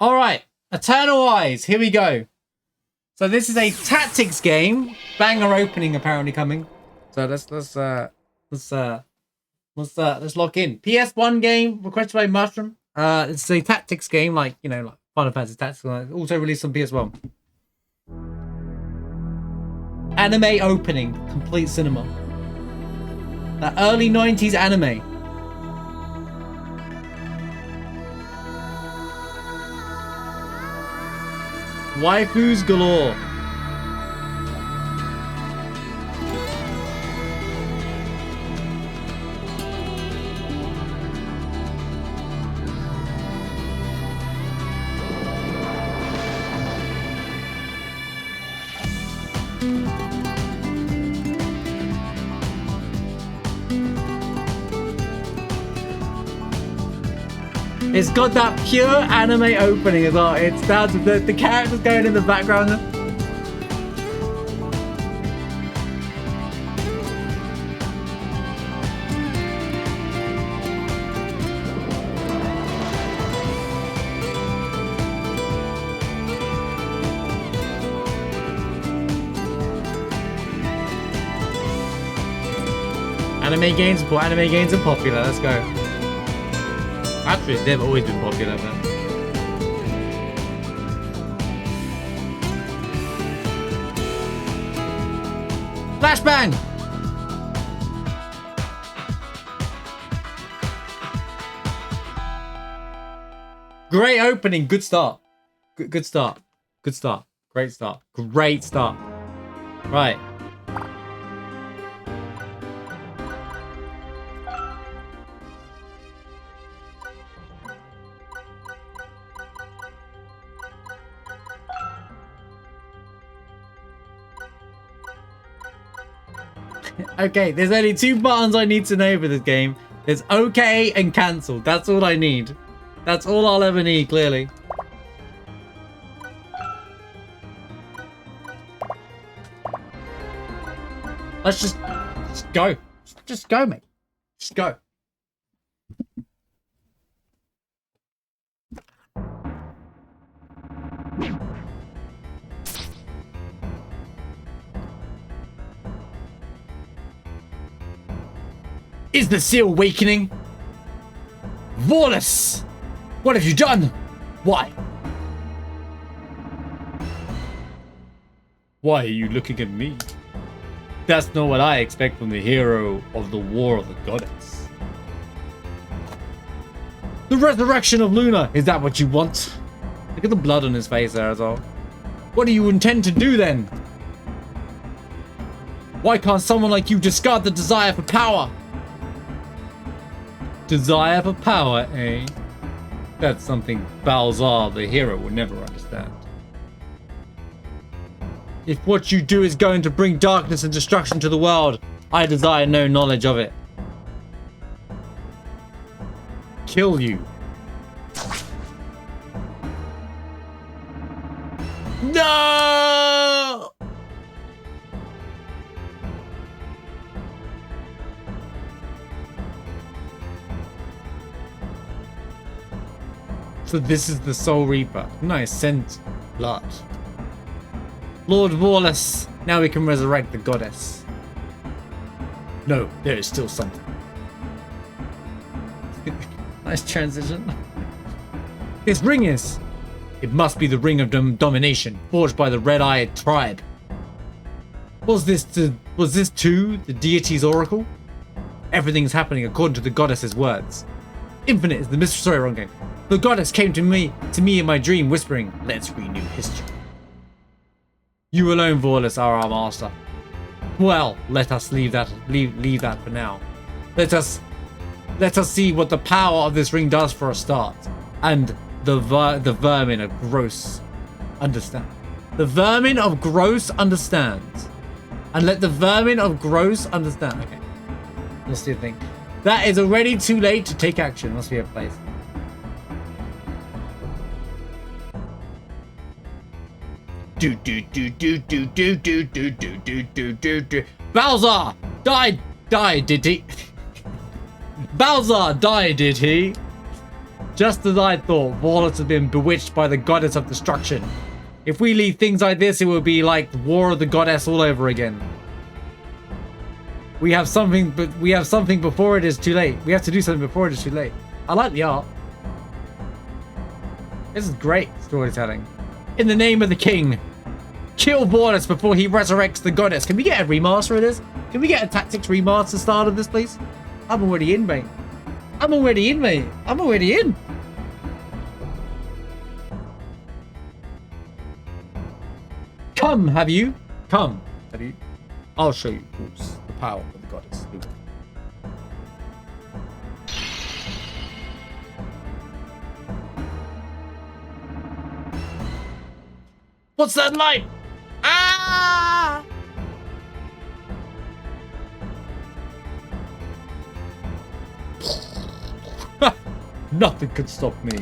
All right, Eternal Eyes. Here we go. So this is a tactics game. Banger opening apparently coming. So let's lock in. PS1 game requested by Mushroom. It's a tactics game, like like Final Fantasy Tactics. Also released on PS1. Anime opening, complete cinema. That early 90s anime. Waifus galore. It's got that pure anime opening as well. It's down to the characters going in the background. Anime games are popular. Let's go. Actually, they've always been popular, man. Flashbang! Great opening. Good start. Good start. Good start. Great start. Great start. Right. Okay, there's only two buttons I need to know for this game. There's OK and cancel. That's all I need. That's all I'll ever need, clearly. Let's just go. Just go, mate. Just go. Is the seal awakening? Wallace! What have you done? Why? Why are you looking at me? That's not what I expect from the hero of the War of the Goddess. The resurrection of Luna, is that what you want? Look at the blood on his face there as well. What do you intend to do then? Why can't someone like you discard the desire for power? Desire for power, eh? That's something Balzar, the hero, will never understand. If what you do is going to bring darkness and destruction to the world, I desire no knowledge of it. Kill you. No! So this is the Soul Reaper. Nice, sent blood. Lord Wallace, now we can resurrect the goddess. No, there is still something. Nice transition. This ring is. It must be the ring of domination, forged by the red-eyed tribe. Was this too the deity's oracle? Everything's happening according to the goddess's words. Infinite is the mystery. Sorry, wrong game. The goddess came to me in my dream, whispering, "Let's renew history." You alone, Vorlus, are our master. Well, let us leave that for now. Let us see what the power of this ring does for a start, and the vermin of gross understand. The vermin of gross understands, and let the vermin of gross understand. Okay, let's see a thing. That is already too late to take action. Must be a place. Balzar died, did he? Balzar died, did he? Just as I thought, Warlords have been bewitched by the goddess of destruction. If we leave things like this, it will be like the War of the Goddess all over again. We have something, but we have something before it is too late. We have to do something before it is too late. I like the art. This is great storytelling. In the name of the king, kill Vortis before he resurrects the goddess. Can we get a remaster of this? Can we get a Tactics remaster start of this, please? I'm already in, mate. I'm already in, mate. I'm already in. Come, have you? Come, have you? I'll show you, fools, the power of the goddess. What's that light? Ah! Nothing could stop me.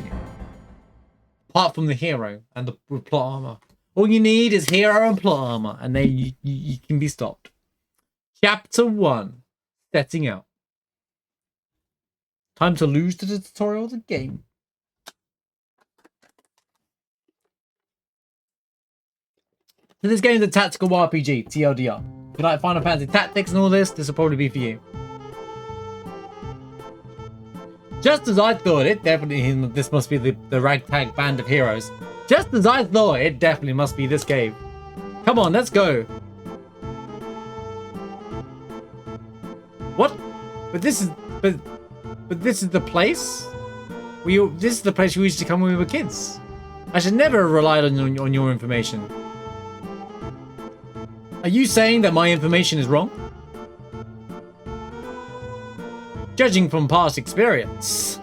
Apart from the hero and the plot armor. All you need is hero and plot armor, and then you can be stopped. Chapter 1. Setting out. Time to lose to the tutorial of the game. So this game is a tactical RPG, TLDR. If you like Final Fantasy Tactics and all this will probably be for you. Just as I thought it, definitely this must be the ragtag band of heroes. Just as I thought it, definitely must be this game. Come on, let's go. What? But this is the place? This is the place we used to come when we were kids. I should never have relied on your information. Are you saying that my information is wrong? Judging from past experience,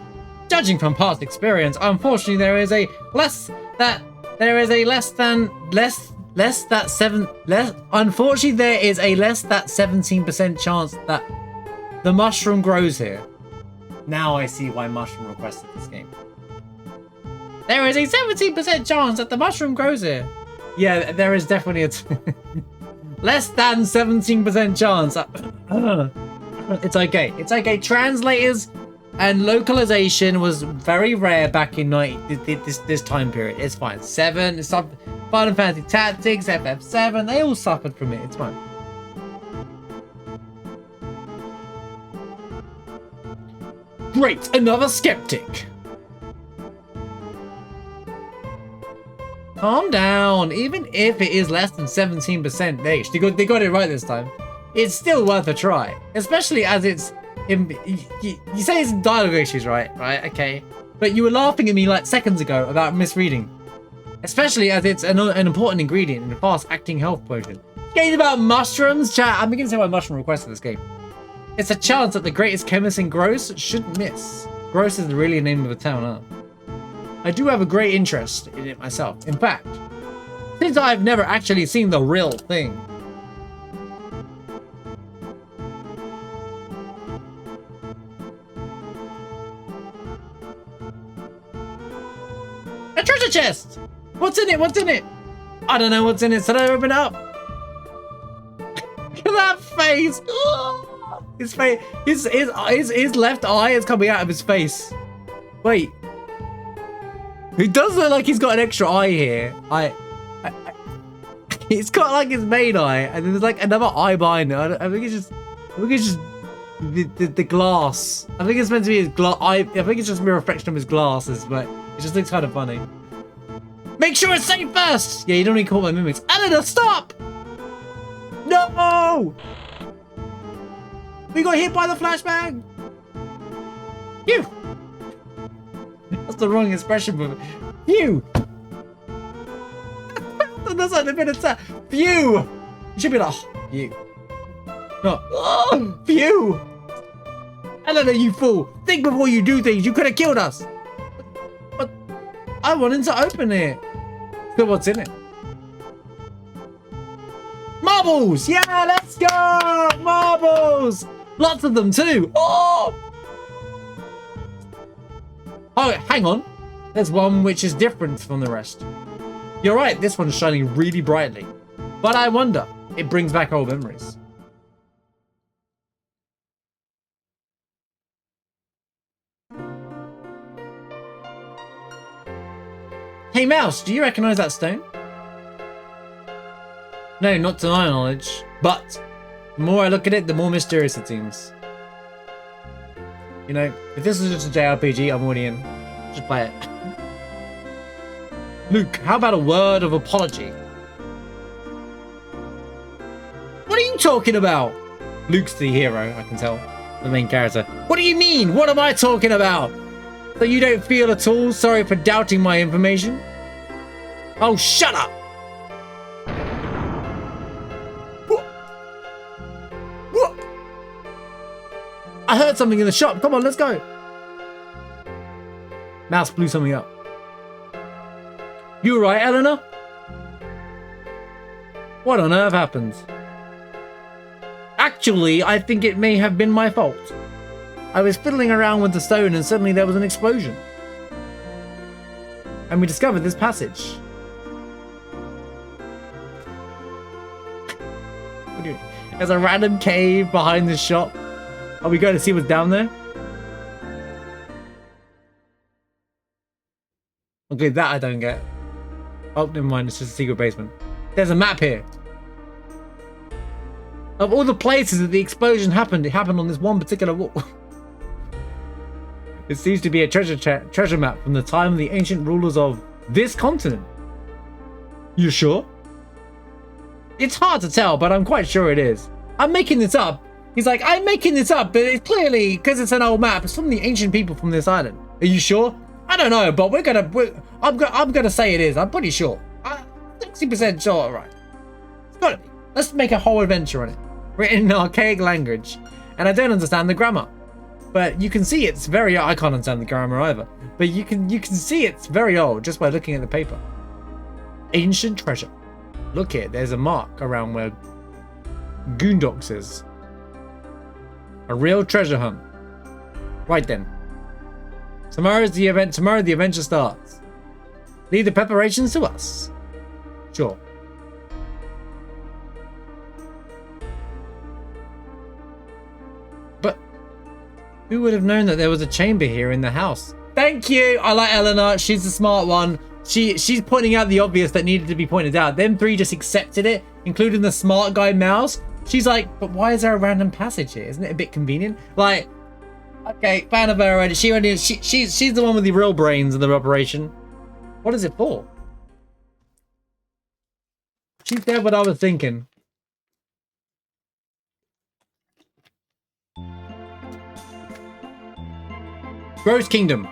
unfortunately there is a less that 17% chance that the mushroom grows here. Now I see why Mushroom requested this game. There is a 17% chance that the mushroom grows here. Yeah, there is definitely a less than 17% chance. It's okay. It's okay. Translators and localization was very rare back in this time period. It's fine. 7, it's Final Fantasy Tactics, FF7, they all suffered from it. It's fine. Great, another skeptic. Calm down. Even if it is less than 17%, they got it right this time. It's still worth a try, especially as it's you say it's dialogue issues, right? Right, okay. But you were laughing at me like seconds ago about misreading, especially as it's an important ingredient in a fast-acting health potion. Game's about mushrooms, chat. I'm beginning to say why Mushroom requested this game. It's a chance that the greatest chemist in Gross shouldn't miss. Gross is really the name of a town, huh? I do have a great interest in it myself. In fact, since I've never actually seen the real thing. A treasure chest! What's in it? What's in it? I don't know what's in it, so I open it up. Look at that face! His face, his left eye is coming out of his face. Wait. He does look like he's got an extra eye here. It's got like his main eye, and then there's like another eye behind it. I think it's just the glass. I think it's meant to be his glass. I think it's just a reflection of his glasses, but it just looks kind of funny. Make sure it's safe first. Yeah, you don't need to call my mimics. Eleanor, stop! No! We got hit by the flashbang. Phew! That's the wrong expression, but phew! That's like a bit of that. Phew! You should be like, oh, phew. No. Oh, phew! Eleanor, you fool! Think before you do things. You could have killed us. But I wanted to open it. So what's in it? Marbles! Yeah, let's go! Marbles! Lots of them too. Oh! Oh, hang on. There's one which is different from the rest. You're right, this one's shining really brightly. But I wonder, it brings back old memories. Hey Mouse, do you recognize that stone? No, not to my knowledge. But the more I look at it, the more mysterious it seems. You know, if this is just a JRPG, I'm already in. Just play it. Luke, how about a word of apology? What are you talking about? Luke's the hero, I can tell. The main character. What do you mean? What am I talking about? So you don't feel at all sorry for doubting my information? Oh, shut up! What? I heard something in the shop. Come on, let's go. Mouse blew something up. You all right, Eleanor? What on earth happened? Actually, I think it may have been my fault. I was fiddling around with the stone and suddenly there was an explosion. And we discovered this passage. What do you mean? There's a random cave behind the shop. Are we going to see what's down there? Okay, that I don't get. Oh, never mind. It's just a secret basement. There's a map here. Of all the places that the explosion happened, it happened on this one particular wall. It seems to be a treasure map from the time of the ancient rulers of this continent. You sure? It's hard to tell, but I'm quite sure it is. I'm making this up. He's like, I'm making this up, but it's clearly, because it's an old map, it's from the ancient people from this island. Are you sure? I don't know, but I'm gonna say it is. I'm pretty sure. 60% sure. All right. It's gotta be. Let's make a whole adventure on it, written in archaic language, and I don't understand the grammar. But you can see it's very. I can't understand the grammar either. But you can see it's very old just by looking at the paper. Ancient treasure. Look here. There's a mark around where Goondocks is. A real treasure hunt. Right then. Tomorrow the adventure starts. Leave the preparations to us. Sure. But who would have known that there was a chamber here in the house? Thank you. I like Eleanor. She's the smart one. She's pointing out the obvious that needed to be pointed out. Them three just accepted it, including the smart guy Mouse. She's like, but why is there a random passage here? Isn't it a bit convenient? Like, okay, fan of her already. She's the one with the real brains in the operation. What is it for? She said what I was thinking. Gross Kingdom.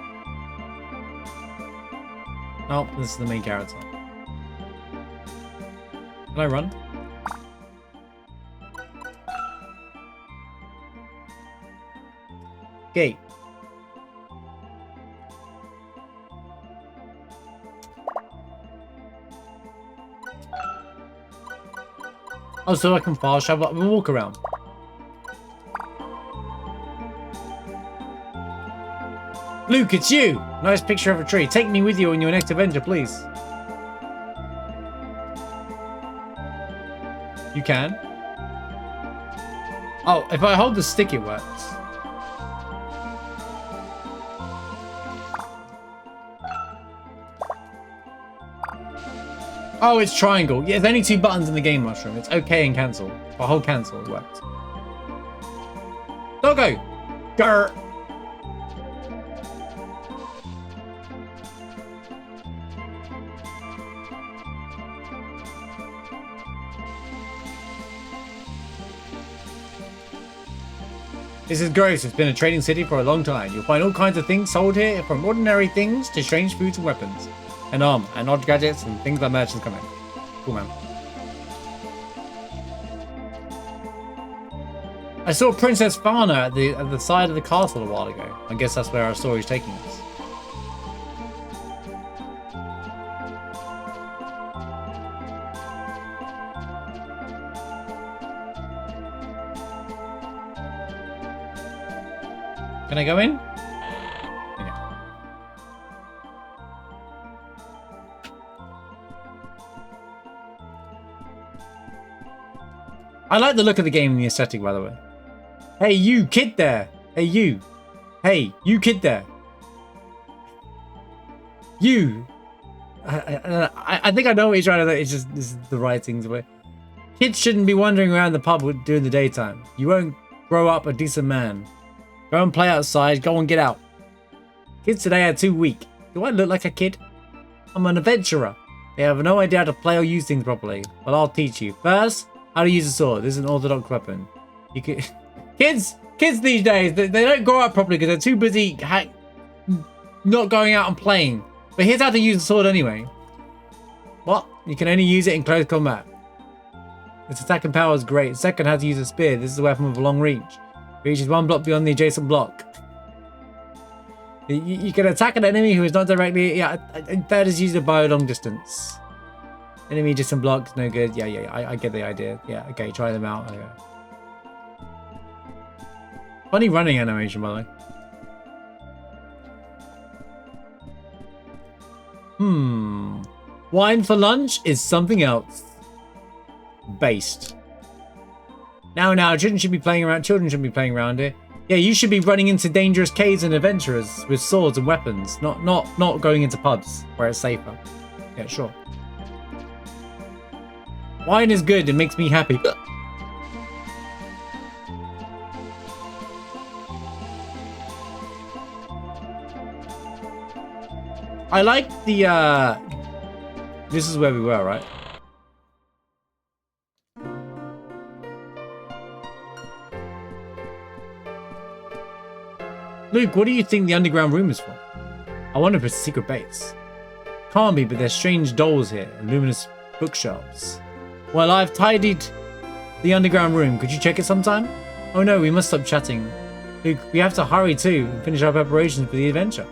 Oh, this is the main character. Can I run? Gate. Oh, so I can fast travel and walk around. Luke, it's you! Nice picture of a tree. Take me with you on your next adventure, please. You can? Oh, if I hold the stick, it works. Oh, it's triangle. Yeah, there's only 2 buttons in the game, Mushroom. It's okay and cancel. If I hold cancel, it works. Doggo! Grr! This is gross. It's been a trading city for a long time. You'll find all kinds of things sold here, from ordinary things to strange foods and weapons. And armor, and odd gadgets, and things that merchants come in. Cool, man. I saw Princess Fana at the side of the castle a while ago. I guess that's where our story's taking us. Can I go in? Yeah. I like the look of the game and the aesthetic, by the way. Hey, you kid there. Hey, you. Hey, you kid there. You. I think I know what you're trying to say. It's just this is the writing's way. Kids shouldn't be wandering around the pub during the daytime. You won't grow up a decent man. Go and play outside. Go and get out. Kids today are too weak. Do I look like a kid? I'm an adventurer. They have no idea how to play or use things properly. Well, I'll teach you. First, how to use a sword. This is an orthodox weapon. You can... Kids these days, they don't grow up properly because they're too busy not going out and playing. But here's how to use a sword anyway. What? You can only use it in close combat. Its attacking power is great. Second, how to use a spear. This is a weapon with a long reach. Reaches one block beyond the adjacent block. You can attack an enemy who is not directly... Yeah, third is used a bow long distance. Enemy distant blocks, no good. Yeah, I get the idea. Yeah, okay, try them out. Okay. Funny running animation, by the way. Wine for lunch is something else. Based. Now, children should be playing around here. Yeah, you should be running into dangerous caves and adventurers with swords and weapons, not going into pubs where it's safer. Yeah, sure. Wine is good, it makes me happy. I like the this is where we were, right? Luke, what do you think the underground room is for? I wonder if it's a secret base. Can't be, but there's strange dolls here and luminous bookshelves. Well, I've tidied the underground room. Could you check it sometime? Oh no, we must stop chatting. Luke, we have to hurry too and finish our preparations for the adventure.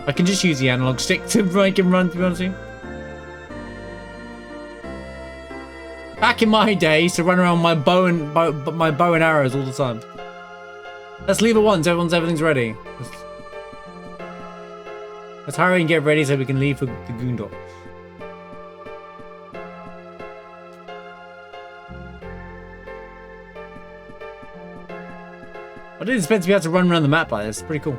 I can just use the analog stick to make him run, to be honest with you. Back in my day, I used to run around with my bow and arrows all the time. Let's leave at once. Everything's ready. Let's hurry and get ready so we can leave for the Goondor. I didn't expect to be able to run around the map like this. It's pretty cool.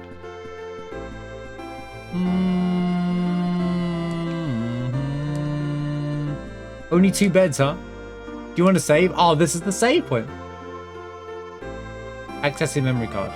Only 2 beds, huh? Do you want to save? Oh, this is the save point. Accessing memory card.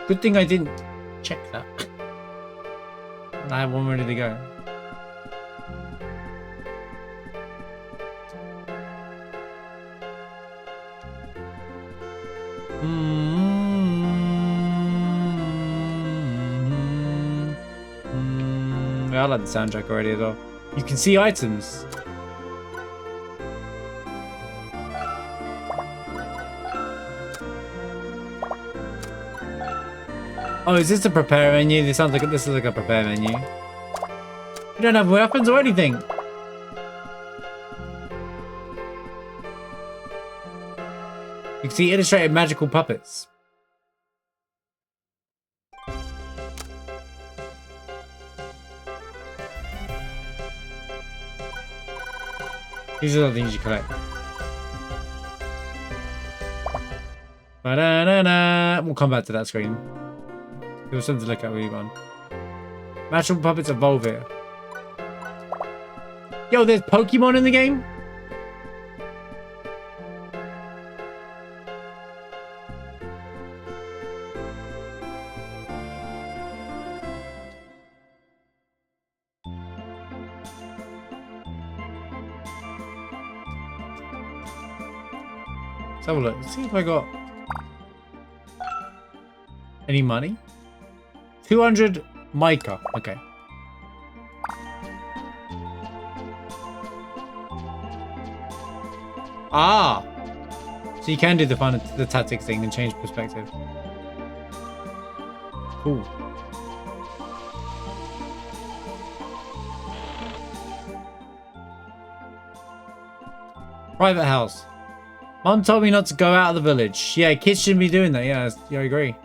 Good thing I didn't check that. I have one ready to go. I like the soundtrack already as well. You can see items. Oh, is this a prepare menu? This sounds like this is like a prepare menu. We don't have weapons or anything. You can see illustrated magical puppets. These are the things you collect. Ba-da-da-da. We'll come back to that screen. There was something to look at when you gone. Magical puppets evolve here. Yo, there's Pokemon in the game? Let's have a look. Let's see if I got any money. 200 mica. Okay. Ah! So you can do the tactics thing and change perspective. Cool. Private house. Mom told me not to go out of the village. Yeah, kids shouldn't be doing that. Yeah, I agree.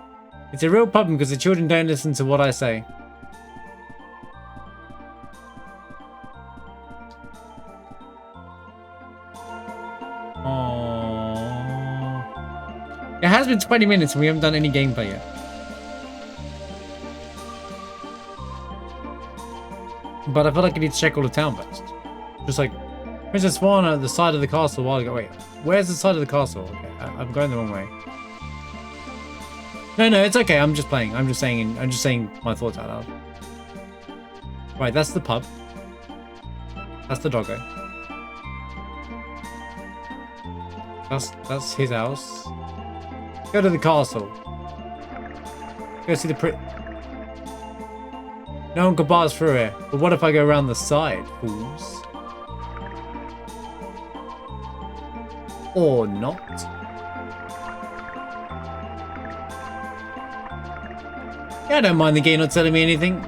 It's a real problem because the children don't listen to what I say. Aww. It has been 20 minutes and we haven't done any gameplay yet. But I feel like I need to check all the town first. Just like, Princess Swan at the side of the castle a while ago. Wait, where's the side of the castle? Okay, I'm going the wrong way. No, it's okay. I'm just playing. I'm just saying my thoughts out loud. Right, that's the pub. That's the doggo. That's his house. Go to the castle. Go see the No one can pass through here. But what if I go around the side, fools? Or not? Yeah, I don't mind the game not telling me anything.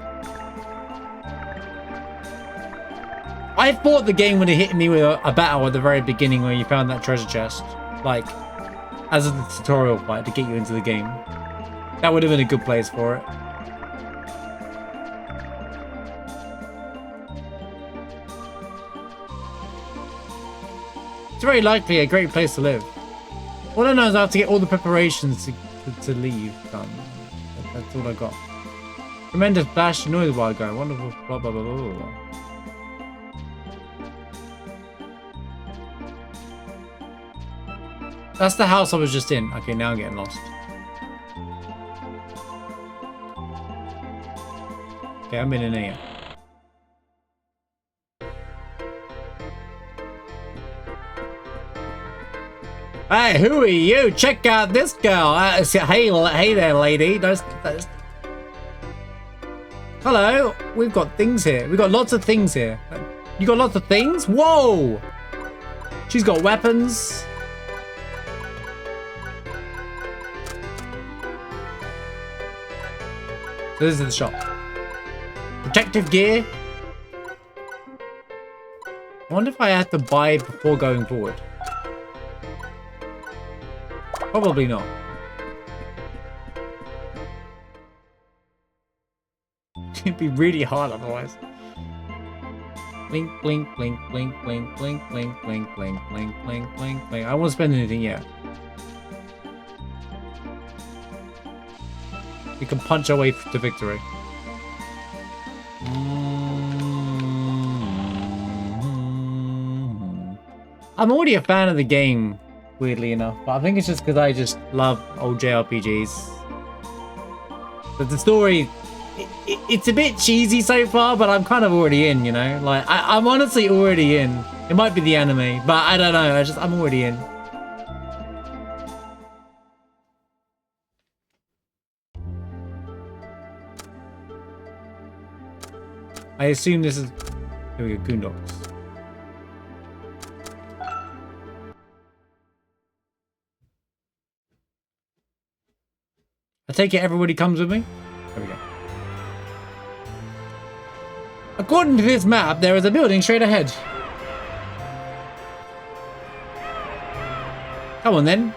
I thought the game would have hit me with a battle at the very beginning where you found that treasure chest. Like, as a tutorial fight to get you into the game. That would have been a good place for it. It's very likely a great place to live. All I know is I have to get all the preparations to leave done. That's all I got. Tremendous flash noise while ago. Wonderful. Blah blah blah blah blah. That's the house I was just in. Okay, now I'm getting lost. Okay, I'm in here. Hey, who are you? Check out this girl. Hey there, lady. Hello. We've got things here. We've got lots of things here. You got lots of things? Whoa! She's got weapons. So this is the shop. Protective gear. I wonder if I have to buy before going forward. Probably not. It'd be really hard otherwise. Blink, blink, blink, blink, blink, blink, blink, blink, blink, blink, blink, blink, blink. I won't spend anything yet. We can punch our way to victory. I'm already a fan of the game, weirdly enough, but I think it's just because I just love old JRPGs. But the story, it's a bit cheesy so far, but I'm kind of already in, you know? Like, I'm honestly already in. It might be the anime, but I don't know. I'm already in. I assume this is... Here we go, Goondocks. I take it everybody comes with me? There we go. According to this map, there is a building straight ahead. Come on then.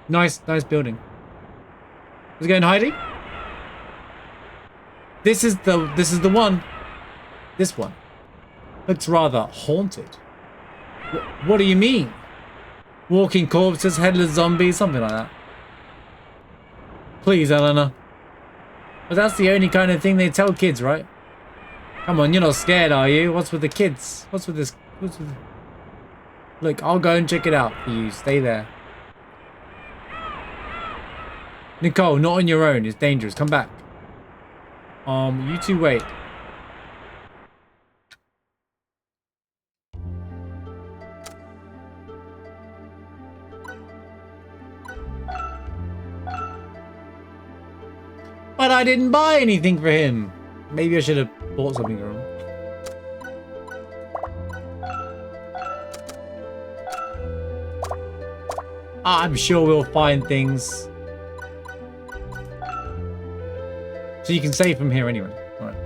Nice building. Is it going hiding? This is the one. This one. Looks rather haunted. What do you mean? Walking corpses, headless zombies, something like that. Please, Eleanor. But that's the only kind of thing they tell kids, right? Come on, you're not scared, are you? What's with the kids? What's with this? Look, I'll go and check it out for you. Stay there. Nicole, not on your own. It's dangerous. Come back. You two wait. But I didn't buy anything for him. Maybe I should have bought something for him. I'm sure we'll find things. So you can save from here anyway. Alright.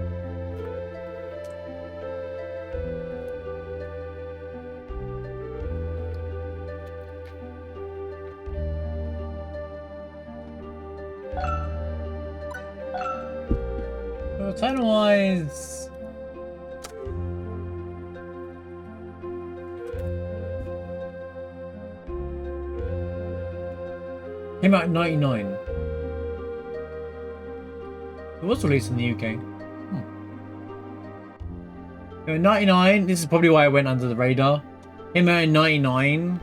Well, title-wise... Came out in 99. It was released in the UK. So in 99, this is probably why it went under the radar. Came out in 99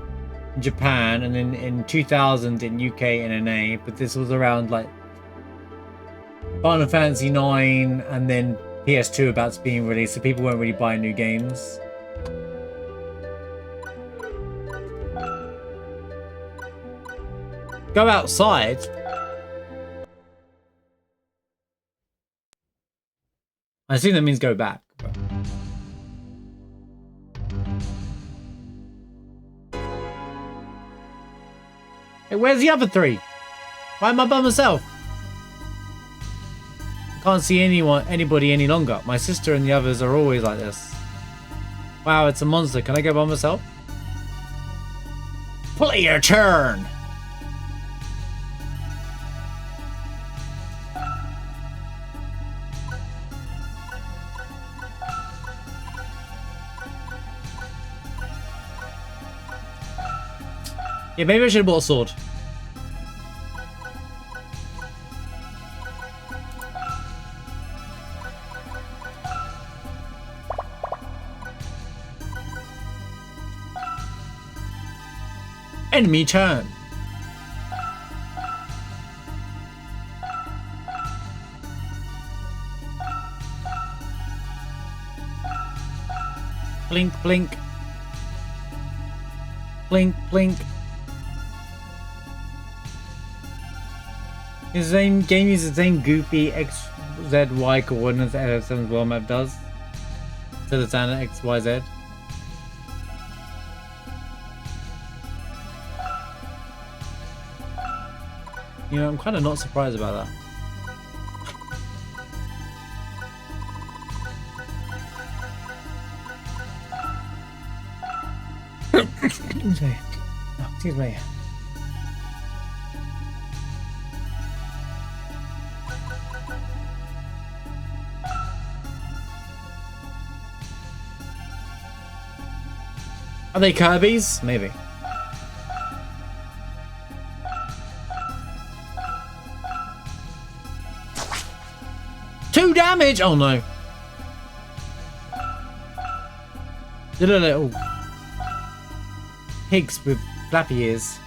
in Japan, and then in 2000 in UK and NA, but this was around like Final Fantasy 9 and then PS2 about to being released, so people weren't really buying new games. Go outside. I assume that means go back. Hey, where's the other three? Why am I by myself? I can't see anybody any longer. My sister and the others are always like this. Wow, it's a monster. Can I go by myself? Play your turn. Yeah, maybe I should have bought a sword. Enemy turn. Blink, blink. Blink, blink. The same game uses the same goofy XZY coordinates that FF7's world map does. To the standard XYZ. You know, I'm kind of not surprised about that. Excuse me. Oh, excuse me. Are they Kirby's? Maybe. Two damage! Oh no. They're little pigs with flappy ears.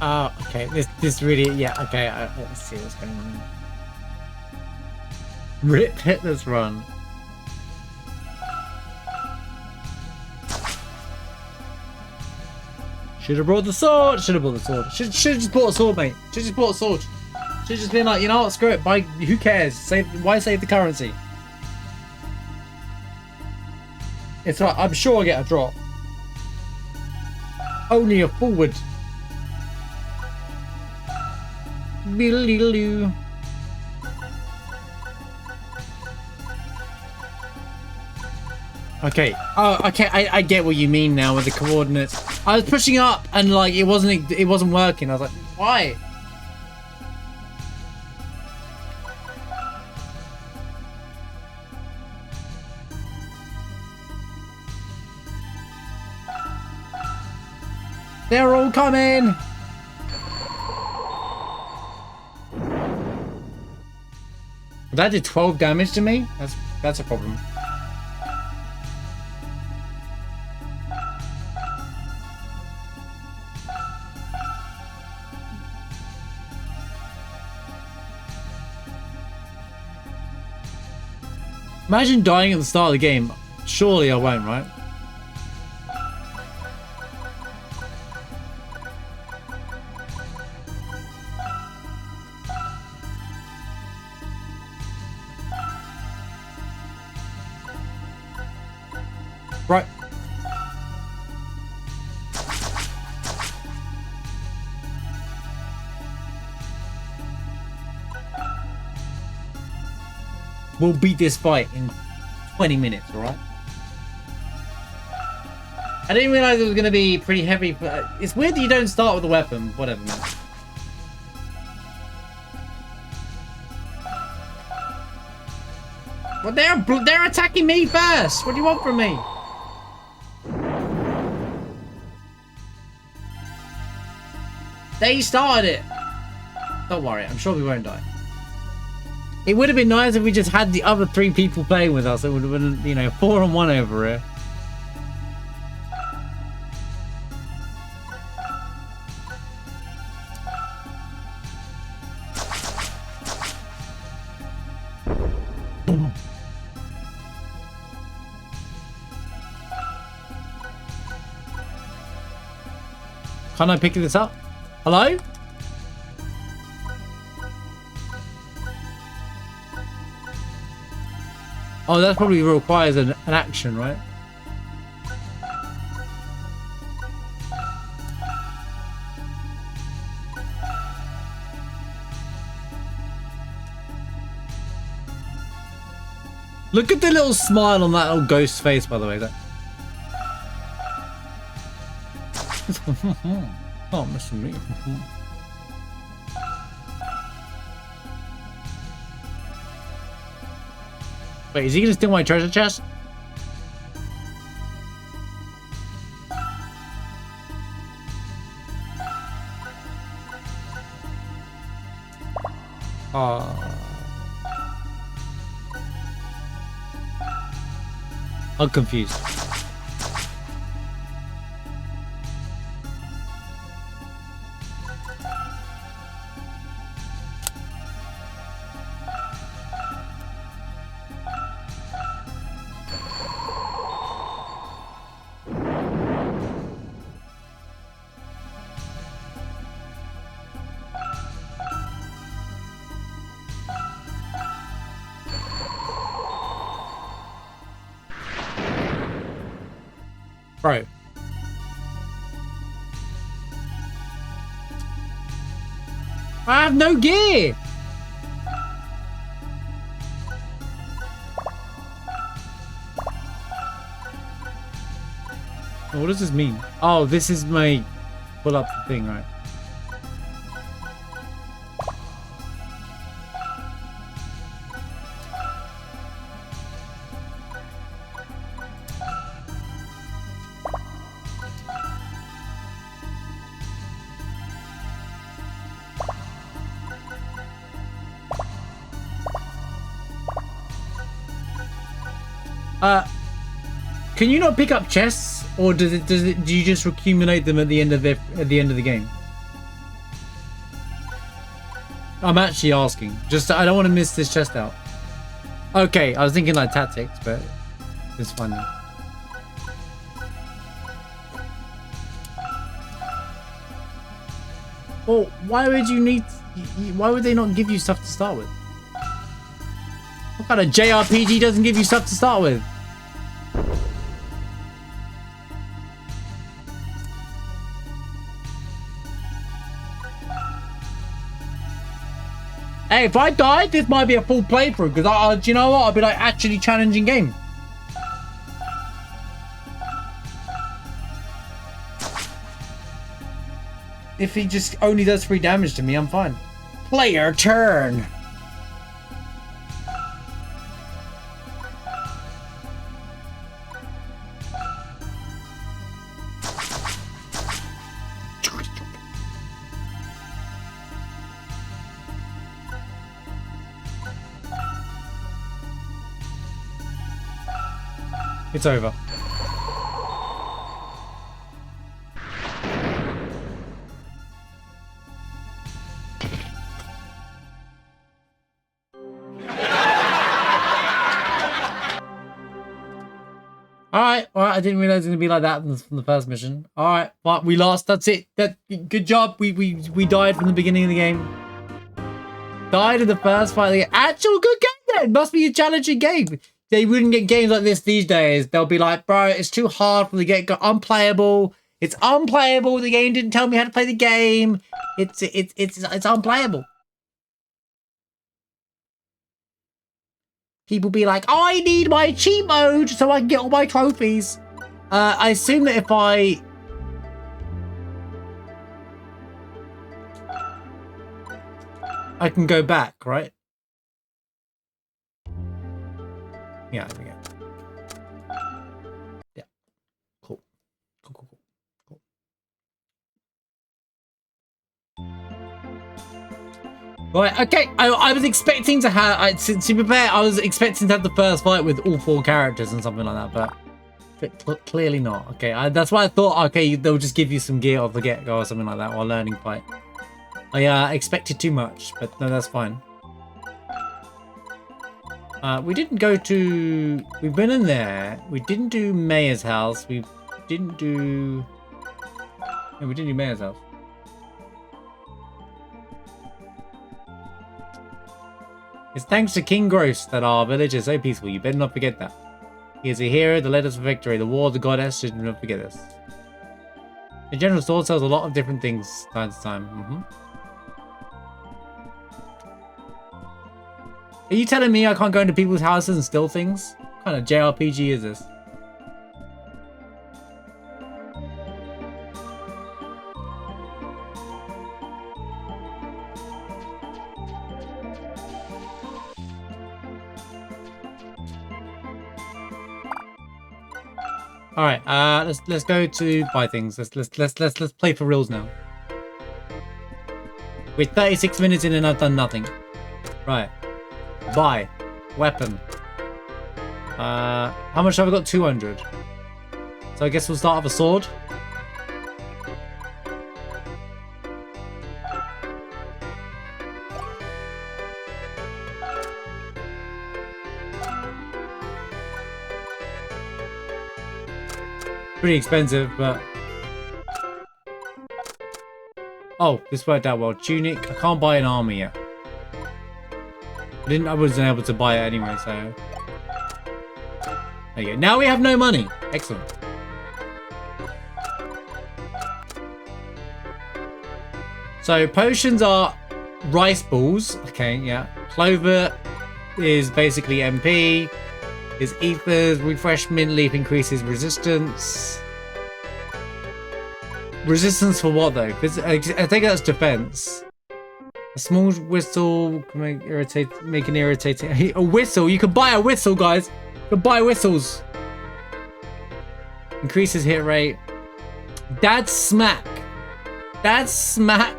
Oh, okay. This really, yeah. Okay, let's see what's going on. Rip Hitler's run. Should have brought the sword. Should have brought the sword. Should have just bought a sword, mate. Should have just bought a sword. Should have just been like, you know what? Screw it. Buy. Who cares? Why save the currency? It's right. I'm sure I'll get a drop. Only a forward. Okay. Oh, okay. I get what you mean now with the coordinates. I was pushing up and like it wasn't working. I was like, why? They're all coming. That did 12 damage to me? That's a problem. Imagine dying at the start of the game. Surely I won't, right? Right. We'll beat this fight in 20 minutes, alright? I didn't realize it was going to be pretty heavy. But it's weird that you don't start with a weapon. Whatever, man. Well, they're attacking me first. What do you want from me? They started it. Don't worry. I'm sure we won't die. It would have been nice if we just had the other 3 people playing with us. It would have been, you know, 4-on-1 over here. Can I pick this up? Hello? Oh, that probably requires an action, right? Look at the little smile on that little ghost face, by the way. That. Oh, missing me. Wait, is he gonna steal my treasure chest? I'm confused. Bro. I have no gear. What does this mean? Oh, this is my pull up the thing, right? Can you not pick up chests, or do you just accumulate them at the end of the game? I'm actually asking. Just I don't want to miss this chest out. Okay, I was thinking like tactics, but it's fine now. Well, why would you need? Why would they not give you stuff to start with? What kind of JRPG doesn't give you stuff to start with? Hey, if I died, this might be a full playthrough, because do you know what? I'll be like actually challenging game. If he just only does 3 damage to me, I'm fine. Player turn. It's over. Alright, I didn't realize it was gonna be like that from the first mission. Alright, but we lost, that's it. Good job. We died from the beginning of the game. Died in the first fight of the game. Actual good game then! Must be a challenging game. They wouldn't get games like this these days. They'll be like, bro, it's too hard from the get-go. Unplayable. It's unplayable. The game didn't tell me how to play the game. It's unplayable. people be like, I need my cheat mode so I can get all my trophies. I assume that if I can go back, right? Yeah, there we go. Yeah, cool. Right, okay. I was expecting to have, to be fair, I was expecting to have the first fight with all 4 characters and something like that, but clearly not. Okay, that's why I thought, okay, they'll just give you some gear off the get-go or something like that, or learning fight. I expected too much, but no, that's fine. We didn't go to... We've been in there. We didn't do Mayor's house. We didn't do... No, we didn't do Mayor's house. It's thanks to King Gross that our village is so peaceful. You better not forget that. He is a hero that led us to victory. The war of the goddess should not forget this. The general store sells a lot of different things time to time. Are you telling me I can't go into people's houses and steal things? What kind of JRPG is this? All right, let's go to buy things. Let's play for reals now. We're 36 minutes in and I've done nothing. Right, buy weapon. How much have I got? 200. So I guess we'll start with a sword. Pretty expensive, but... Oh, this worked out well. Tunic. I can't buy an armor yet. I wasn't able to buy it anyway, so... There you go. Now we have no money. Excellent. So, potions are rice balls. Okay, yeah. Clover is basically MP. Is ethers, refresh mint leaf increases resistance. Resistance for what though? I think that's defense. A small whistle can make an irritating. A whistle, you can buy a whistle, guys. You can buy whistles. Increases hit rate. Dad's smack. Dad's smack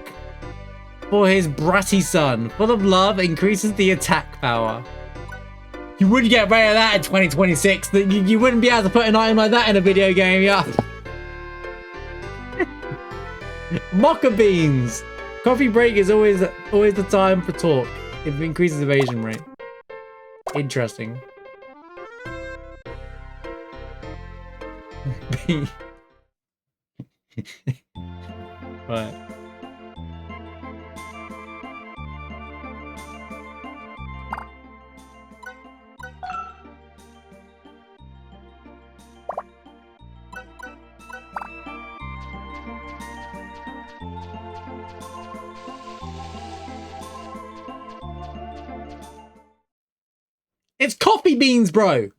for his bratty son. Full of love, increases the attack power. You wouldn't get rid of that in 2026. You wouldn't be able to put an item like that in a video game, yeah. Mocha beans. Coffee break is always the time for talk. It increases evasion rate. Interesting. Right. It's coffee beans, bro.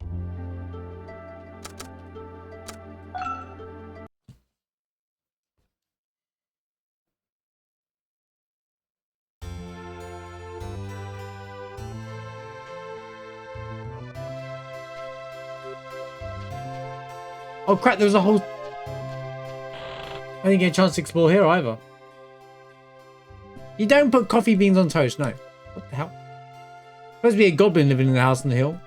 Oh crap, there was a whole... I didn't get a chance to explore here either. You don't put coffee beans on toast, no. What the hell? Supposed to be a goblin living in the house on the hill.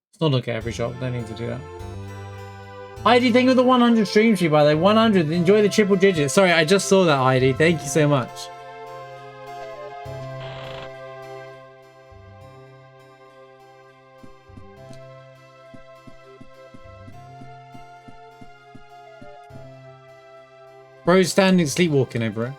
It's not like every shop, they need to do that. Heidi, thank you for the 100 stream sheet, by the way. 100. Enjoy the triple digits. Sorry, I just saw that, Heidi. Thank you so much. Bro's standing sleepwalking, eh, bro?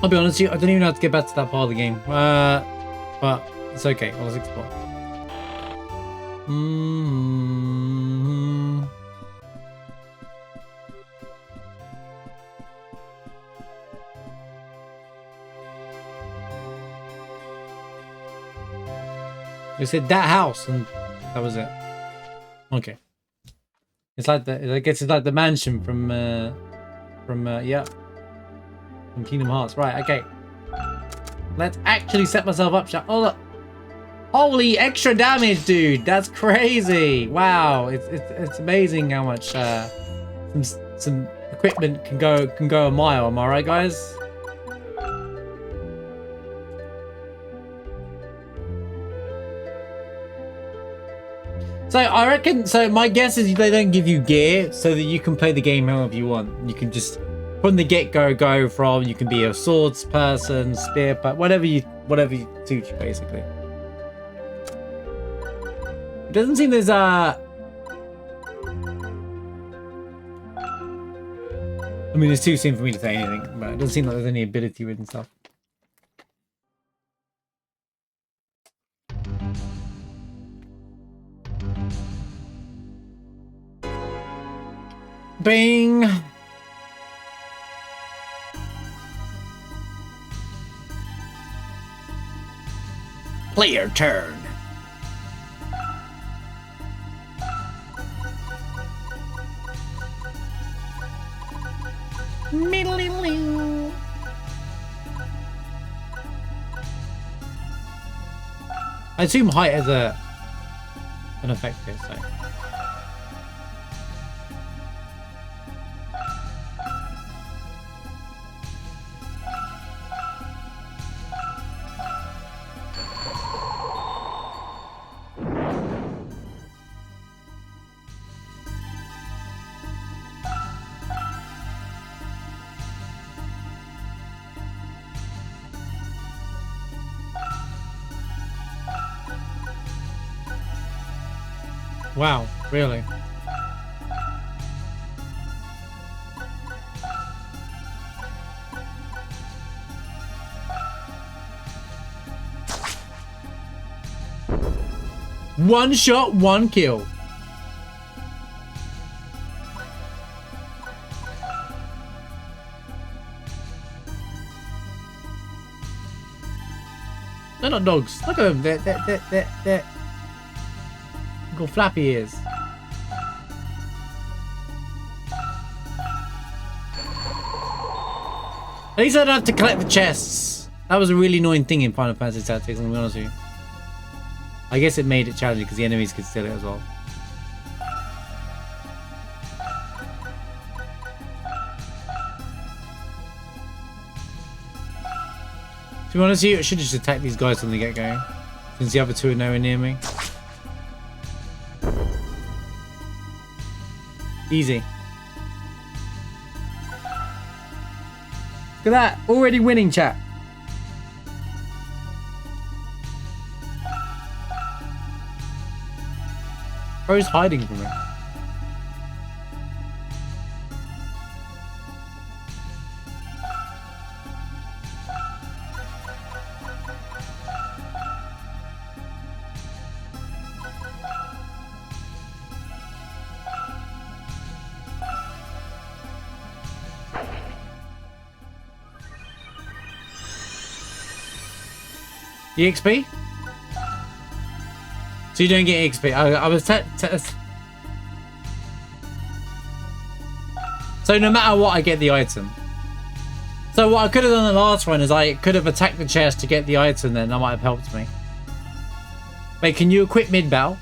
I'll be honest with you, I don't even know how to get back to that part of the game. But it's okay. I'll just explore. They said that house, and that was it. Okay. It's like the, I guess it's like the mansion from yeah. From Kingdom Hearts. Right, okay. Let's actually set myself up. Oh, look. Holy extra damage, dude. That's crazy. Wow. It's amazing how much some equipment can go a mile. Am I right, guys? So I reckon, so my guess is they don't give you gear so that you can play the game however you want. You can just from the get-go go from, you can be a swords person, spear, but whatever suits you basically. It doesn't seem there's I mean, it's too soon for me to say anything, but it doesn't seem like there's any ability with and stuff. Bing! Player turn. I assume height has an effect here, so. Wow, really? One shot, one kill. They're not dogs. Look at them. They're got flappy ears. At least I don't have to collect the chests. That was a really annoying thing in Final Fantasy Tactics, I'm gonna be honest with you. I guess it made it challenging because the enemies could steal it as well. To be honest with you, I should just attack these guys from the get-go, since the other two are nowhere near me. Easy. Look at that, already winning, chat. Bro's hiding from it. EXP? So you don't get XP. I was so no matter what, I get the item. So what I could have done the last one is I could have attacked the chest to get the item, then that might have helped me. Wait, can you equip mid-bow?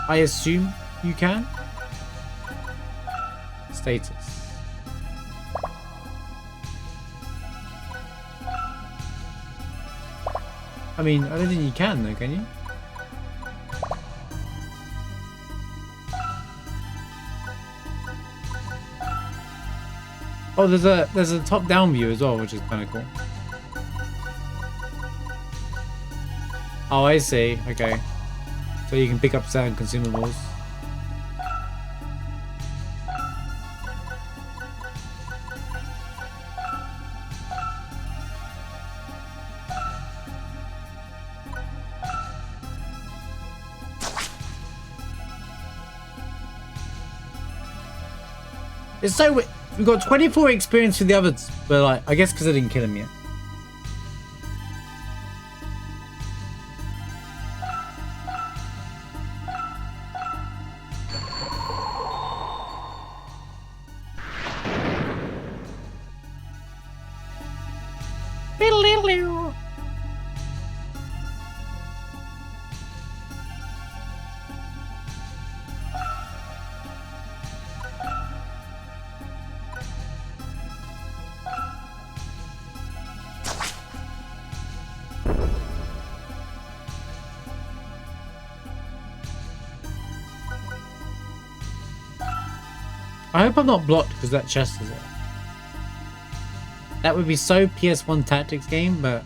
I assume you can. Status. I mean, I don't think you can though, can you? Oh, there's a top-down view as well, which is kind of cool. Oh, I see. Okay. So you can pick up certain consumables. It's so weird. We've got 24 experience for the others, but like, I guess because I didn't kill him yet. I hope I'm not blocked because that chest is there. That would be so PS1 tactics game, but...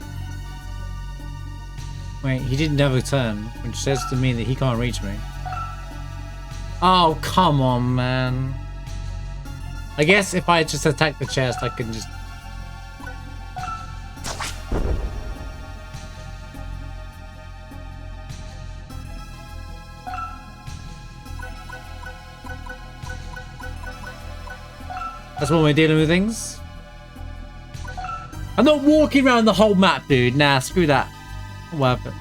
Wait, he didn't have a turn, which says to me that he can't reach me. Oh, come on, man. I guess if I just attack the chest, I can just... That's one way of dealing with things. I'm not walking around the whole map, dude. Nah, screw that. What happened?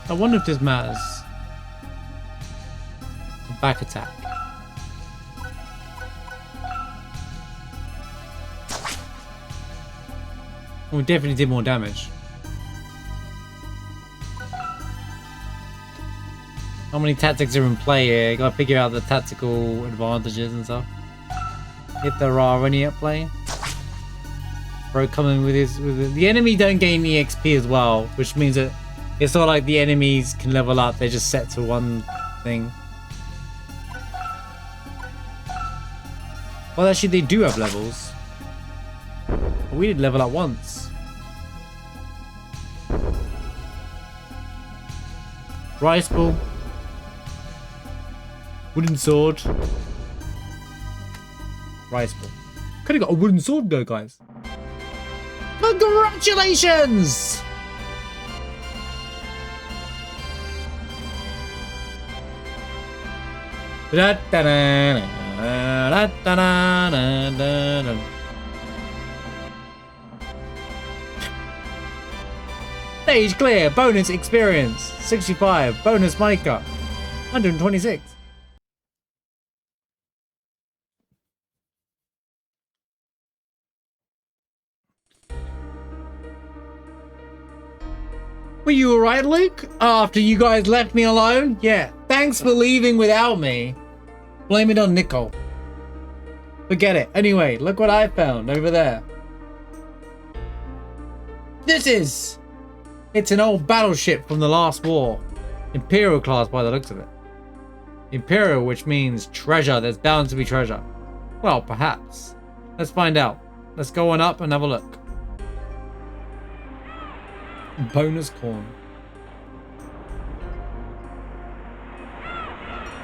I wonder if this matters. Back attack. We definitely did more damage. How many tactics are in play here? You gotta figure out the tactical advantages and stuff. If there are any at play. Bro coming with his the enemy don't gain EXP as well, which means that it's not like the enemies can level up, they're just set to one thing. Well, actually, they do have levels. But we did level up once. Rice ball. Wooden sword. Rice ball. Could have got a wooden sword though, guys. Congratulations! Stage clear. Bonus experience. 65. Bonus money cut. 126. Were you alright, Luke? After you guys left me alone? Yeah. Thanks for leaving without me. Blame it on Nicole. Forget it. Anyway, look what I found over there. It's an old battleship from the last war. Imperial class by the looks of it. Imperial, which means treasure. There's bound to be treasure. Well, perhaps. Let's find out. Let's go on up and have a look. Bonus corn.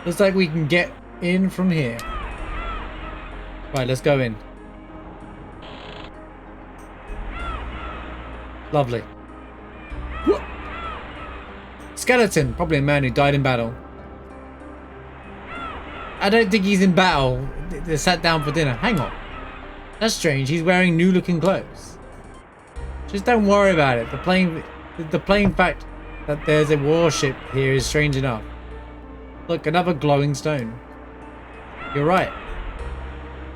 Looks like we can get in from here. Right, let's go in. Lovely. Whoop. Skeleton, probably a man who died in battle. I don't think he's in battle. They sat down for dinner. Hang on. That's strange. He's wearing new looking clothes. Just don't worry about it. The plain fact that there's a warship here is strange enough. Look, another glowing stone. You're right.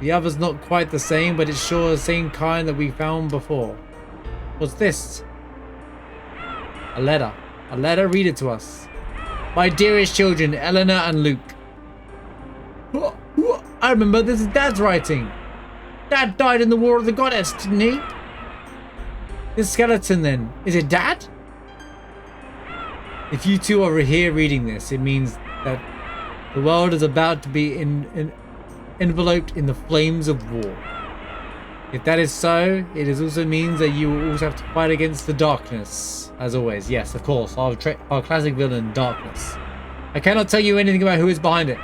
The other's not quite the same, but it's sure the same kind that we found before. What's this? A letter. A letter? Read it to us. My dearest children, Eleanor and Luke. I remember this is Dad's writing. Dad died in the War of the Goddess, didn't he? This skeleton then, is it Dad? If you two are here reading this, it means that the world is about to be enveloped in the flames of war. If that is so, it also means that you will also have to fight against the darkness. As always, yes, of course, our classic villain, Darkness. I cannot tell you anything about who is behind it.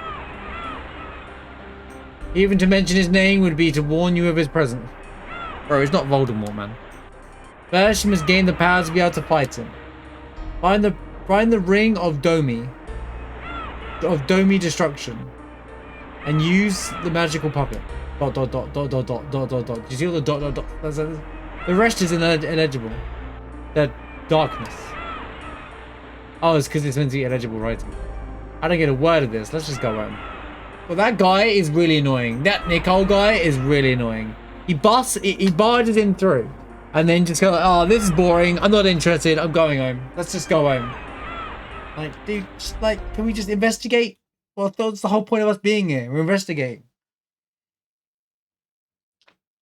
Even to mention his name would be to warn you of his presence. Bro, it's not Voldemort, man. First, you must gain the power to be able to fight him. Find the ring of Domi destruction, and use the magical puppet. Dot dot dot dot dot dot dot dot dot. Do you see all the dot dot dot? The rest is illegible. The darkness. Oh, it's because it's meant to be illegible writing. I don't get a word of this. Let's just go home. Well, that guy is really annoying. That Nicole guy is really annoying. He barges in through, and then just go, oh, this is boring. I'm not interested. I'm going home. Let's just go home. Like, dude, just, like, can we just investigate? Well, that's the whole point of us being here. We investigate.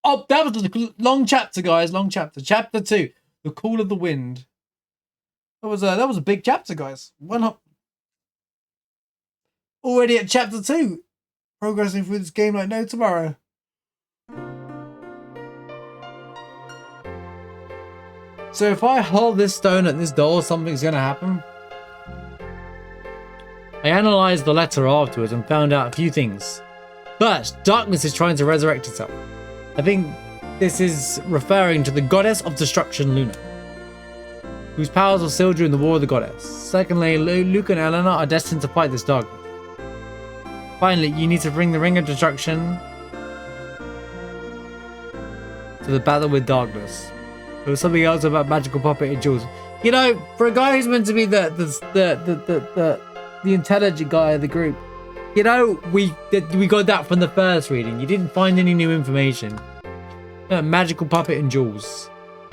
Oh, that was a long chapter, guys. Long chapter. Chapter 2, The Call of the Wind. That was a big chapter, guys. Already at chapter 2. Progressing through this game like no tomorrow. So if I hold this stone at this door, something's gonna happen. I analysed the letter afterwards and found out a few things. First, darkness is trying to resurrect itself. I think this is referring to the goddess of destruction, Luna, whose powers were sealed during the War of the Goddess. Secondly, Luke and Eleanor are destined to fight this darkness. Finally, you need to bring the ring of destruction to the battle with darkness. There was something else about magical puppet and jewels. You know, for a guy who's meant to be the intelligent guy of the group, you know, we got that from the first reading. You didn't find any new information. Magical puppet and jewels.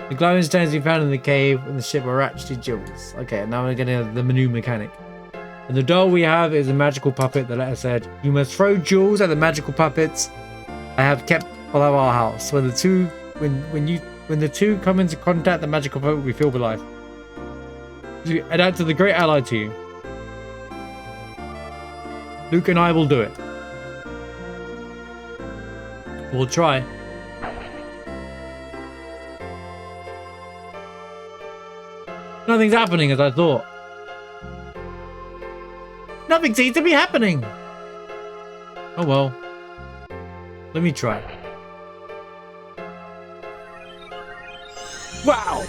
The glowing stones we found in the cave and the ship are actually jewels. Okay, now we're getting the new mechanic. And the doll we have is a magical puppet. The letter said, you must throw jewels at the magical puppets I have kept below our house. When the two come into contact, the magical puppet will be filled with life. And add to the great ally to you. Luke and I will do it. We'll try. Nothing's happening as I thought. Nothing seems to be happening. Oh well. Let me try. Wow.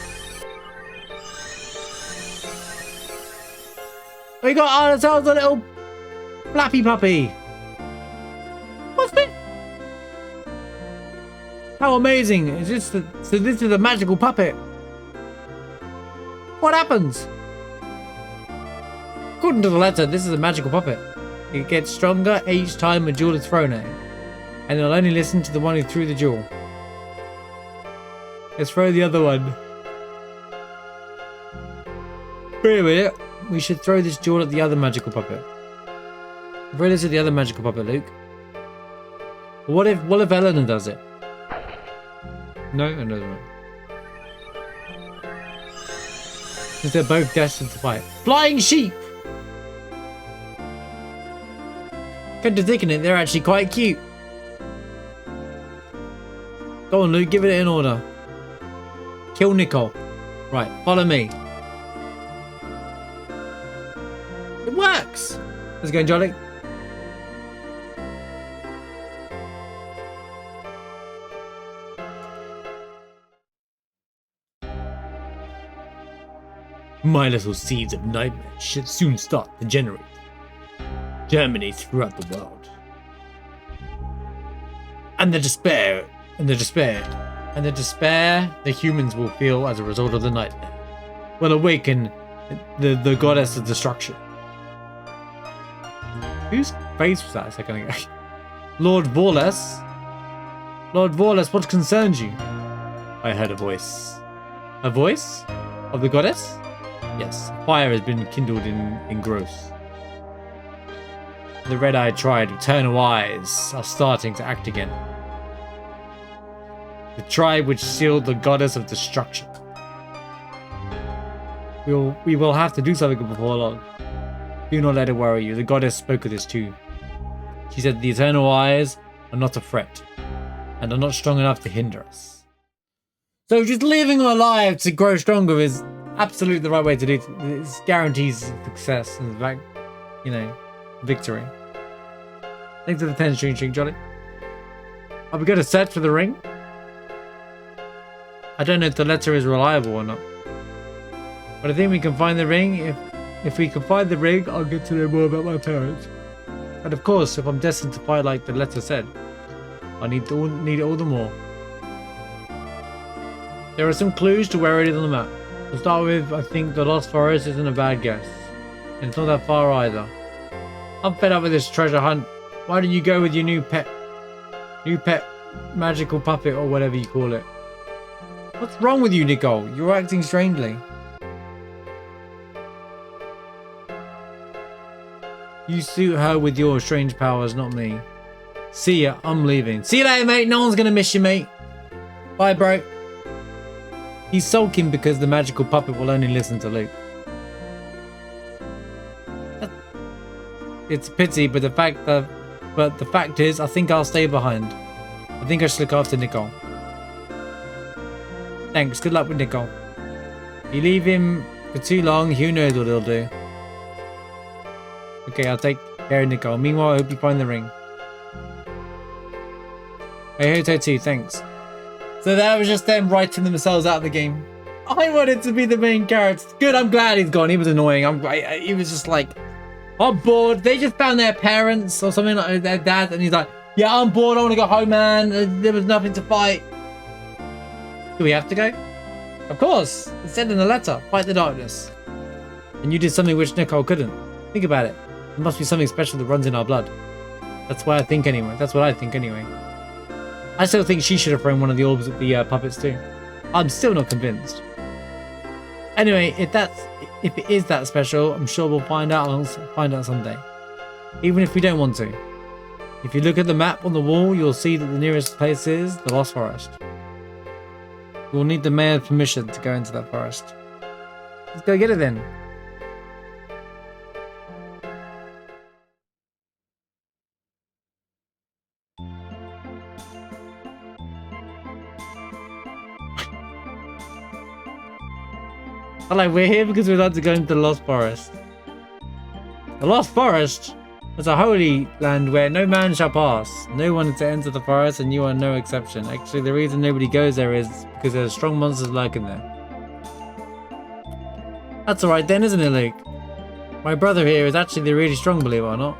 We got ourselves a little flappy puppy. What's this? How amazing is this? So this is a magical puppet. What happens? According to the letter, this is a magical puppet. It gets stronger each time a jewel is thrown at it, and it'll only listen to the one who threw the jewel. Let's throw the other one. Wait a minute. We should throw this jewel at the other magical puppet. Throw this at the other magical puppet, Luke. What if Eleanor does it? No, it doesn't. Because they're both destined to fight. Flying sheep! Come to think of it, they're actually quite cute. Go on, Luke, give it in order. Kill Nicole. Right, follow me. It works! Let's go, Jolly. My little seeds of nightmare should soon start to germinate throughout the world. And the despair the humans will feel as a result of the nightmare will awaken the goddess of destruction. Whose face was that a second ago? Lord Vorles Lord Vorless, what concerns you? I heard a voice. A voice? Of the goddess? Yes, fire has been kindled in Gross. The red-eyed tribe, eternal eyes, are starting to act again. The tribe which sealed the goddess of destruction. We will have to do something before long. Do not let it worry you. The goddess spoke of this too. She said the eternal eyes are not a threat and are not strong enough to hinder us. So just living our lives to grow stronger is absolutely the right way to do it. It guarantees success and, you know, victory. Thanks for the 10 string, Jolly. Are we going to search for the ring? I don't know if the letter is reliable or not. But I think we can find the ring. If we can find the ring, I'll get to know more about my parents. And of course, if I'm destined to fight like the letter said, I need it all the more. There are some clues to where it is on the map. To start with, I think the Lost Forest isn't a bad guess. And it's not that far either. I'm fed up with this treasure hunt. Why don't you go with your new pet magical puppet or whatever you call it? What's wrong with you, Nicole? You're acting strangely. You suit her with your strange powers, not me. See ya, I'm leaving. See you later, mate. No one's gonna miss you, mate. Bye, bro. He's sulking because the magical puppet will only listen to Luke. It's a pity, but the fact is, I think I'll stay behind. I think I should look after Nicole. Thanks. Good luck with Nicole. If you leave him for too long, who knows what he'll do. Okay, I'll take care of Nicole. Meanwhile, I hope you find the ring. I hope so too, thanks. So that was just them writing themselves out of the game. I wanted to be the main character. Good, I'm glad he's gone. He was annoying. He was just like, I'm bored. They just found their parents or something, like their dad, and he's like, yeah, I'm bored. I want to go home, man. There was nothing to fight. Do we have to go? Of course. It said in the letter, fight the darkness. And you did something which Nicole couldn't. Think about it. There must be something special that runs in our blood. That's what I think anyway. That's what I think anyway. I still think she should have thrown one of the orbs at the puppets too. I'm still not convinced. Anyway, if it is that special, I'm sure we'll find out someday. Even if we don't want to. If you look at the map on the wall, you'll see that the nearest place is the Lost Forest. We'll need the mayor's permission to go into that forest. Let's go get it then. Like, we're here because we'd like to go into the Lost Forest. The Lost Forest is a holy land where no man shall pass. No one is to enter the forest, and you are no exception. Actually, the reason nobody goes there is because there's strong monsters lurking there. That's alright then, isn't it, Luke? My brother here is actually really strong, believe it or not.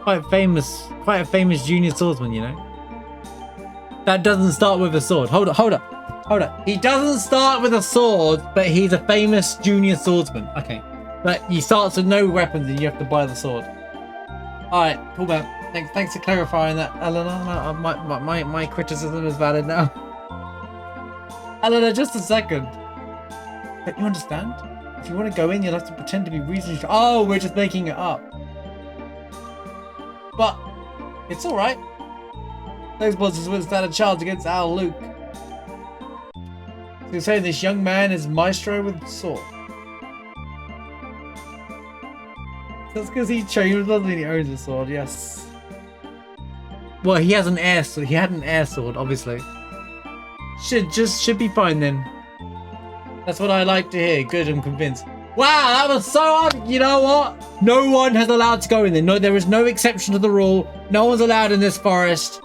Quite a famous junior swordsman, you know. That doesn't start with a sword. Hold up. He doesn't start with a sword, but he's a famous junior swordsman. Okay. But he starts with no weapons and you have to buy the sword. Alright, cool man. Thanks for clarifying that, Eleanor. My criticism is valid now. Eleanor, just a second. Don't you understand? If you want to go in, you'll have to pretend to be reasonably strong. Oh, we're just making it up. But it's alright. Those monsters wouldn't stand a chance against our Luke. So you're saying this young man is maestro with the sword? That's because he trained, doesn't he? He owns a sword, yes. Well, he has an air sword. He had an air sword, obviously. Should be fine then. That's what I like to hear. Good, I'm convinced. Wow, that was so hard. You know what? No one has allowed to go in there. No, there is no exception to the rule. No one's allowed in this forest.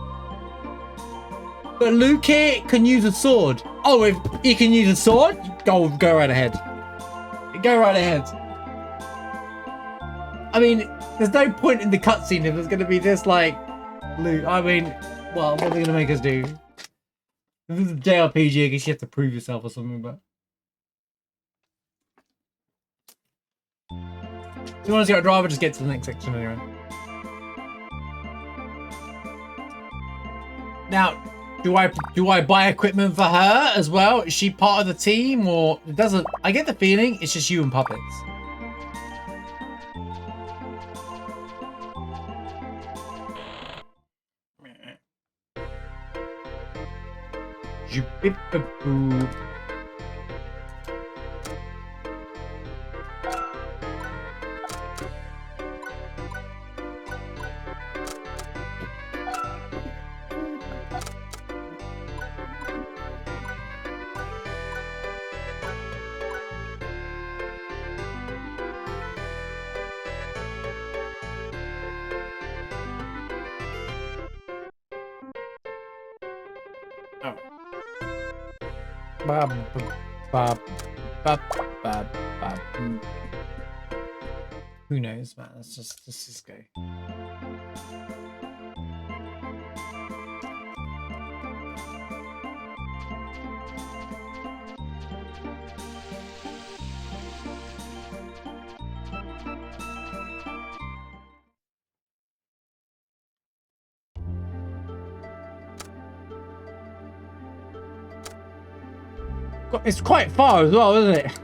But Luke here can use a sword. Oh, if he can use a sword, go right ahead. Go right ahead. I mean, there's no point in the cutscene if there's going to be this, like, Luke. I mean, well, what are they going to make us do? If this is a JRPG, I guess you have to prove yourself or something, but... If you want to go driver, just get to the next section anyway. Now, Do I buy equipment for her as well? Is she part of the team, or it doesn't? I get the feeling it's just you and puppets. Bab, bab, bab, bab, bab. Who knows, man? Let's just go. It's quite far as well, isn't it?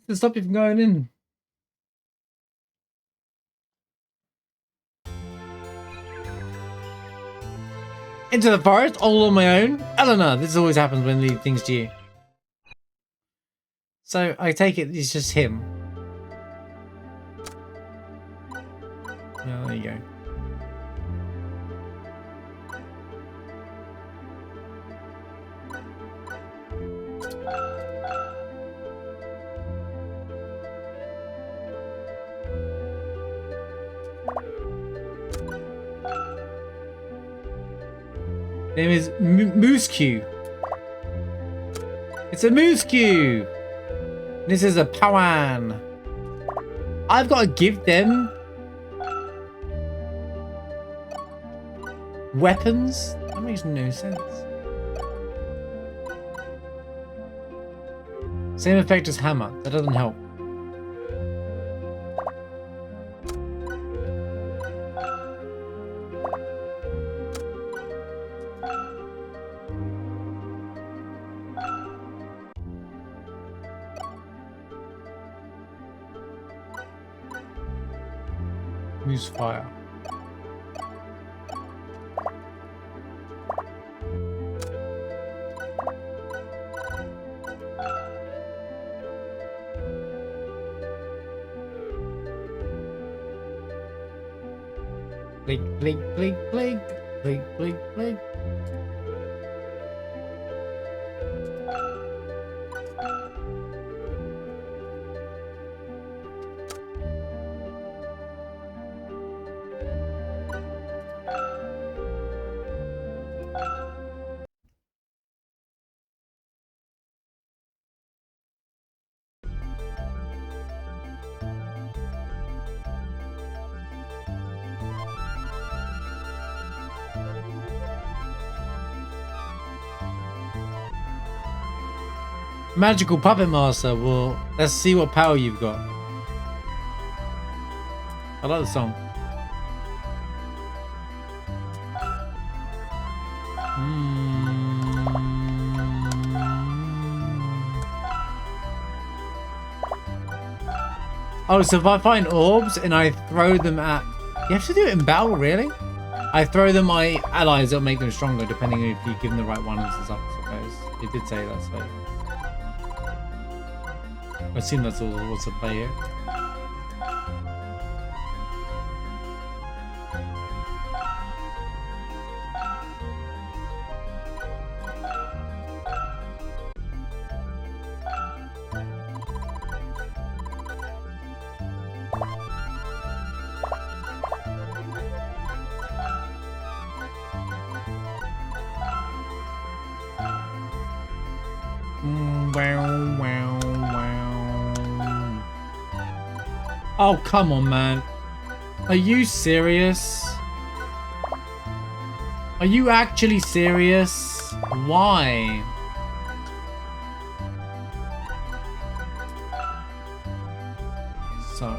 To stop you from going in. Into the forest, all on my own? Eleanor, this always happens when I leave things to you. So, I take it it's just him. Oh, there you go. Name is Moose Q. It's a Moose Q. This is a Powan. I've got to give them weapons? That makes no sense. Same effect as hammer. That doesn't help. Use fire. Blink, blink, blink, blink, blink, blink, blink. Magical Puppet Master. Well, let's see what power you've got. I like the song. Oh, so if I find orbs and I throw them at... You have to do it in battle, really? I throw them my allies, it'll make them stronger, depending if you give them the right ones and stuff, I suppose. It did say that, so... I assume that's all what's at play here. Oh, come on, man. Are you serious? Are you actually serious? Why? Sorry.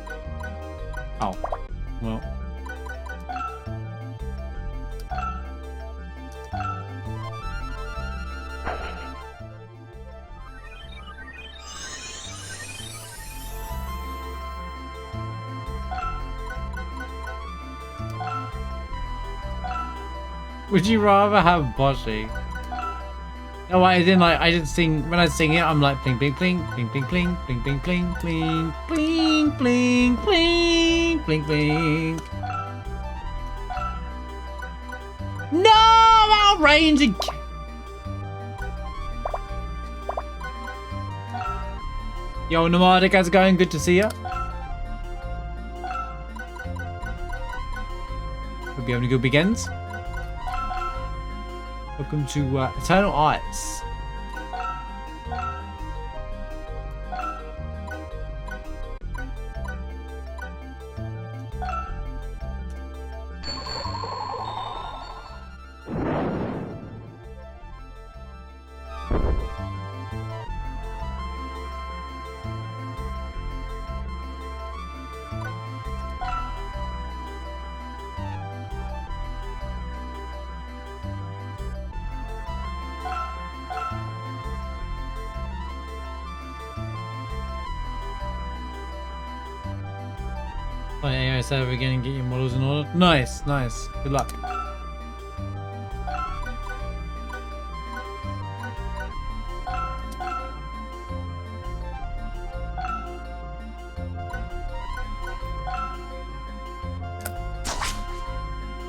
Oh. Well. Would you rather have Boshi? No, I didn't like. I didn't sing. When I sing it, I'm like bling bling bling bling bling bling bling bling bling bling bling bling bling bling bling. No, out range again. Yo, Nomadic, how's it going? Good to see ya. Hope you're having a good weekend. Welcome to Eternal Eyes. Oh, yeah, I said again and get your models in order. Nice, nice. Good luck.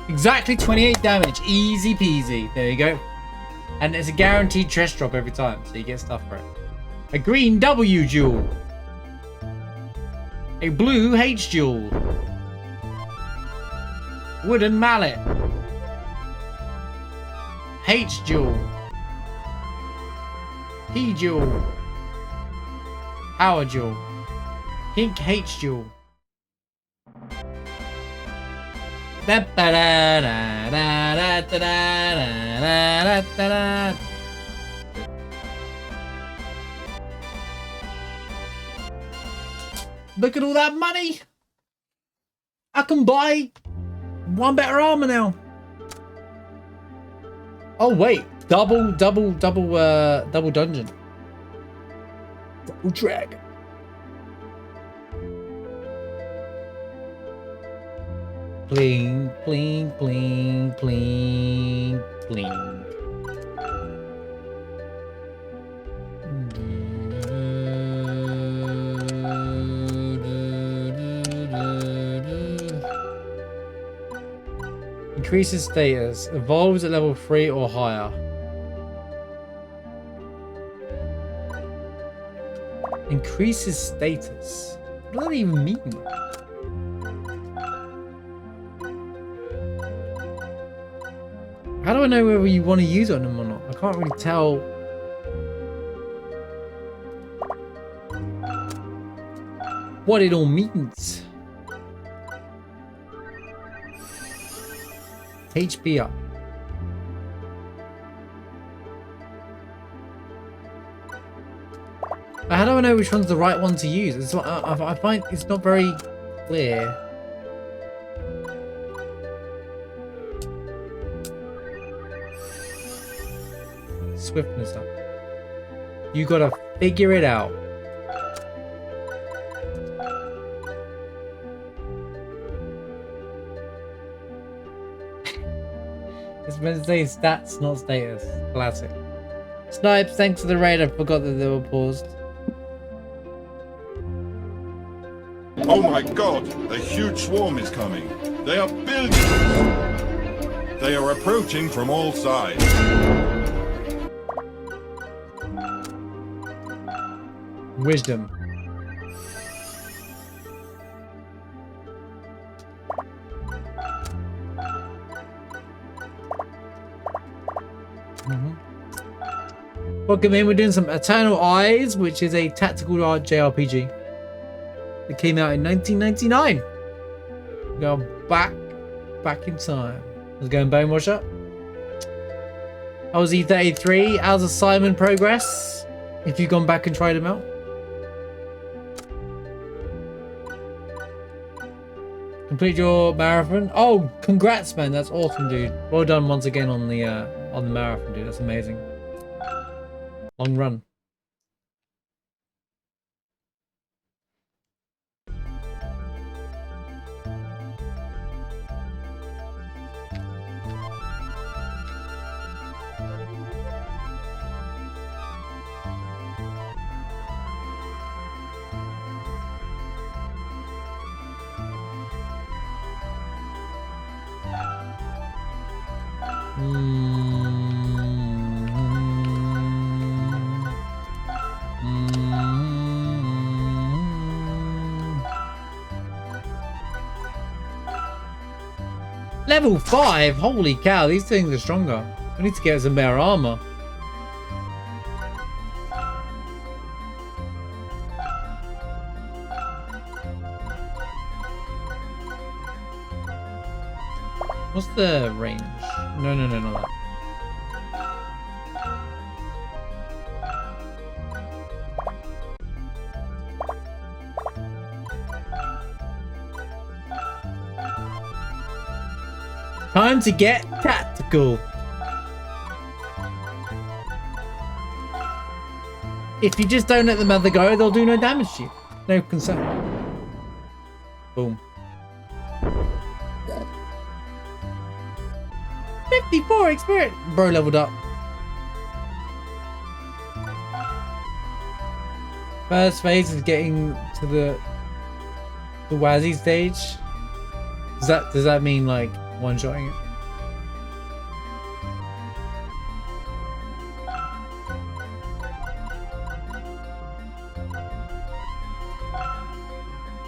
Exactly 28 damage. Easy peasy. There you go. And it's a guaranteed chest drop every time, so you get stuff for it. A green W jewel. A blue H jewel. Wooden mallet. H jewel. P jewel. Power jewel. Pink H jewel. Look at all that money. I can buy one better armor now. Oh wait, double dungeon. Double drag. Bling, bling, bling, bling, bling. Increases status. Evolves at level 3 or higher. Increases status. What does that even mean? How do I know whether you want to use it on them or not? I can't really tell. What it all means. HP up. But how do I know which one's the right one to use? It's what I find it's not very clear. Swiftness up. You gotta figure it out. It's meant to say stats, not status. Classic. Snipes, thanks for the raid. I forgot that they were paused. Oh my god, a huge swarm is coming. They are billions. They are approaching from all sides. Wisdom. Welcome in, we're doing some Eternal Eyes, which is a tactical JRPG that came out in 1999. We're going back in time. How's it going, Bone Washer? How's E33? How's assignment progress? If you've gone back and tried them out. Complete your marathon. Oh, congrats, man. That's awesome, dude. Well done once again on the marathon, dude. That's amazing. Long run. Level 5? Holy cow, these things are stronger. We need to get some better armor. What's the range? No, not that. Time to get tactical. If you just don't let them have the go, they'll do no damage to you. No concern. Boom. 54 experience. Bro leveled up. First phase is getting to the Wazzy stage. Does that mean like one-shotting it?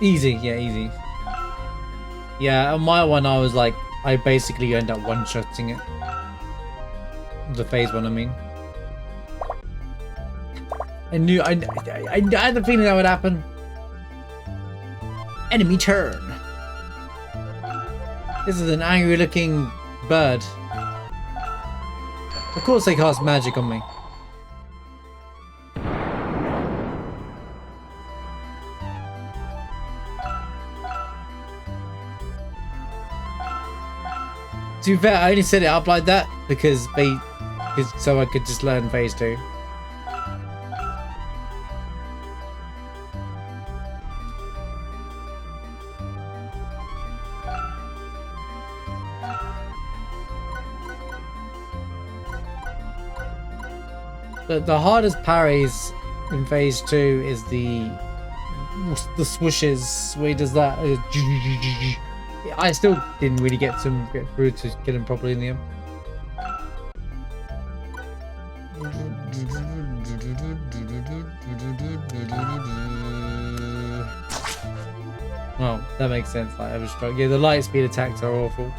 Easy, yeah, easy. Yeah, on my one I was like, I basically end up one-shotting it. The phase one, I mean. I had the feeling that would happen. Enemy turn. This is an angry looking bird. Of course they cast magic on me. To be fair, I only set it up like that because so I could just learn phase 2. The hardest parries in phase 2 is the swooshes where he does that. I still didn't really get through to kill him properly in the end. Oh, that makes sense. Like I was strong. Yeah, the light speed attacks are awful.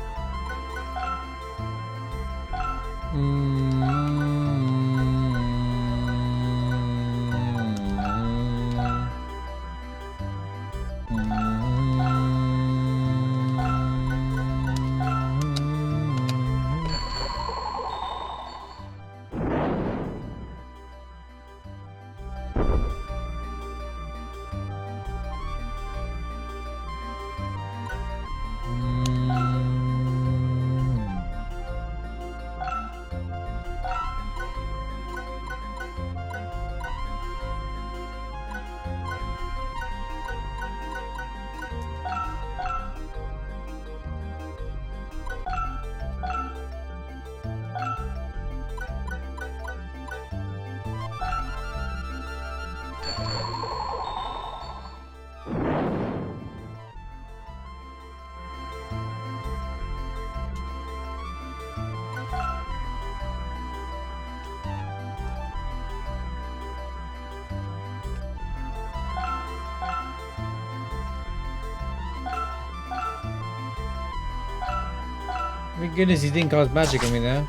My goodness, he didn't cast magic on me there.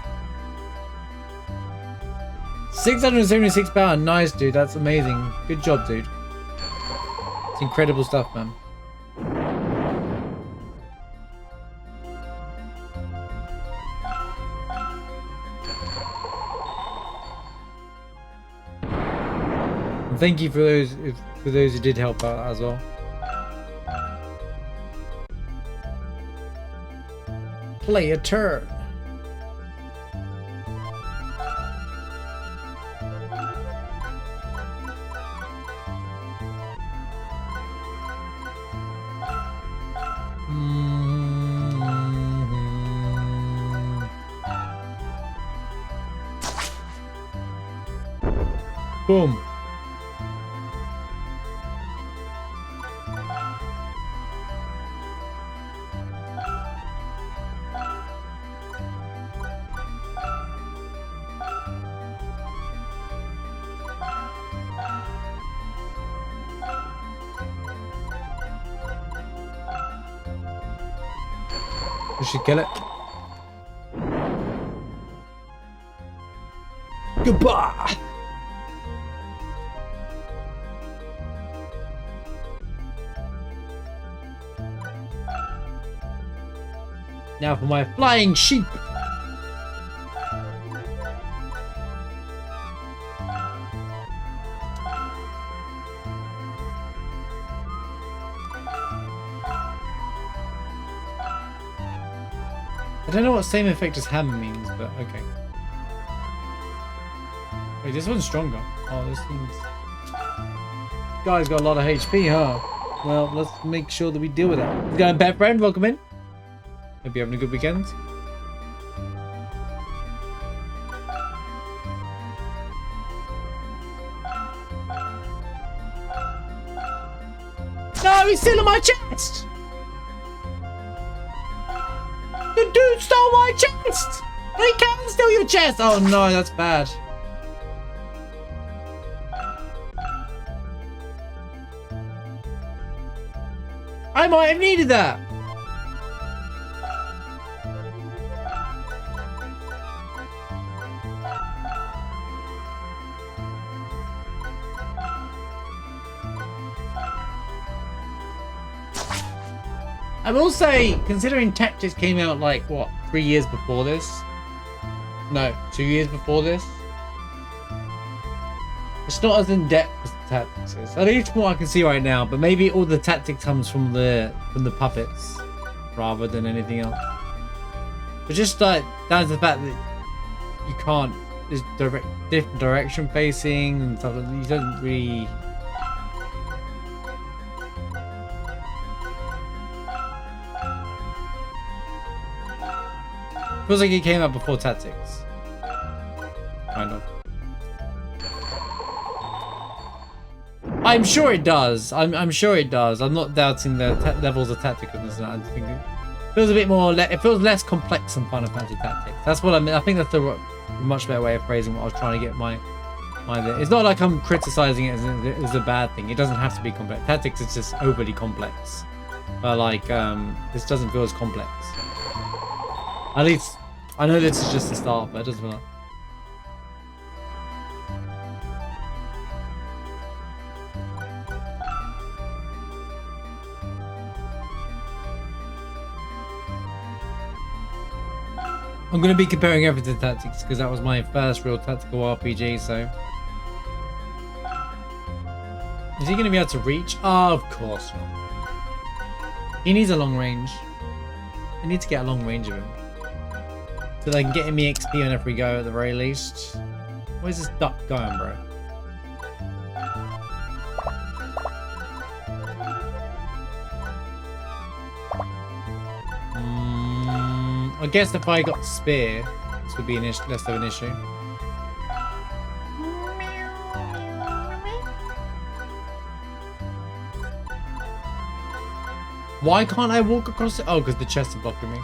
676 power, nice dude, that's amazing. Good job, dude. It's incredible stuff, man. And thank you for those who did help out as well. play a turn. Boom. We should kill it. Goodbye. Now for my flying sheep. I don't know what same effect as hammer means, but okay. Wait, this one's stronger. Oh, this one's... Guy's got a lot of HP, huh? Well, let's make sure that we deal with it. How's it going, pet friend? Welcome in. Hope you're having a good weekend. No, he's still in my chest! The dude stole my chest! He can steal your chest! Oh no, that's bad. I might have needed that. I will say, considering Tactics came out like, what, 3 years before this? No, 2 years before this? It's not as in-depth as the Tactics is. At least from what I can see right now, but maybe all the tactic comes from the puppets rather than anything else. But just like, down to the fact that you can't, there's different direction facing and stuff like that. You don't really... Feels like it came out before Tactics. Kind of. I'm sure it does. I'm sure it does. I'm not doubting the levels of tacticalness. I think it feels a bit more. It feels less complex than Final Fantasy Tactics. That's what I mean. I think that's the much better way of phrasing what I was trying to get my. It's not like I'm criticizing it as a bad thing. It doesn't have to be complex. Tactics is just overly complex. But like this doesn't feel as complex. At least, I know this is just the start, but it doesn't feel like... I'm going to be comparing everything to Tactics, because that was my first real tactical RPG, so... Is he going to be able to reach? Oh, of course not. He needs a long range. I need to get a long range of him. So they can get me XP on every go at the very least. Where's this duck going, bro? I guess if I got spear, this would be less of an issue. Why can't I walk across it? Oh, because the chest is blocking me.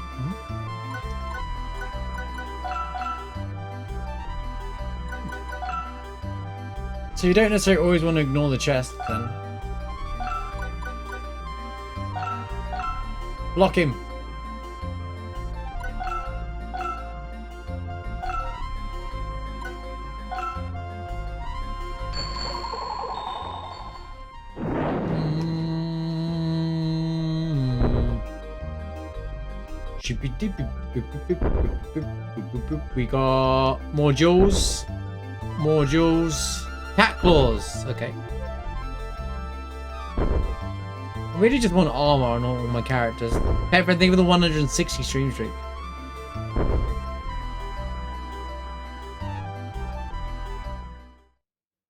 So you don't necessarily always want to ignore the chest, then. Block him. We got more jewels. More jewels. Cat claws. Okay. I really just want armor on all my characters. Pepper, thank you for the 160 stream streak.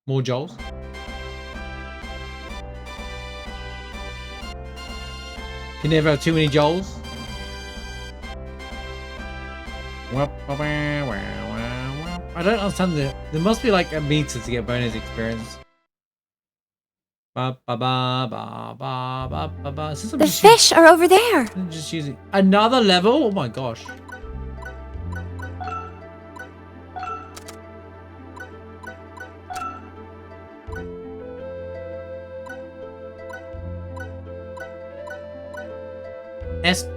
More Joels. You never have too many Joels. I don't understand there must be like a meter to get bonus experience. The fish are over there. Just using another level. Oh my gosh.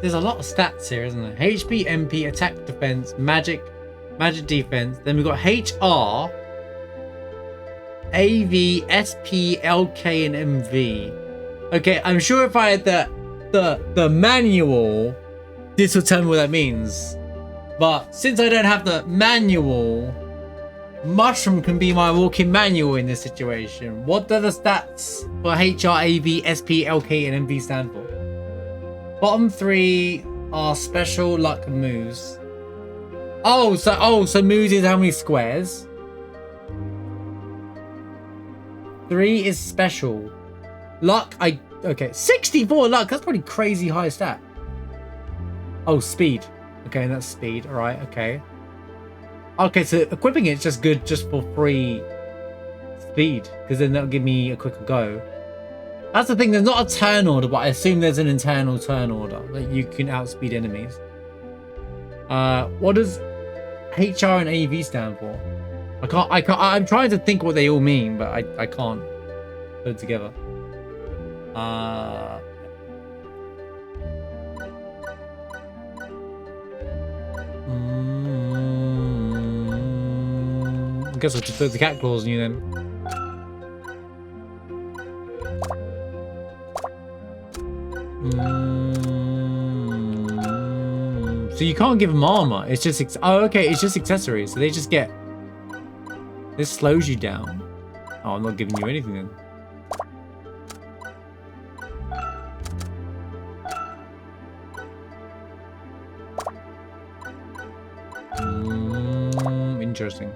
There's a lot of stats here, isn't there? HP, MP, attack, defense, magic defense. Then we've got HR, AV, SP, LK, and MV. Okay, I'm sure if I had the manual, this will tell me what that means. But since I don't have the manual, Mushroom can be my walking manual in this situation. What do the stats for HR, AV, SP, LK, and MV stand for? Bottom three are special luck moves. So moves is how many squares? 3 is special. Luck, okay. 64 luck, that's pretty crazy high stat. Oh, speed. Okay, that's speed. Alright, okay. Okay, so equipping it's just good just for free speed, because then that'll give me a quicker go. That's the thing, there's not a turn order, but I assume there's an internal turn order that you can outspeed enemies. What does HR and AV stand for? I can't, I'm trying to think what they all mean, but I can't put it together. I guess I'll just put the cat claws on you then. So you can't give them armor. It's just okay. It's just accessories. So they just get. This slows you down. Oh, I'm not giving you anything then. Interesting.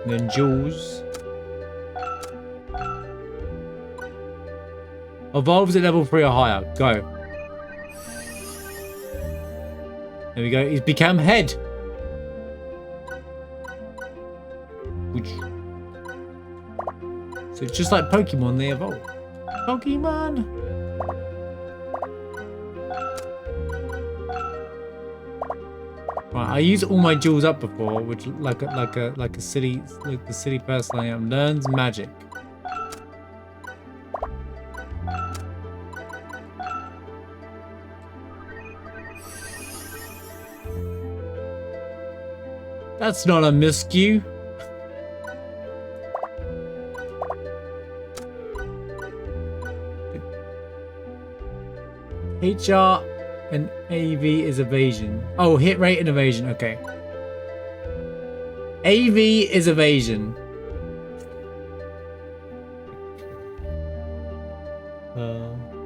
Then Jules evolves at level 3 or higher. Go. There we go. He's become head. Which... So it's just like Pokemon, they evolve. Pokemon. Right, I used all my jewels up before, which like the silly person I am. Learns magic. That's not a miscue. HR and AV is evasion. Oh, hit rate and evasion. Okay. AV is evasion.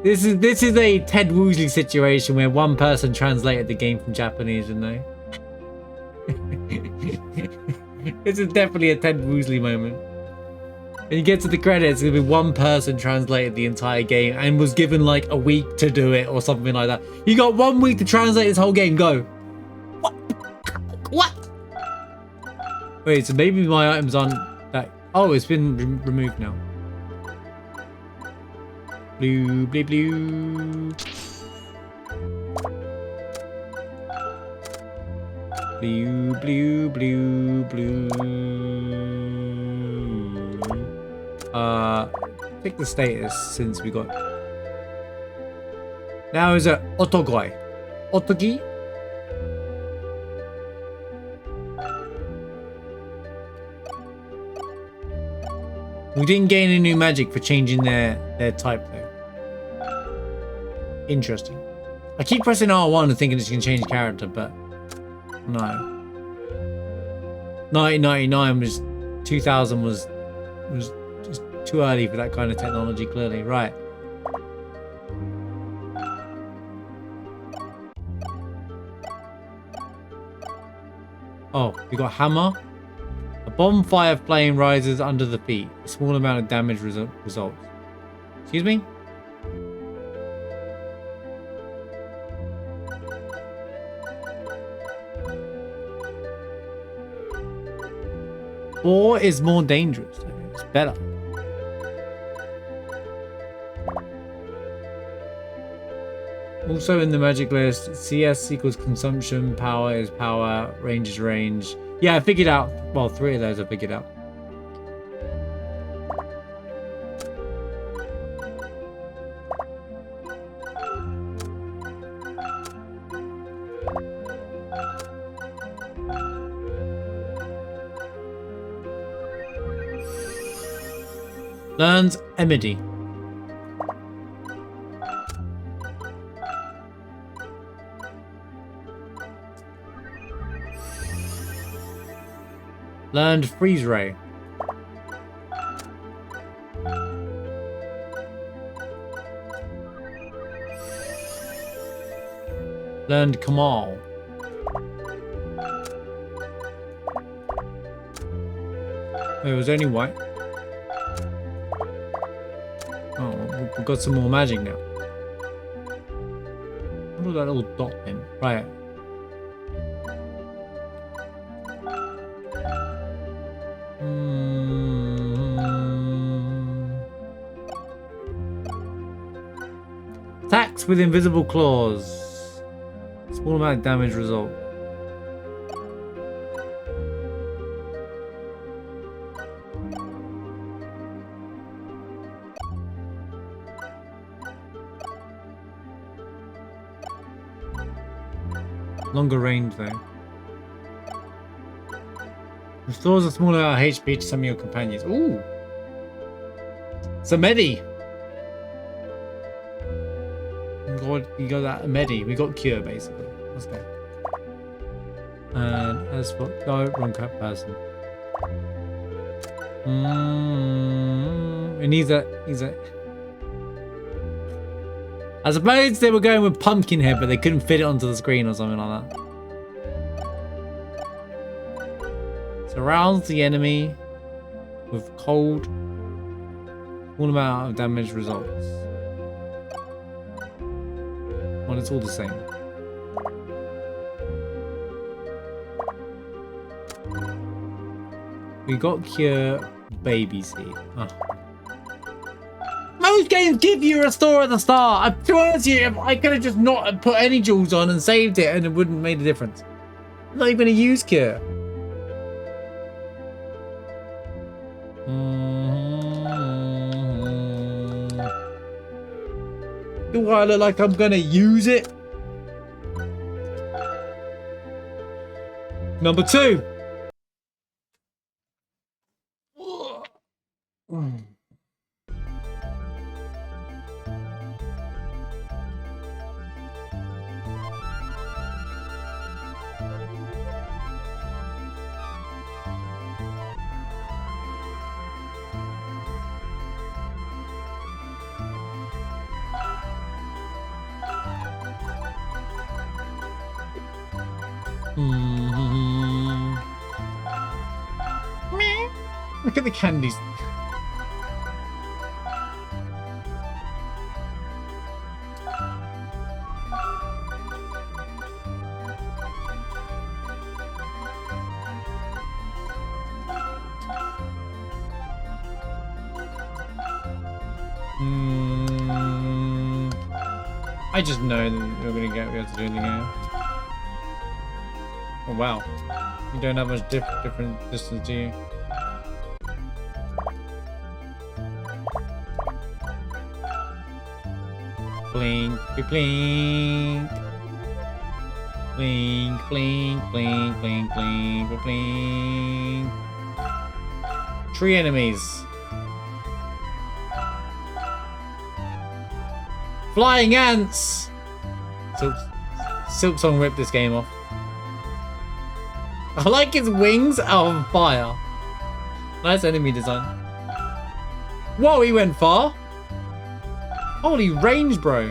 This is a Ted Woosley situation where one person translated the game from Japanese, you know. This is definitely a Ted Woosley moment. And you get to the credits, it'll be one person translated the entire game and was given like a week to do it or something like that. You got 1 week to translate this whole game, go. What? Wait, so maybe my items aren't that... Oh, it's been removed now. Blue, blue, blue. Blue, blue, blue, blue. Pick the status since we got... Now is a Otogoi. Otogi? We didn't gain any new magic for changing their type though. Interesting. I keep pressing R1 and thinking it's going to change the character, but no. 1999 was 2000 was just too early for that kind of technology, clearly. Right. Oh, we got hammer. A bonfire flame rises under the feet. A small amount of damage results. Excuse me? Four is more dangerous. It's better. Also in the magic list, CS equals consumption, power is power, range is range. Yeah, I figured out. Well, 3 of those I figured out. Learns Emedy. Learned Freeze Ray. Learned Kamal. It was only white. Oh, we've got some more magic now. What was that little dot in? Right. Attacks with invisible claws. Small amount of damage result. Longer range though. Restores a small amount of HP to some of your companions. Ooh! Samedi! You got that Medi. We got cure basically. Let's go. And as for no wrong cat person. And he's a I suppose they were going with Pumpkinhead, but they couldn't fit it onto the screen or something like that. Surrounds the enemy with cold. Small amount of damage results. Well, it's all the same. We got cure baby seed. Oh. Most games give you a restore at the start. To be honest with you, I could have just not put any jewels on and saved it and it wouldn't have made a difference. I'm not even going to use cure. Do I look like I'm gonna use it? Number 2. Look at the candies. I just know that we're gonna be able to do anything else. Oh wow, you don't have much different distance, do you? Blink, blink, blink, blink, blink, blink, blink, blink. 3 enemies. Flying ants! Silksong ripped this game off. I like his wings are on fire. Nice enemy design. Whoa, he went far. Holy range, bro.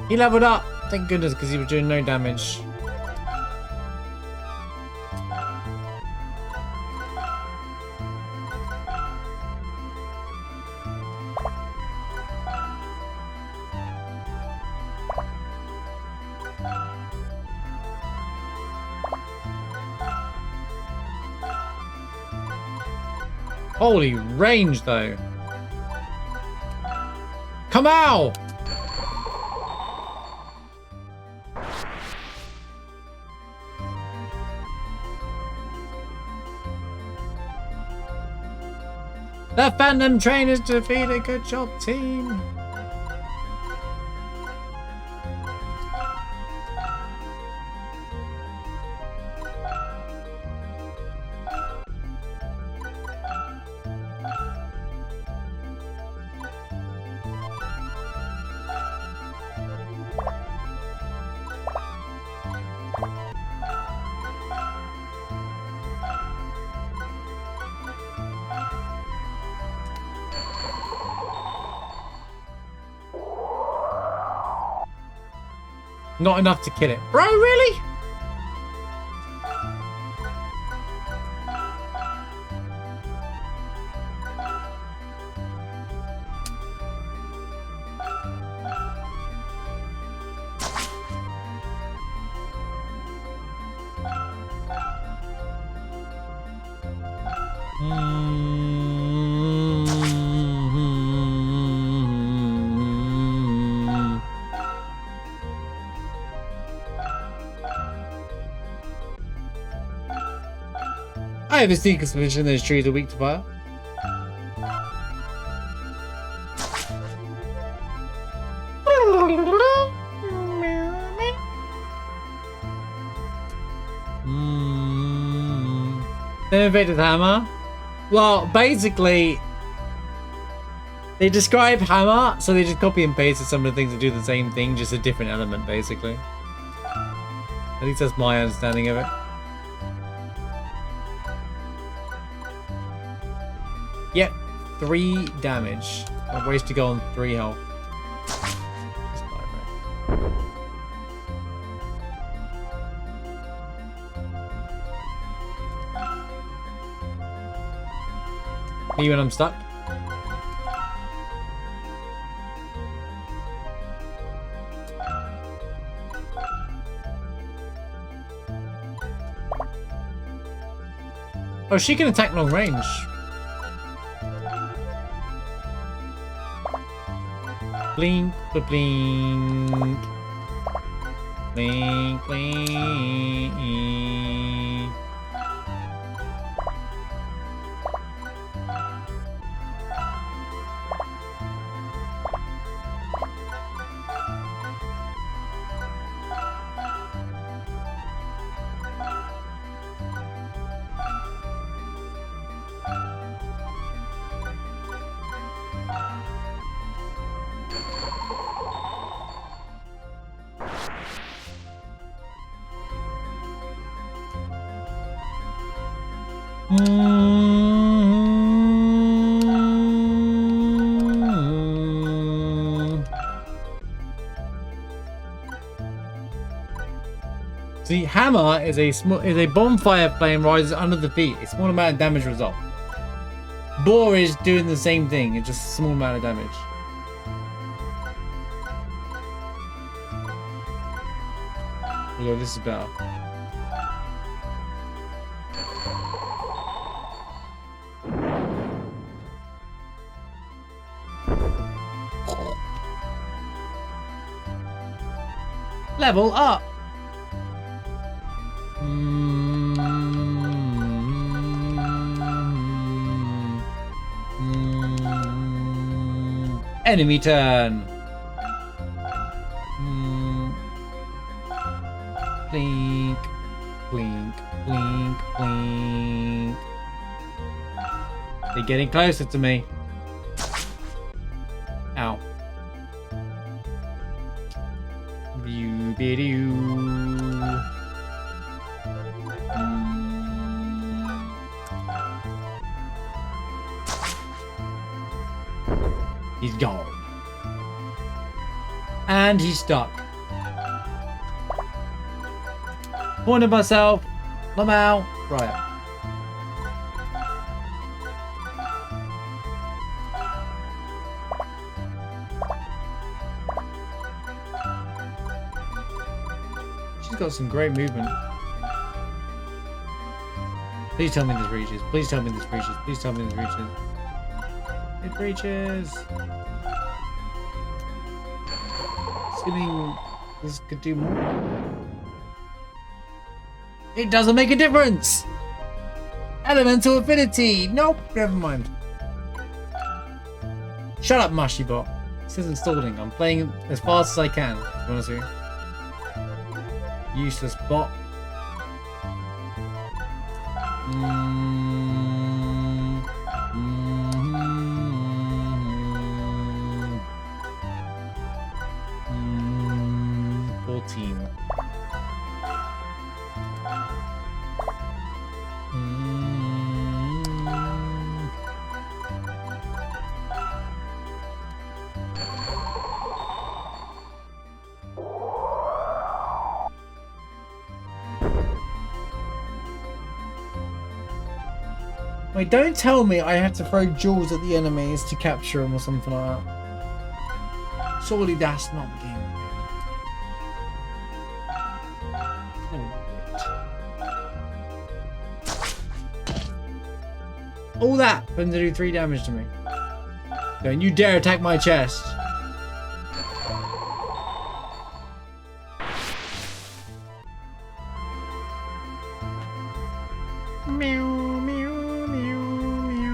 He leveled up. Thank goodness, because he was doing no damage. Holy range, though. Come out! The Phantom Train is defeated. Good job, team. Not enough to kill it. Bro, really? I have a sneaker suspicion those trees are weak to fire. The innovative hammer. Well, basically, they describe hammer, so they just copy and paste some of the things that do the same thing, just a different element, basically. At least that's my understanding of it. Yep, 3 damage. A ways to go on 3 health. Just die, bro. Me when I'm stuck. Oh, she can attack long range. Blink, blink, blink, blink. See, hammer is a bonfire flame rises under the feet. A small amount of damage result. Boar is doing the same thing. It's just a small amount of damage. Although this is better. Level up. Enemy turn. Blink, blink, blink, blink. They're getting closer to me. Ow. He's gone. And he's stuck. Pointed myself. I'm out. Right. She's got some great movement. Please tell me this reaches. Please tell me this reaches. Please tell me this reaches. It reaches. Assuming this could do more. It doesn't make a difference. Elemental affinity. Nope. Never mind. Shut up, Mushy Bot. This isn't stalling. I'm playing as fast as I can. To be honest with you. Useless bot. Mm. 14. Wait, don't tell me I have to throw jewels at the enemies to capture them or something like that. Surely that's not the game. All that for them to do 3 damage to me. Don't you dare attack my chest. Meow, meow, meow, meow.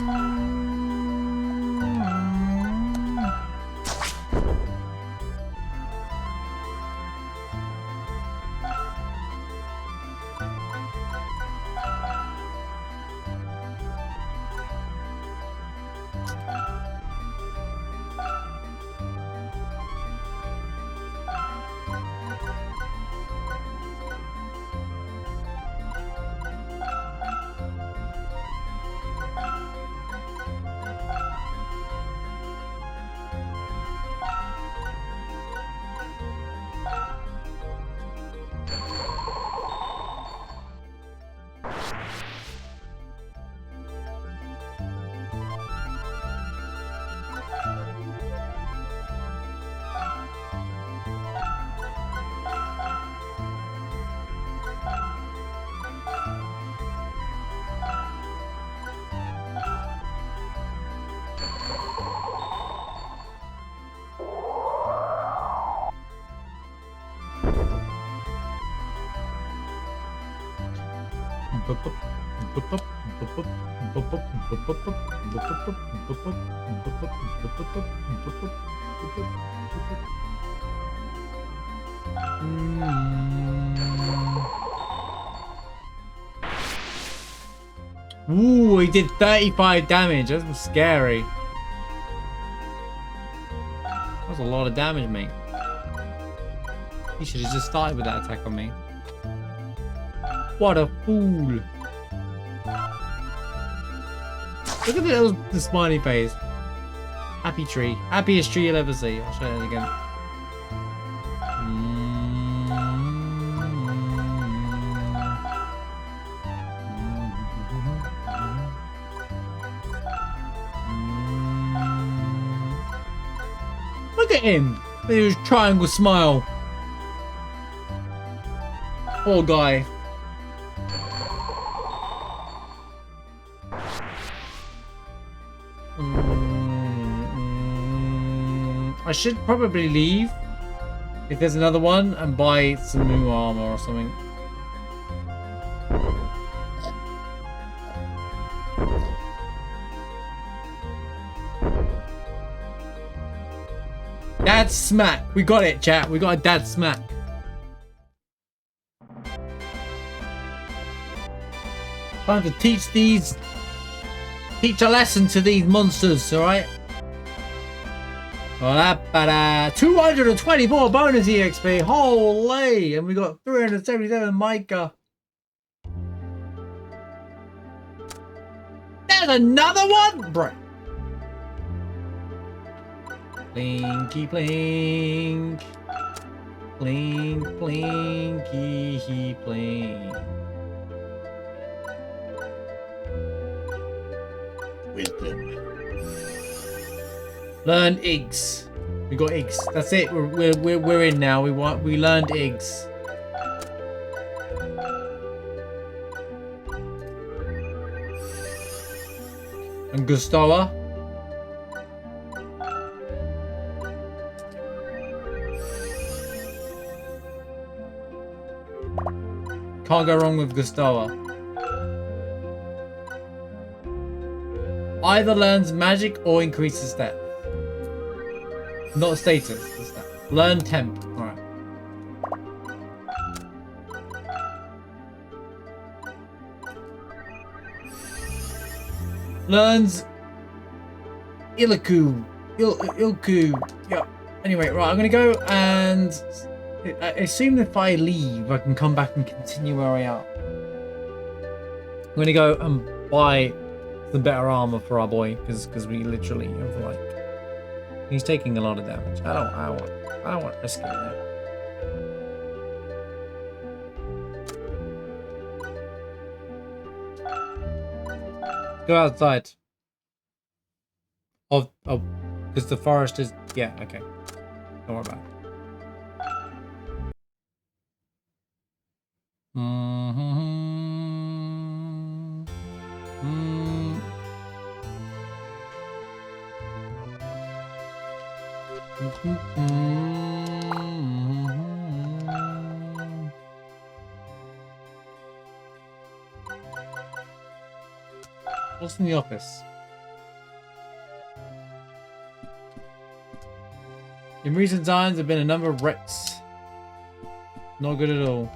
Ooh, he did 35 damage. That was scary. That was a lot of damage, mate. He should have just started with that attack on me. What a fool. Look at the smiley face. Happy tree. Happiest tree you'll ever see. I'll show you that again. Look at him. With his triangle smile. Poor guy. I should probably leave if there's another one and buy some new armor or something. dad smack. We got it, chat. We got a dad smack. Time to teach a lesson to these monsters, alright? 224 bonus EXP. Holy! And we got 377 Micah. There's another one, bro. Blinky blink. Blink, blinky blink. Wisdom. Learn Iggs. We got Iggs. That's it. We're in now. We learned Iggs. And Gustoa. Can't go wrong with Gustoa. Either learns magic or increases stat. Not status. Stat. Learn temp. Alright. Learns Ilku. Ilku. Yeah. Anyway, right, I'm gonna go and I assume if I leave, I can come back and continue where I am. I'm gonna go and buy some better armor for our boy, because we literally have like he's taking a lot of damage. I don't want risking that. Go outside. Oh, because the forest is okay. Don't worry about it. What's in the office? In recent times, there have been a number of wrecks. Not good at all.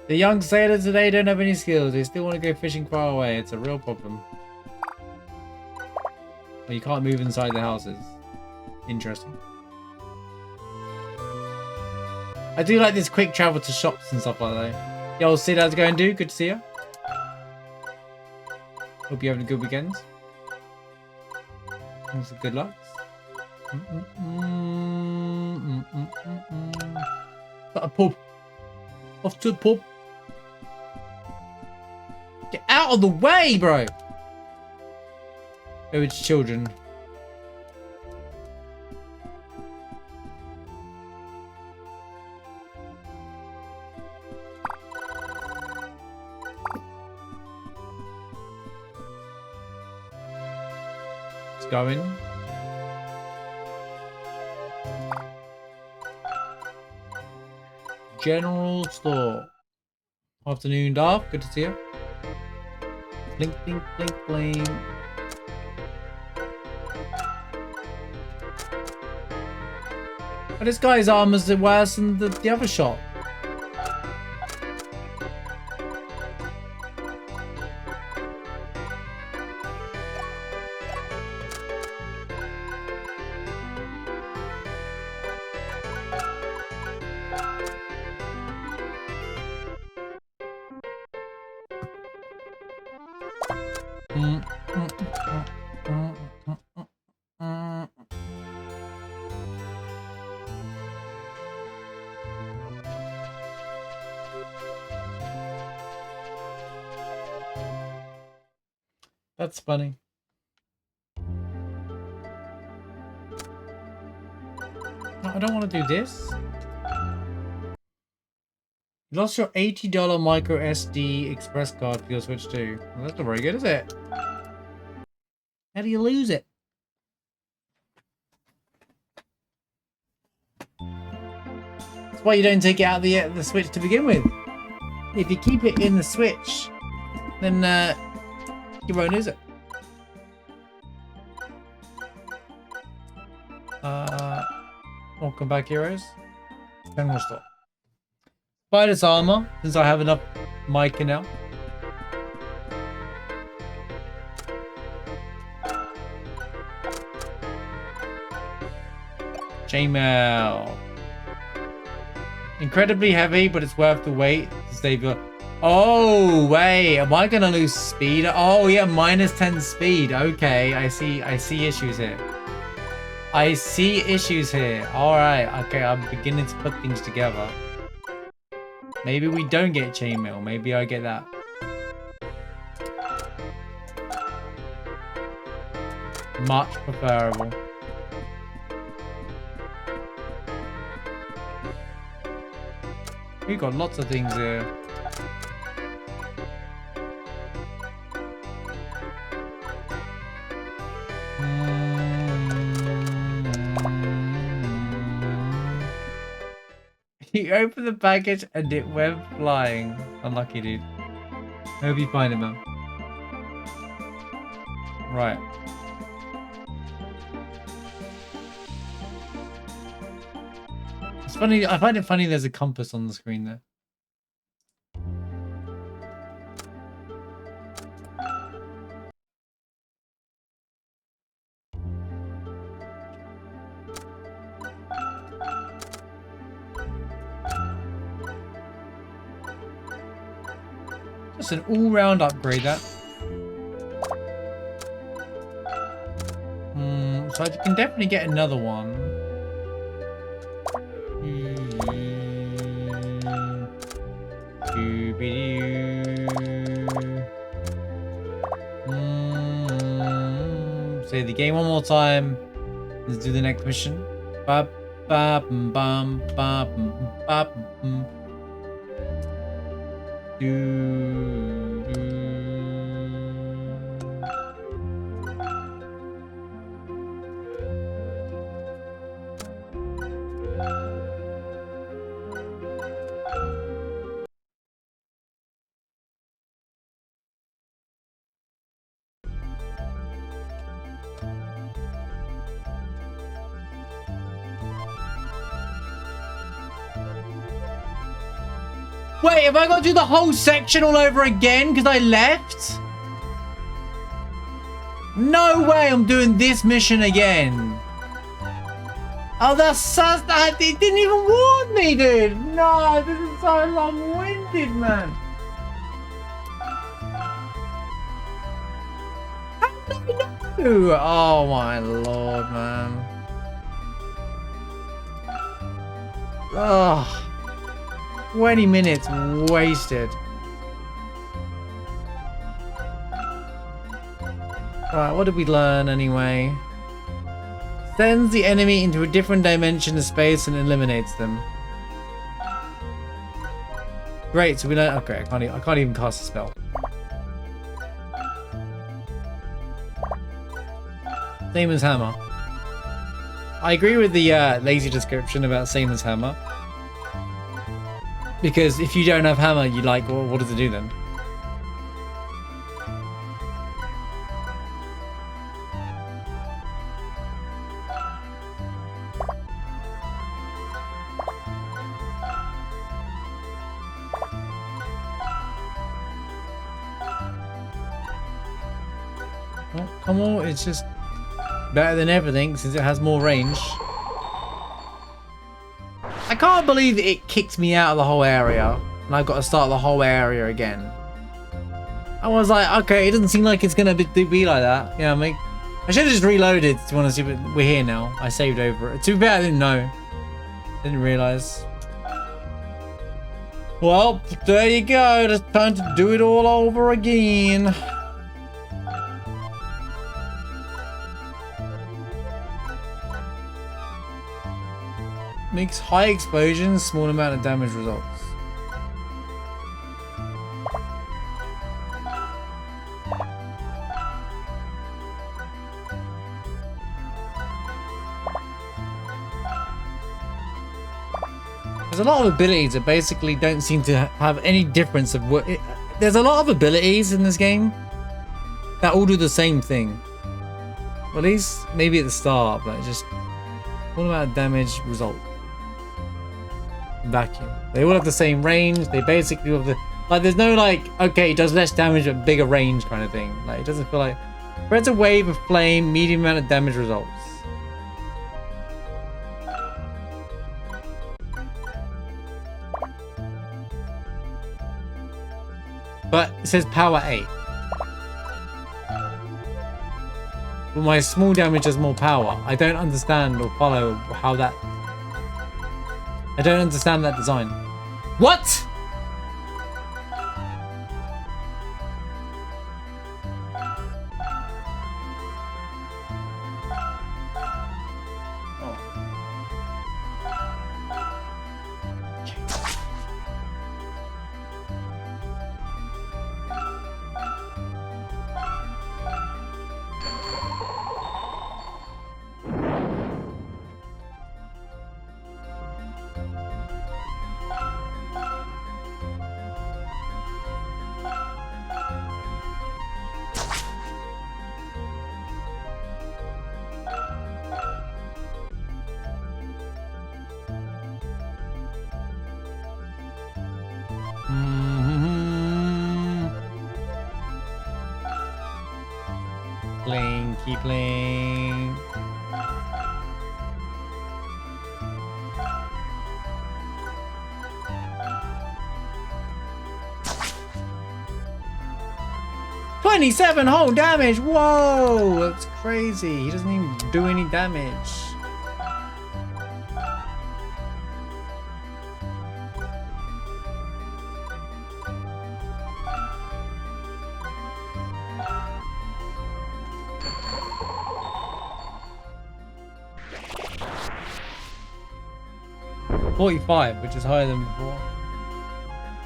The young sailors today don't have any skills. They still want to go fishing far away. It's a real problem. Well, you can't move inside the houses. Interesting. I do like this quick travel to shops and stuff like that. Yo, Sid, how's it going, dude? Good to see you. Hope you're having a good weekend. Also, good luck. Got a pub. Off to the pub. Get out of the way, bro. Oh, it's children. It's going. General store. Afternoon, Darth. Good to see you. Blink, blink, blink, blink. But this guy's armor's worse than the other shot. That's funny. No, I don't want to do this. You lost your $80 micro SD express card for your Switch 2. Well, that's not very good, is it? How do you lose it? That's why you don't take it out of the Switch to begin with. If you keep it in the Switch, then you won't lose it. Welcome back, heroes. General store. Buy this armor, since I have enough mica now. Chainmail. Incredibly heavy, but it's worth the wait to save your... Oh, wait. Am I going to lose speed? Oh, yeah. Minus 10 speed. Okay. I see issues here. I see issues here. All right. Okay. I'm beginning to put things together. Maybe we don't get chainmail. Maybe I get that. Much preferable. We've got lots of things here. You open the package and it went flying. Unlucky, dude. Hope you find it, man. Right. It's funny. I find it funny there's a compass on the screen there. Just an all-round upgrade, that. So I can definitely get another one. Say the game one more time. Let's do the next mission. Wait, have I got to do the whole section all over again because I left? No way I'm doing this mission again. Oh, that's sus. It didn't even warn me, dude. No, this is so long-winded, man. How did I know? Oh, my lord, man. Ugh. 20 minutes wasted. Right, what did we learn anyway? Sends the enemy into a different dimension of space and eliminates them. Great, so we learn. Okay, I can't even cast a spell. Same as hammer. I agree with the lazy description about same as hammer. Because if you don't have hammer, you like, well, what does it do then? Well, come on, it's just better than everything since it has more range. I can't believe it kicked me out of the whole area and I've got to start the whole area again. I was like, okay, it doesn't seem like it's gonna be like that. Yeah, I should have just reloaded to want to see, but we're here now. I saved over it. Too bad I didn't know. Didn't realize. Well, there you go. It's time to do it all over again. Makes high explosions, small amount of damage results. There's a lot of abilities that basically don't seem to have any difference of what... There's a lot of abilities in this game that all do the same thing. Well, at least maybe at the start, but it just... What about damage result? Vacuum. They all have the same range. They basically have the like. There's no like. Okay, it does less damage but bigger range kind of thing. Like it doesn't feel like. Spreads a wave of flame. Medium amount of damage results. But it says power 8. But my small damage has more power. I don't understand or follow how that... I don't understand that design. What? Playing, keep playing. $27 whole damage. Whoa, that's crazy. He doesn't even do any damage. $45, which is higher than before.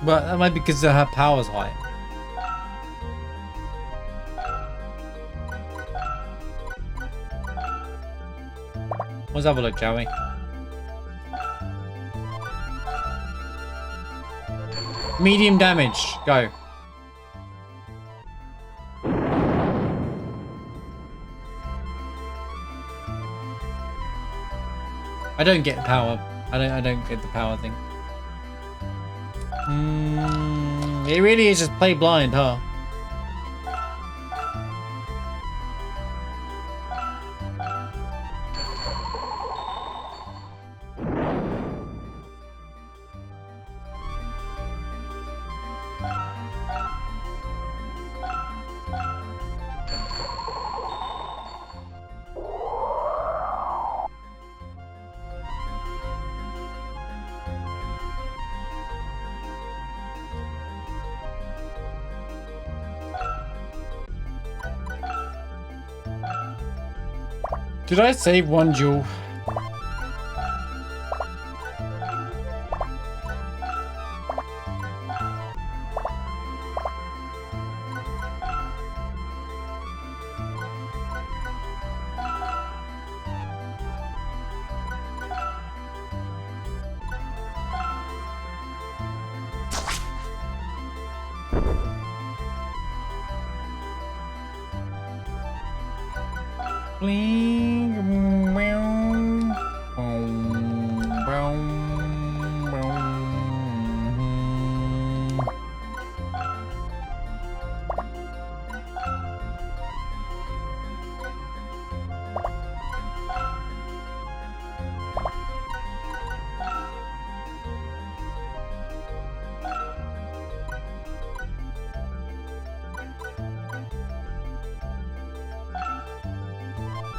But that might be because her power's high. Let's have a look, shall we? Medium damage, go. I don't get power. I don't get the power thing. It really is just play blind, huh? Did I save one jewel?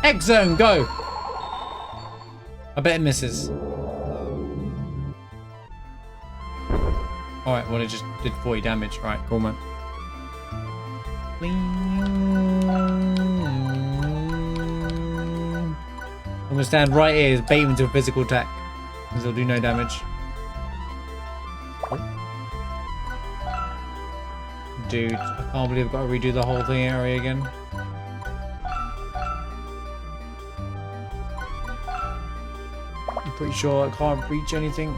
X zone, go! I bet it misses. Alright, well it just did 40 damage. Right, cool man. I'm gonna stand right here, bait him into a physical attack. Because he'll do no damage. Dude, I can't believe I've got to redo the whole thing area again. Pretty sure I can't reach anything.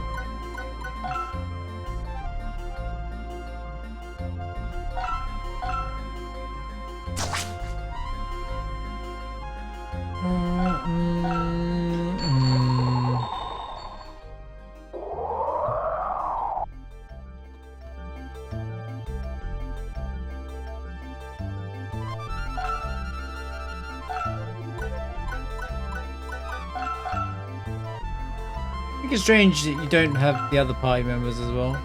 think it's strange that you don't have the other party members as well.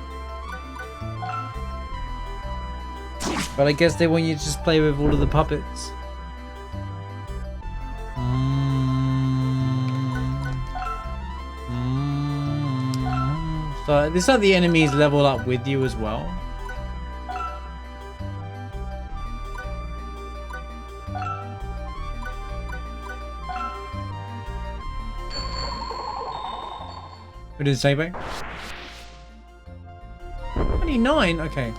But I guess they want you to just play with all of the puppets. So this is how the enemies level up with you as well. What did it say, babe? 29? Okay.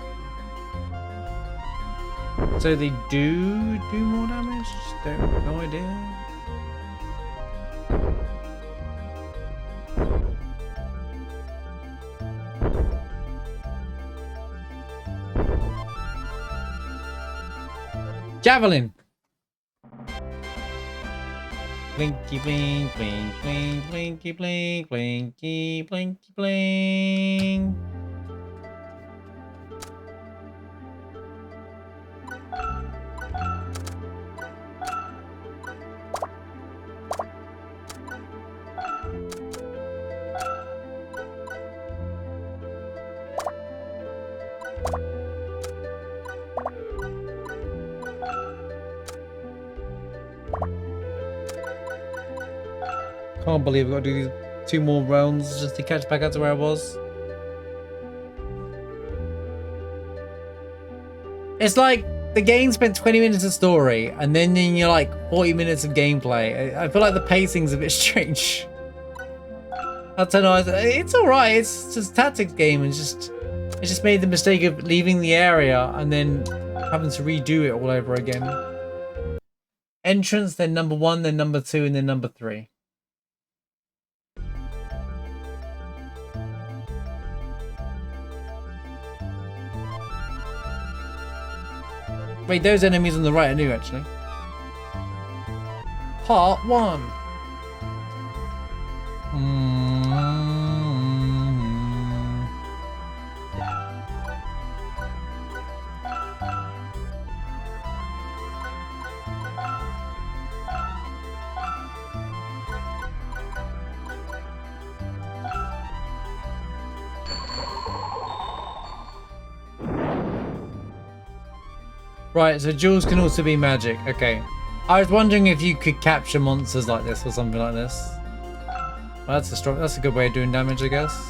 So they do more damage? No idea. Javelin! Blinky blink, blink, blink, blinky blink, blinky, blinky blink. Can't believe I've got to do these 2 more rounds just to catch back up to where I was. It's like the game spent 20 minutes of story and then you're like 40 minutes of gameplay. I feel like the pacing's a bit strange. I don't know. It's alright. It's just a tactics game and it just made the mistake of leaving the area and then having to redo it all over again. Entrance, then number 1, then number 2, and then number 3. Wait, those enemies on the right are new, actually. Part 1. Right, so jewels can also be magic. Okay. I was wondering if you could capture monsters like this or something like this. Well, that's a good way of doing damage, I guess.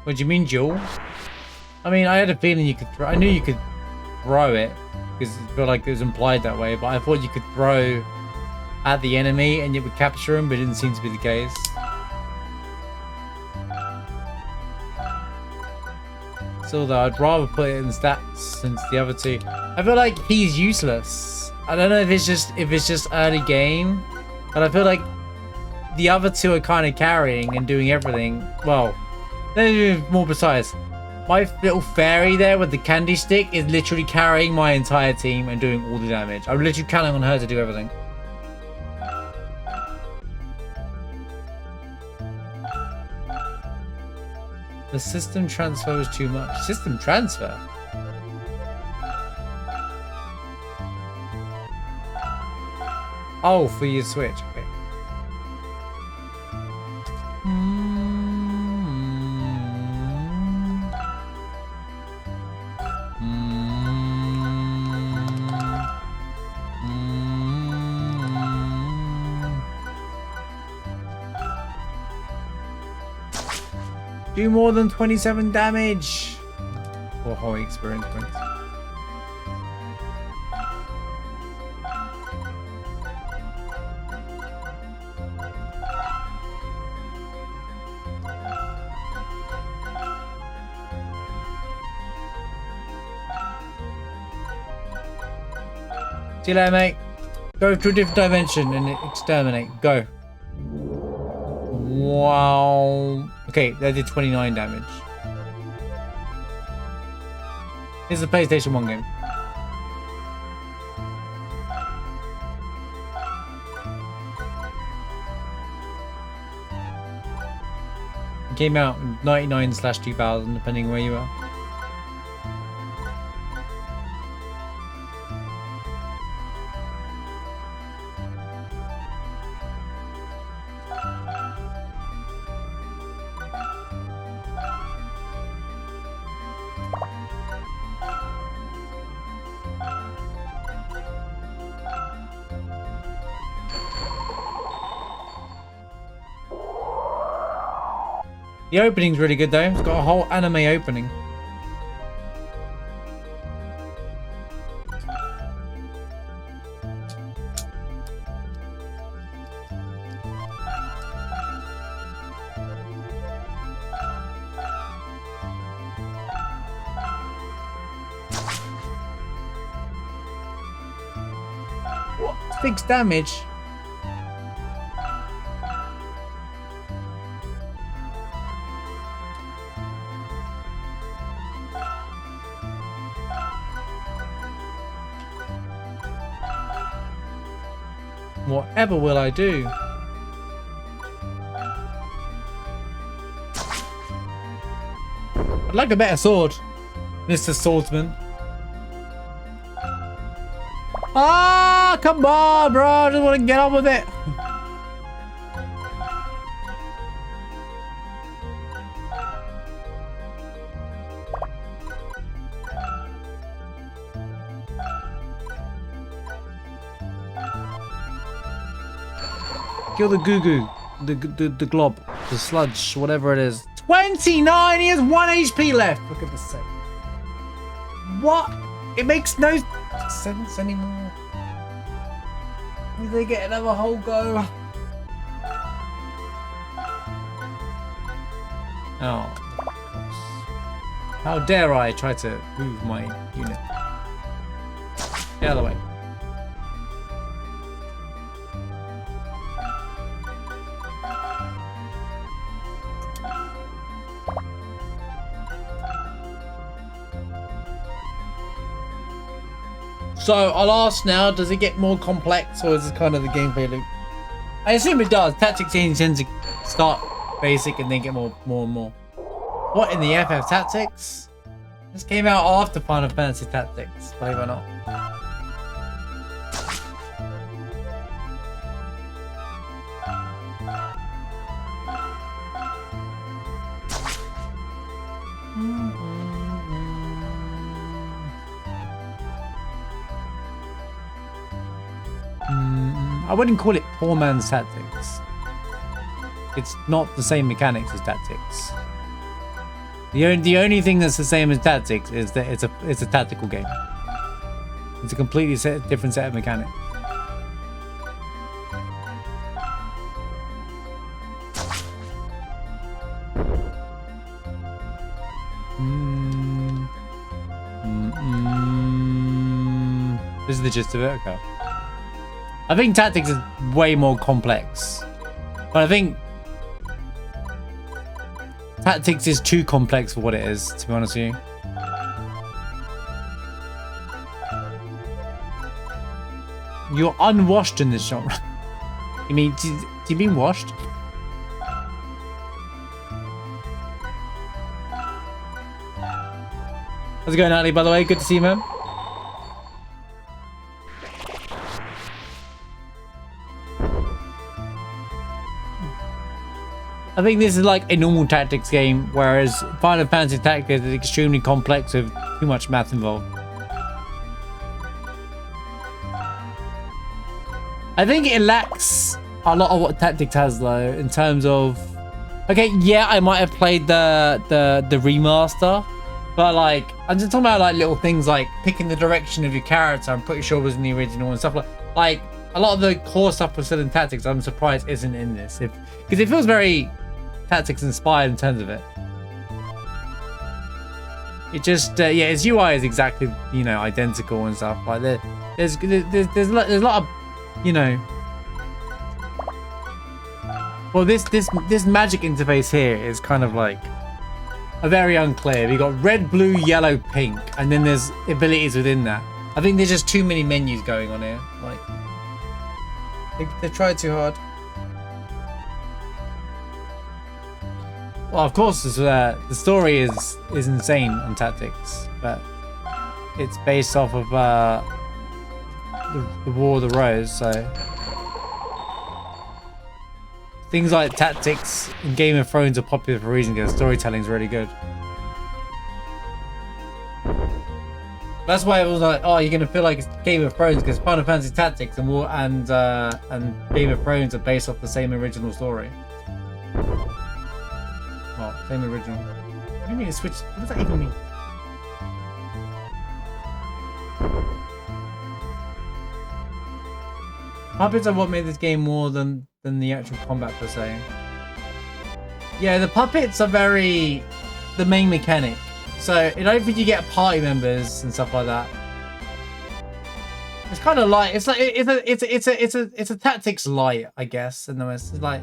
What do you mean, Jewel? I mean, I had a feeling you could throw. I knew you could throw it because it felt like it was implied that way, but I thought you could throw at the enemy and it would capture him, but it didn't seem to be the case. Still though, I'd rather put it in stats since the other two. I feel like he's useless. I don't know if it's just early game, but I feel like the other two are kind of carrying and doing everything. Well, let me be more precise. My little fairy there with the candy stick is literally carrying my entire team and doing all the damage. I'm literally counting on her to do everything. The system transfer was too much. System transfer? Oh, for your Switch. Okay. Do more than 27 damage. Or whole experience points. See you later, mate. Go to a different dimension and exterminate. Go. Wow. Okay, that did 29 damage. It's a PlayStation 1 game. It came out in 99/2000, depending where you are. The opening's really good though. It's got a whole anime opening. What? Fixed damage? Whatever will I do? I'd like a better sword, Mr. Swordsman. Ah, come on, bro. I just want to get on with it. Kill the goo-goo, the glob, the sludge, whatever it is. 29, he has 1 HP left. For goodness sake. What? It makes no sense anymore. Did they get another whole go? Oh, of course. How dare I try to move my unit? Get out of the way. So I'll ask now, does it get more complex or is this kind of the gameplay loop? I assume it does. Tactics games tend to start basic and then get more and more. What in the FF Tactics? This came out after Final Fantasy Tactics, believe it or not. I wouldn't call it poor man's Tactics. It's not the same mechanics as Tactics. The only thing that's the same as Tactics is that it's a tactical game. It's a completely different set of mechanics. This is the gist of it. Okay. I think Tactics is way more complex, but I think Tactics is too complex for what it is, to be honest with you. You're unwashed in this genre. You mean, do you mean washed? How's it going, Natalie, by the way? Good to see you, man. I think this is like a normal tactics game, whereas Final Fantasy Tactics is extremely complex with too much math involved. I think it lacks a lot of what Tactics has though, in terms of... Okay, yeah, I might have played the remaster, but like, I'm just talking about like little things like picking the direction of your character. I'm pretty sure it was in the original and stuff like a lot of the core stuff was still in Tactics. I'm surprised isn't in this, because it feels very Tactics inspired in terms of it. It just yeah, its UI is exactly, you know, identical and stuff. Like there's a lot of, you know. Well, this magic interface here is kind of like are very unclear. We got red, blue, yellow, pink, and then there's abilities within that. I think there's just too many menus going on here. Like, they tried too hard. Well, of course, the story is insane on Tactics, but it's based off of the War of the Rose, so things like Tactics in Game of Thrones are popular for a reason because storytelling is really good. That's why it was like, oh, you're gonna feel like it's Game of Thrones because Final Fantasy Tactics and War and Game of Thrones are based off the same original story. Well, same original. What do you mean it switched? What does that even mean? Puppets are what made this game more than the actual combat per se. Yeah, the puppets are the main mechanic. So I don't think you get party members and stuff like that. It's kind of like it's a Tactics light, I guess. And it's like,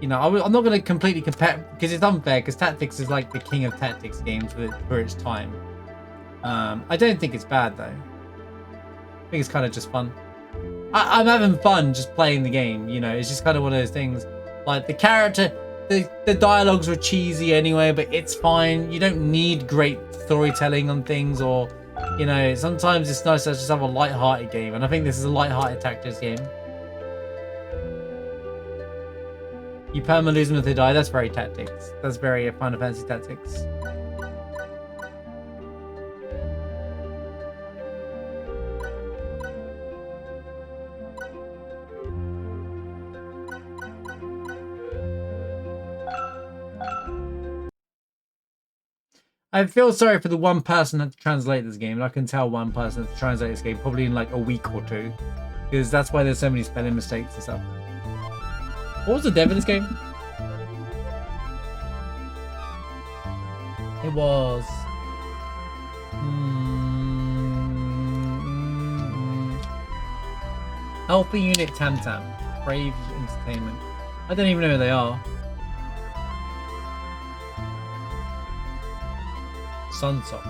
you know, I'm not going to completely compare because it's unfair because Tactics is like the king of Tactics games for its time. I don't think it's bad though. I think it's kind of just fun. I'm having fun just playing the game, you know. It's just kind of one of those things. Like the character, the dialogues were cheesy anyway, but it's fine. You don't need great storytelling on things, or, you know, sometimes it's nice to just have a light-hearted game, and I think this is a light-hearted Tactics game. You perma lose them if they die. That's very Tactics. That's very Final Fantasy Tactics. I feel sorry for the one person that had to translate this game, and I can tell one person had to translate this game probably in like a week or two, because that's why there's so many spelling mistakes and stuff. What was the dev in this game? It was Alpha Unit Tam Tam, Brave Entertainment. I don't even know who they are. Sunsoft.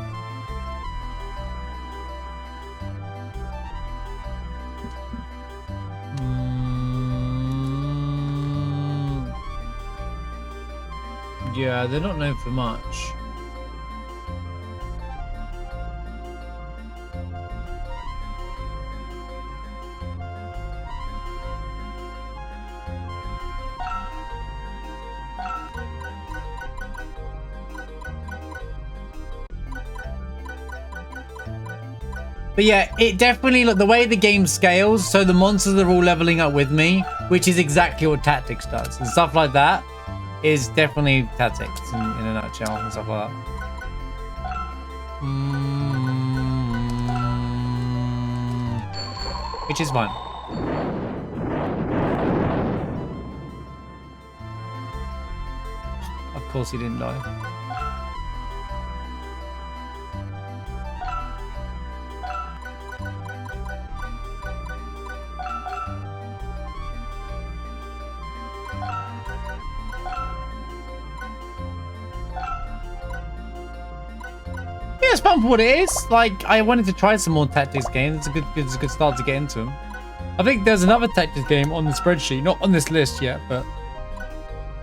Yeah, they're not known for much. But yeah, it definitely, look, the way the game scales, so the monsters are all leveling up with me, which is exactly what Tactics does. And stuff like that is definitely Tactics in a nutshell and stuff like that. Which is fine. Of course he didn't die. It's fun for what it is. Like, I wanted to try some more Tactics games. It's a good start to get into them. I think there's another Tactics game on the spreadsheet, not on this list yet, but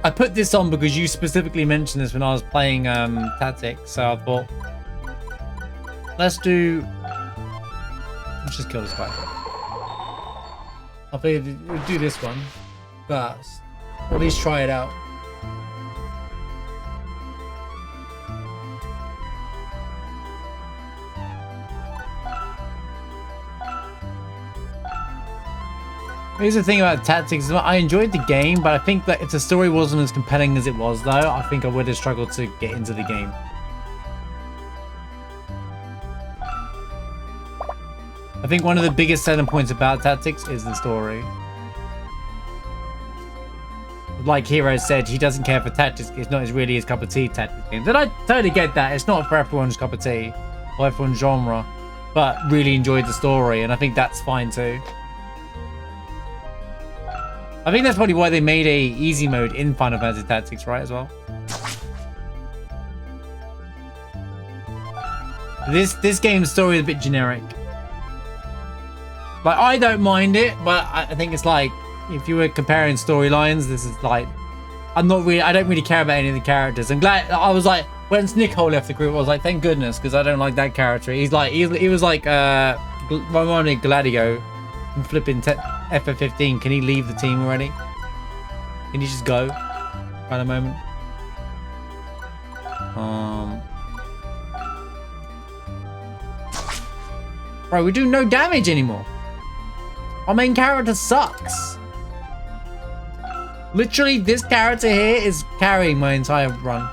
I put this on because you specifically mentioned this when I was playing Tactics. So I thought, let's just kill this guy. I'll do this one first, or at least try it out. Here's the thing about Tactics. I enjoyed the game, but I think that if the story wasn't as compelling as it was, though, I think I would have struggled to get into the game. I think one of the biggest selling points about Tactics is the story. Like Hero said, he doesn't care for Tactics. It's not really his cup of tea, Tactics games. And I totally get that. It's not for everyone's cup of tea or everyone's genre, but really enjoyed the story, and I think that's fine too. I think that's probably why they made a easy mode in Final Fantasy Tactics, right, as well? This game's story is a bit generic. Like, I don't mind it, but I think it's like, if you were comparing storylines, this is like, I don't really care about any of the characters. I'm glad, I was like, when Nicole left the group, I was like, thank goodness, because I don't like that character. He's like, he was like, reminded me of Gladio from flipping FF15. Can he leave the team already? Can he just go? At a moment. Bro, we do no damage anymore. Our main character sucks. Literally, this character here is carrying my entire run.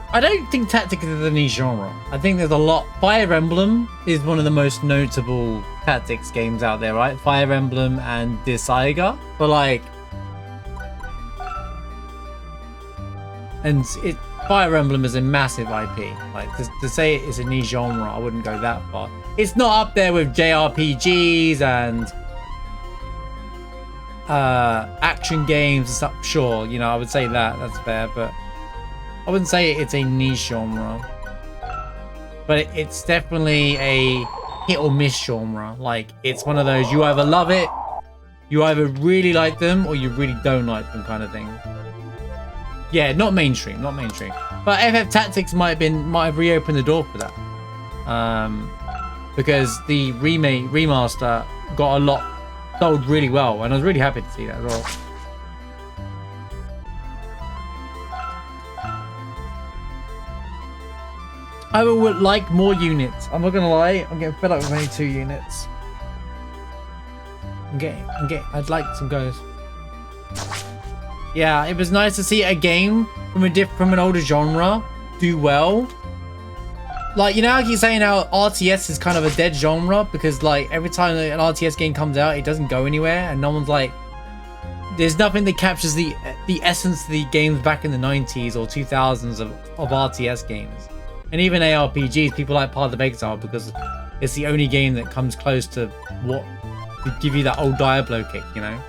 I don't think Tactics is a niche genre. I think there's a lot. Fire Emblem is one of the most notable tactics games out there, right? Fire Emblem and Disaiga. But like, Fire Emblem is a massive IP. Like, to say it is a niche genre, I wouldn't go that far. It's not up there with JRPGs and action games and stuff. Sure, you know, I would say that's fair, but I wouldn't say it's a niche genre, but it's definitely a hit or miss genre. Like, it's one of those, you either love it, you either really like them, or you really don't like them kind of thing. Yeah, not mainstream. But FF Tactics might have reopened the door for that. Because the remaster sold really well, and I was really happy to see that as well. I would like more units. I'm not gonna lie, I'm getting fed up with only 2 units. I'd like some goes. Yeah, it was nice to see a game from an older genre do well. Like, you know, I keep saying how RTS is kind of a dead genre because, like, every time an RTS game comes out, it doesn't go anywhere, and no one's like, there's nothing that captures the essence of the games back in the 90s or 2000s of RTS games. And even ARPGs, people like Path of Exile because it's the only game that comes close to what to give you that old Diablo kick, you know.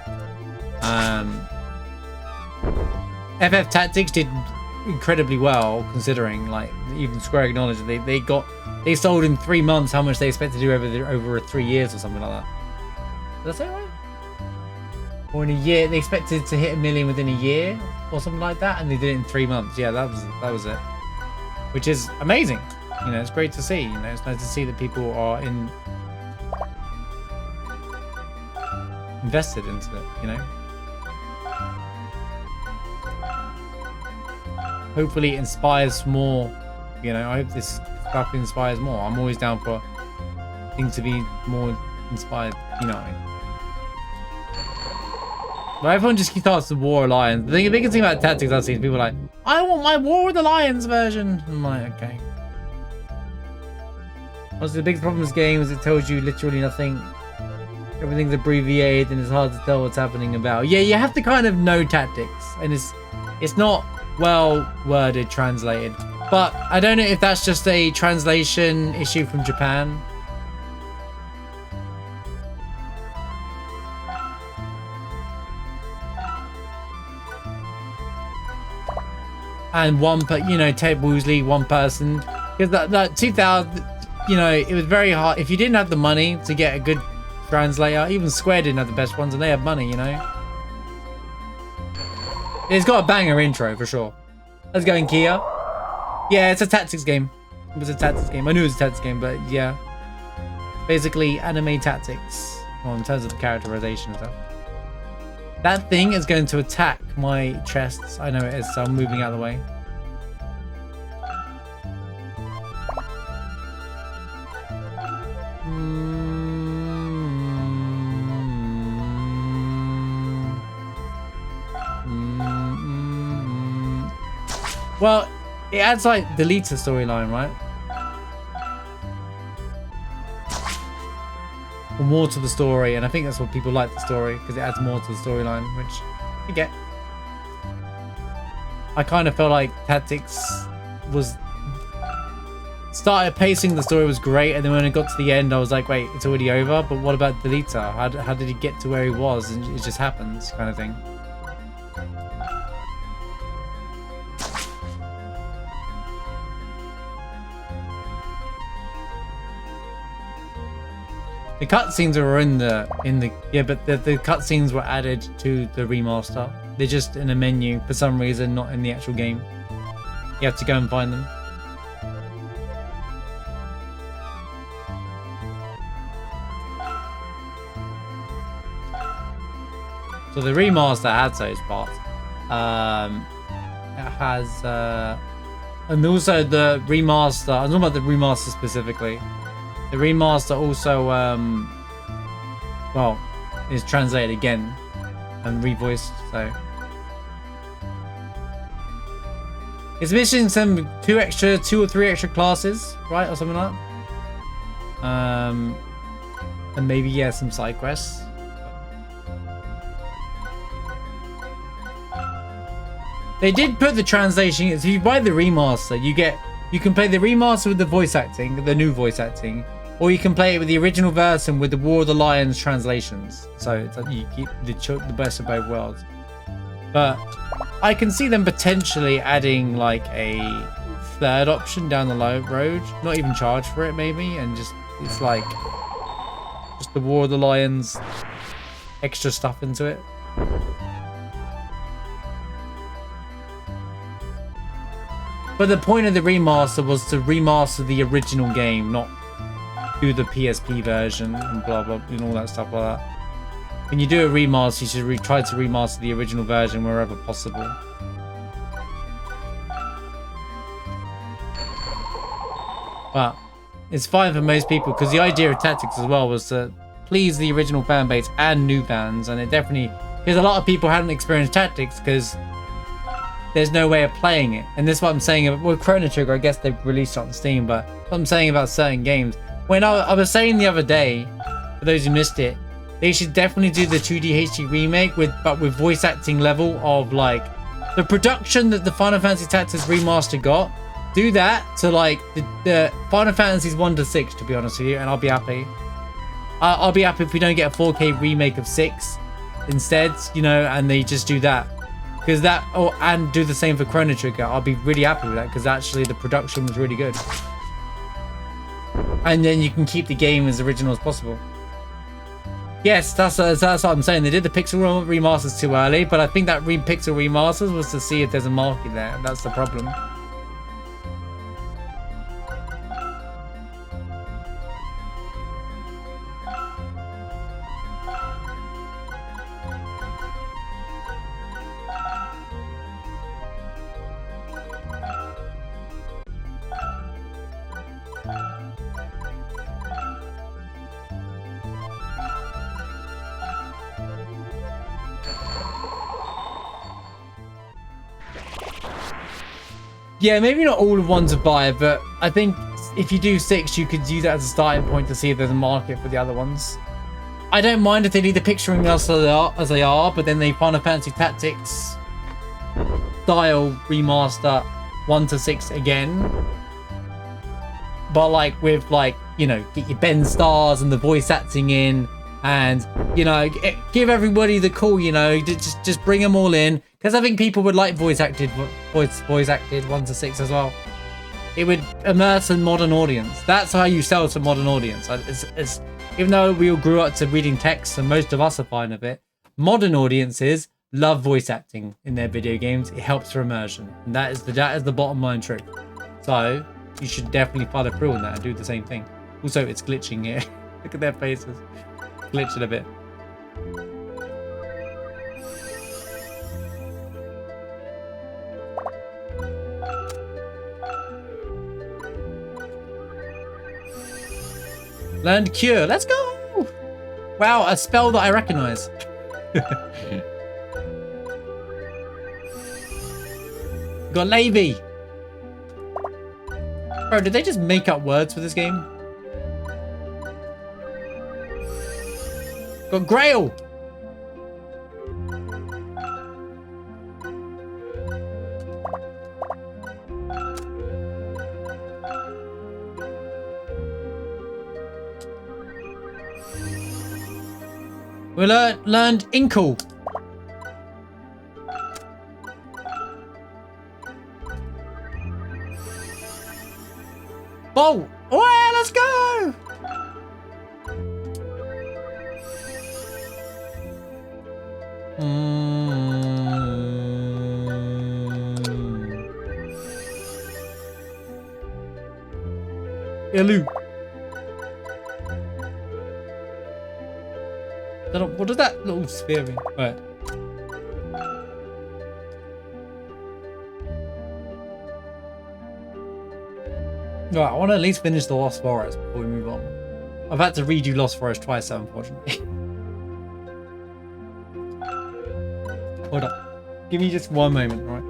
FF Tactics did incredibly well considering, like, even Square acknowledged that they sold in 3 months how much they expected to do over 3 years or something like that. Did I say it right? Or in a year, they expected to hit 1 million within a year or something like that, and they did it in 3 months. Yeah, that was it. Which is amazing. You know, it's great to see. You know, it's nice to see that people are invested into it, you know. Hopefully it inspires more, you know. I hope this stuff inspires more. I'm always down for things to be more inspired, you know. But everyone just starts the War of Lions. The biggest thing about Tactics I've seen is people are like, I want my War with the Lions version. I'm like, okay. Also, the biggest problem with this game is it tells you literally nothing. Everything's abbreviated and it's hard to tell what's happening about. Yeah, you have to kind of know Tactics, and it's not well worded, translated. But I don't know if that's just a translation issue from Japan. And Ted Woosley, one person, because that 2000, you know, it was very hard. If you didn't have the money to get a good translator, even Square didn't have the best ones, and they had money, you know. It's got a banger intro for sure. Let's go in Kia. Yeah, it's a tactics game. It was a tactics game. I knew it was a tactics game, but yeah, basically anime tactics. Well, in terms of the characterization and stuff. That thing is going to attack my chests. I know it is, so I'm moving out of the way. Well, It adds like the Lita storyline, right? Or more to the story, and I think that's what people like the story, because it adds more to the storyline, which I get. I kind of felt like Tactics was started pacing, the story was great, and then when it got to the end I was like, wait, it's already over, but what about Delita? How did he get to where he was? And it just happens, kind of thing. The cutscenes were in the yeah, but the cutscenes were added to the remaster. They're just in a menu for some reason, not in the actual game. You have to go and find them. So the remaster has those parts. It has, and also the remaster. I'm talking about the remaster specifically. The remaster also, well, is translated again and revoiced. So it's missing some two or three extra classes, right, or something like that. And maybe yeah, some side quests. They did put the translation. If you buy the remaster, you can play the remaster with the voice acting, the new voice acting, or you can play it with the original version with the War of the Lions translations. So it's like you keep the best of both worlds. But I can see them potentially adding like a third option down the road, not even charge for it maybe, and just it's like just the War of the Lions extra stuff into it. But the point of the remaster was to remaster the original game, not do the PSP version and blah blah and all that stuff like that. When you do a remaster, you should try to remaster the original version wherever possible. But it's fine for most people, because the idea of Tactics as well was to please the original fan base and new fans, and it definitely, because a lot of people hadn't experienced Tactics because there's no way of playing it. And this is what I'm saying about, well, Chrono Trigger, I guess they've released it on Steam, but what I'm saying about certain games. When I was saying the other day, for those who missed it, they should definitely do the 2D HD remake but with voice acting level of like the production that the Final Fantasy Tactics remaster got. Do that to like the Final Fantasies 1 to 6, to be honest with you, and I'll be happy. I'll be happy if we don't get a 4K remake of 6 instead, you know, and they just do that. Because that, oh, and do the same for Chrono Trigger. I'll be really happy with that, because actually the production was really good. And then you can keep the game as original as possible. Yes, that's what I'm saying. They did the Pixel remasters too early, but I think that Pixel remasters was to see if there's a market there. That's the problem. Yeah, maybe not all of 1 to 5, but I think if you do 6, you could use that as a starting point to see if there's a market for the other ones. I don't mind if they leave the picturing as they are, but then they Final Fantasy Tactics style remaster 1 to 6 again. But like with like, you know, get your Ben Stars and the voice acting in, and you know, give everybody the call, you know, just bring them all in. Because I think people would like voice acted 1 to 6 as well. It would immerse a modern audience. That's how you sell to modern audience. Even though we all grew up to reading text and most of us are fine with it, modern audiences love voice acting in their video games. It helps for immersion, and that is the bottom line truth. So you should definitely follow through on that and do the same thing. Also, it's glitching here. Look at their faces, glitching a bit. Learned Cure. Let's go! Wow, a spell that I recognize. Got Levy. Bro, did they just make up words for this game? Got Grail! We learned Inkle. Oh! Oh, let's go! Hello. What does that little sphere mean? Right. Right, I want to at least finish the Lost Forest before we move on. I've had to redo Lost Forest twice, unfortunately. Hold up. Give me just one moment, right?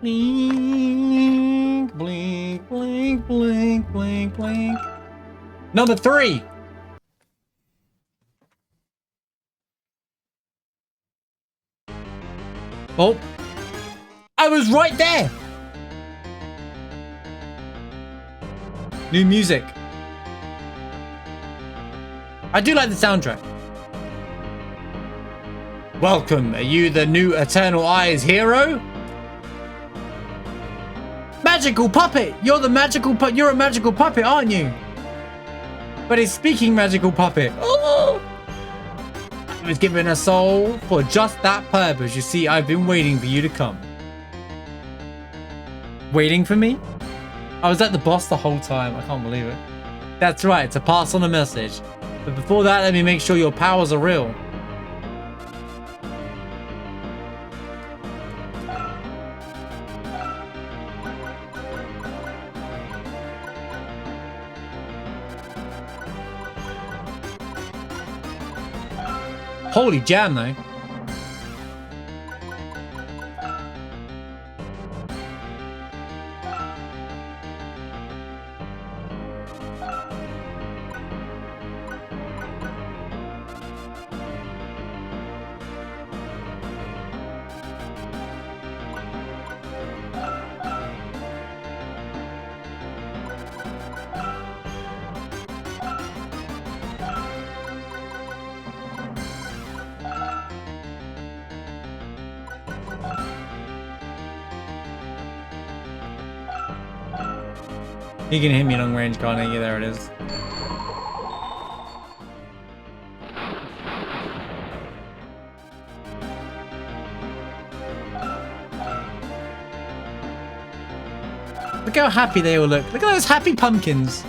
Blink, blink, blink, blink, blink, blink. Number 3. Oh, I was right there. New music. I do like the soundtrack. Welcome. Are you the new Eternal Eyes hero? Magical puppet! You're the magical you're a magical puppet, aren't you? But it's speaking magical puppet. Oh! I was given a soul for just that purpose. You see, I've been waiting for you to come. Waiting for me? I was at the boss the whole time. I can't believe it. That's right, to pass on a message. But before that, let me make sure your powers are real. Holy jam, though. You can hit me long range, can't you? There it is. Look how happy they all look. Look at those happy pumpkins.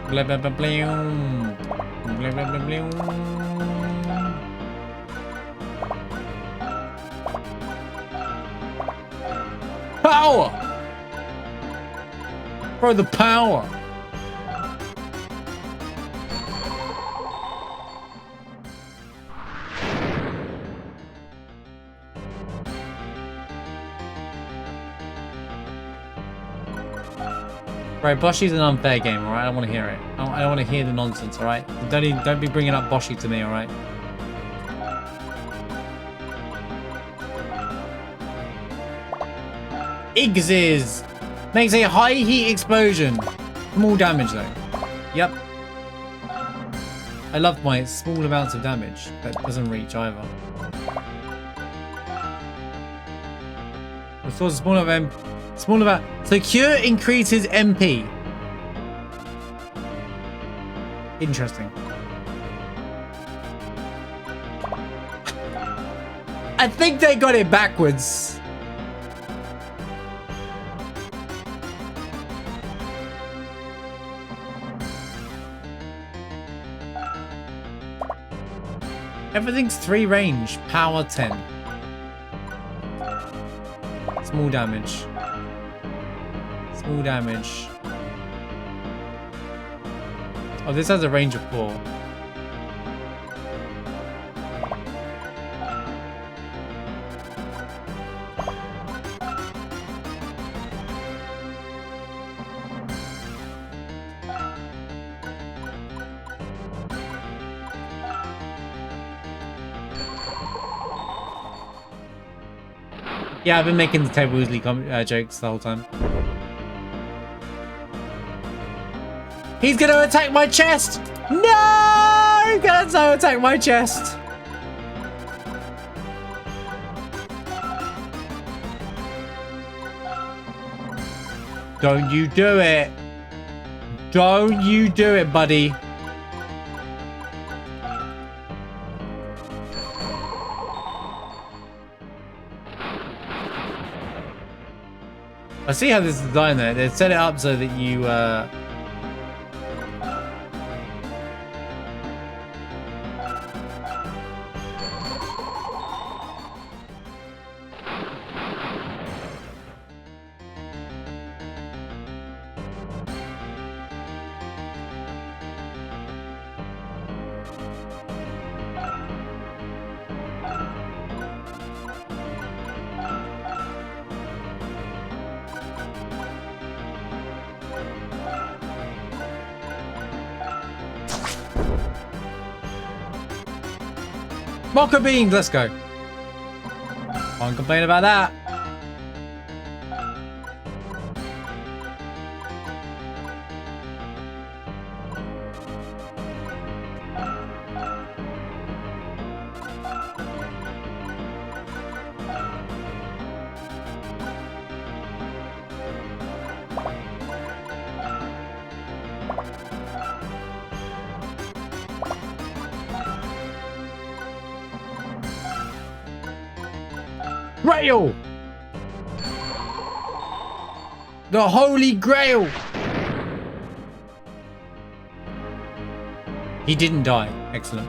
Blah blah blah blah. Blah blah blah blah. Power! For the power. Right, Boshi's an unfair game, alright? I don't want to hear it. I don't want to hear the nonsense, alright? Don't be bringing up Boshi to me, alright? Iggs makes a high heat explosion. Small damage though. Yep. I love my small amounts of damage. That doesn't reach either. Restores a small amount. So cure increases MP. Interesting. I think they got it backwards. Everything's 3 range, power 10. Small damage. Small damage. Oh, this has a range of 4. Yeah, I've been making the Ted Woosley jokes the whole time. He's gonna attack my chest! No! He's gonna attack my chest! Don't you do it! Don't you do it, buddy! I see how this is designed there. They set it up so that you Mocha beans, let's go. Can't complain about that. Grail! The Holy Grail! He didn't die. Excellent.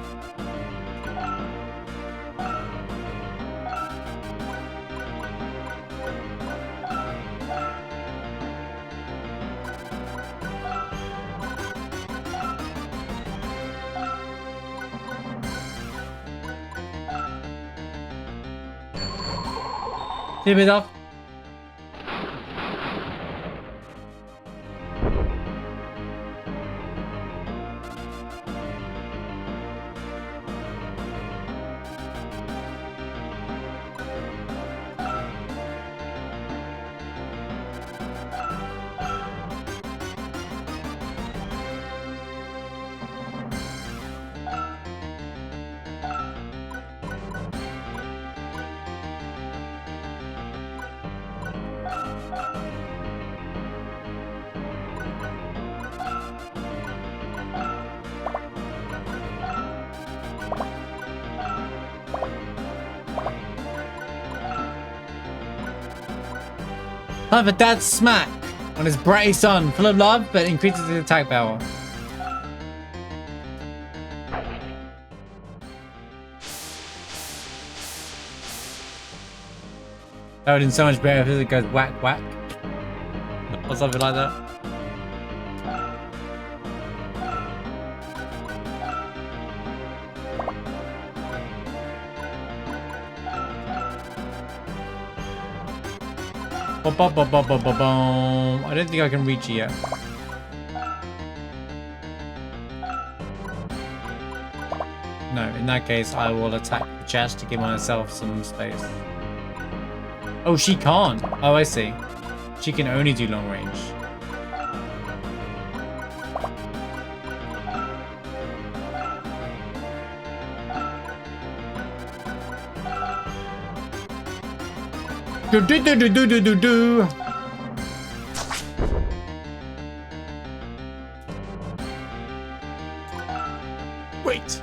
Tip it up. Time for Dad's smack on his bratty son, full of love but increases his attack power. That would have been so much better if it goes whack whack or something like that. I don't think I can reach it yet. No, in that case, I will attack the chest to give myself some space. Oh, she can't. Oh, I see. She can only do long range. Do do do do do do do do. Wait.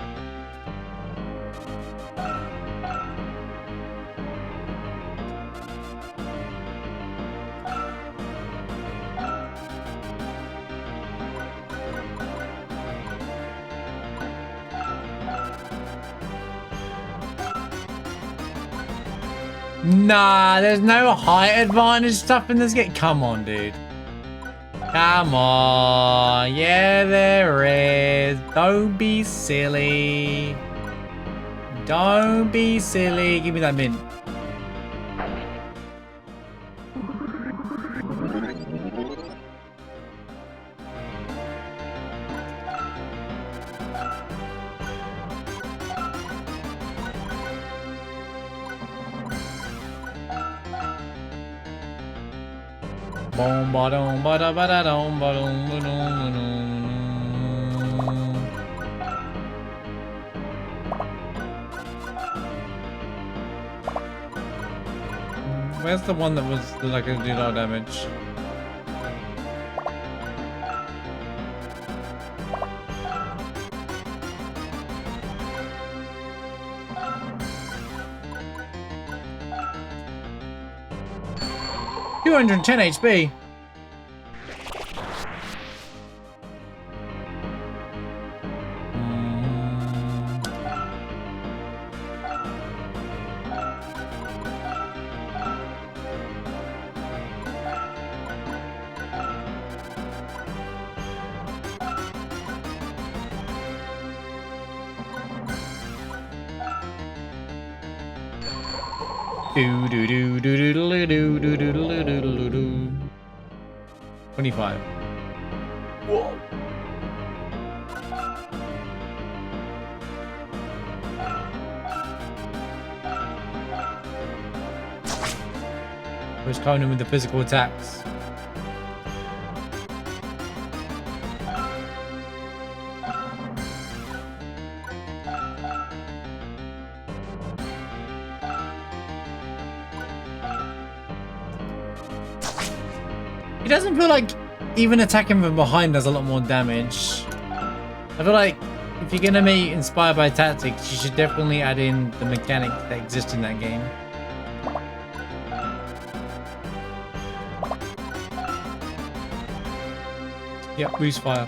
Nah, there's no height advantage stuff in this game. Come on, dude. Come on. Yeah, there is. Don't be silly. Don't be silly. Give me that mint. Boom, ba-dum, ba-da-ba-da-dum, ba-dum, ba-dum, ba-dum. Where's the one that was like gonna do a lot of damage? $210 HP. Do do do do do do do do do do do do. 25. Whoa. Was coming with the physical attacks. It doesn't feel like even attacking from behind does a lot more damage. I feel like if you're gonna be inspired by tactics, you should definitely add in the mechanics that exist in that game. Yep, boost fire.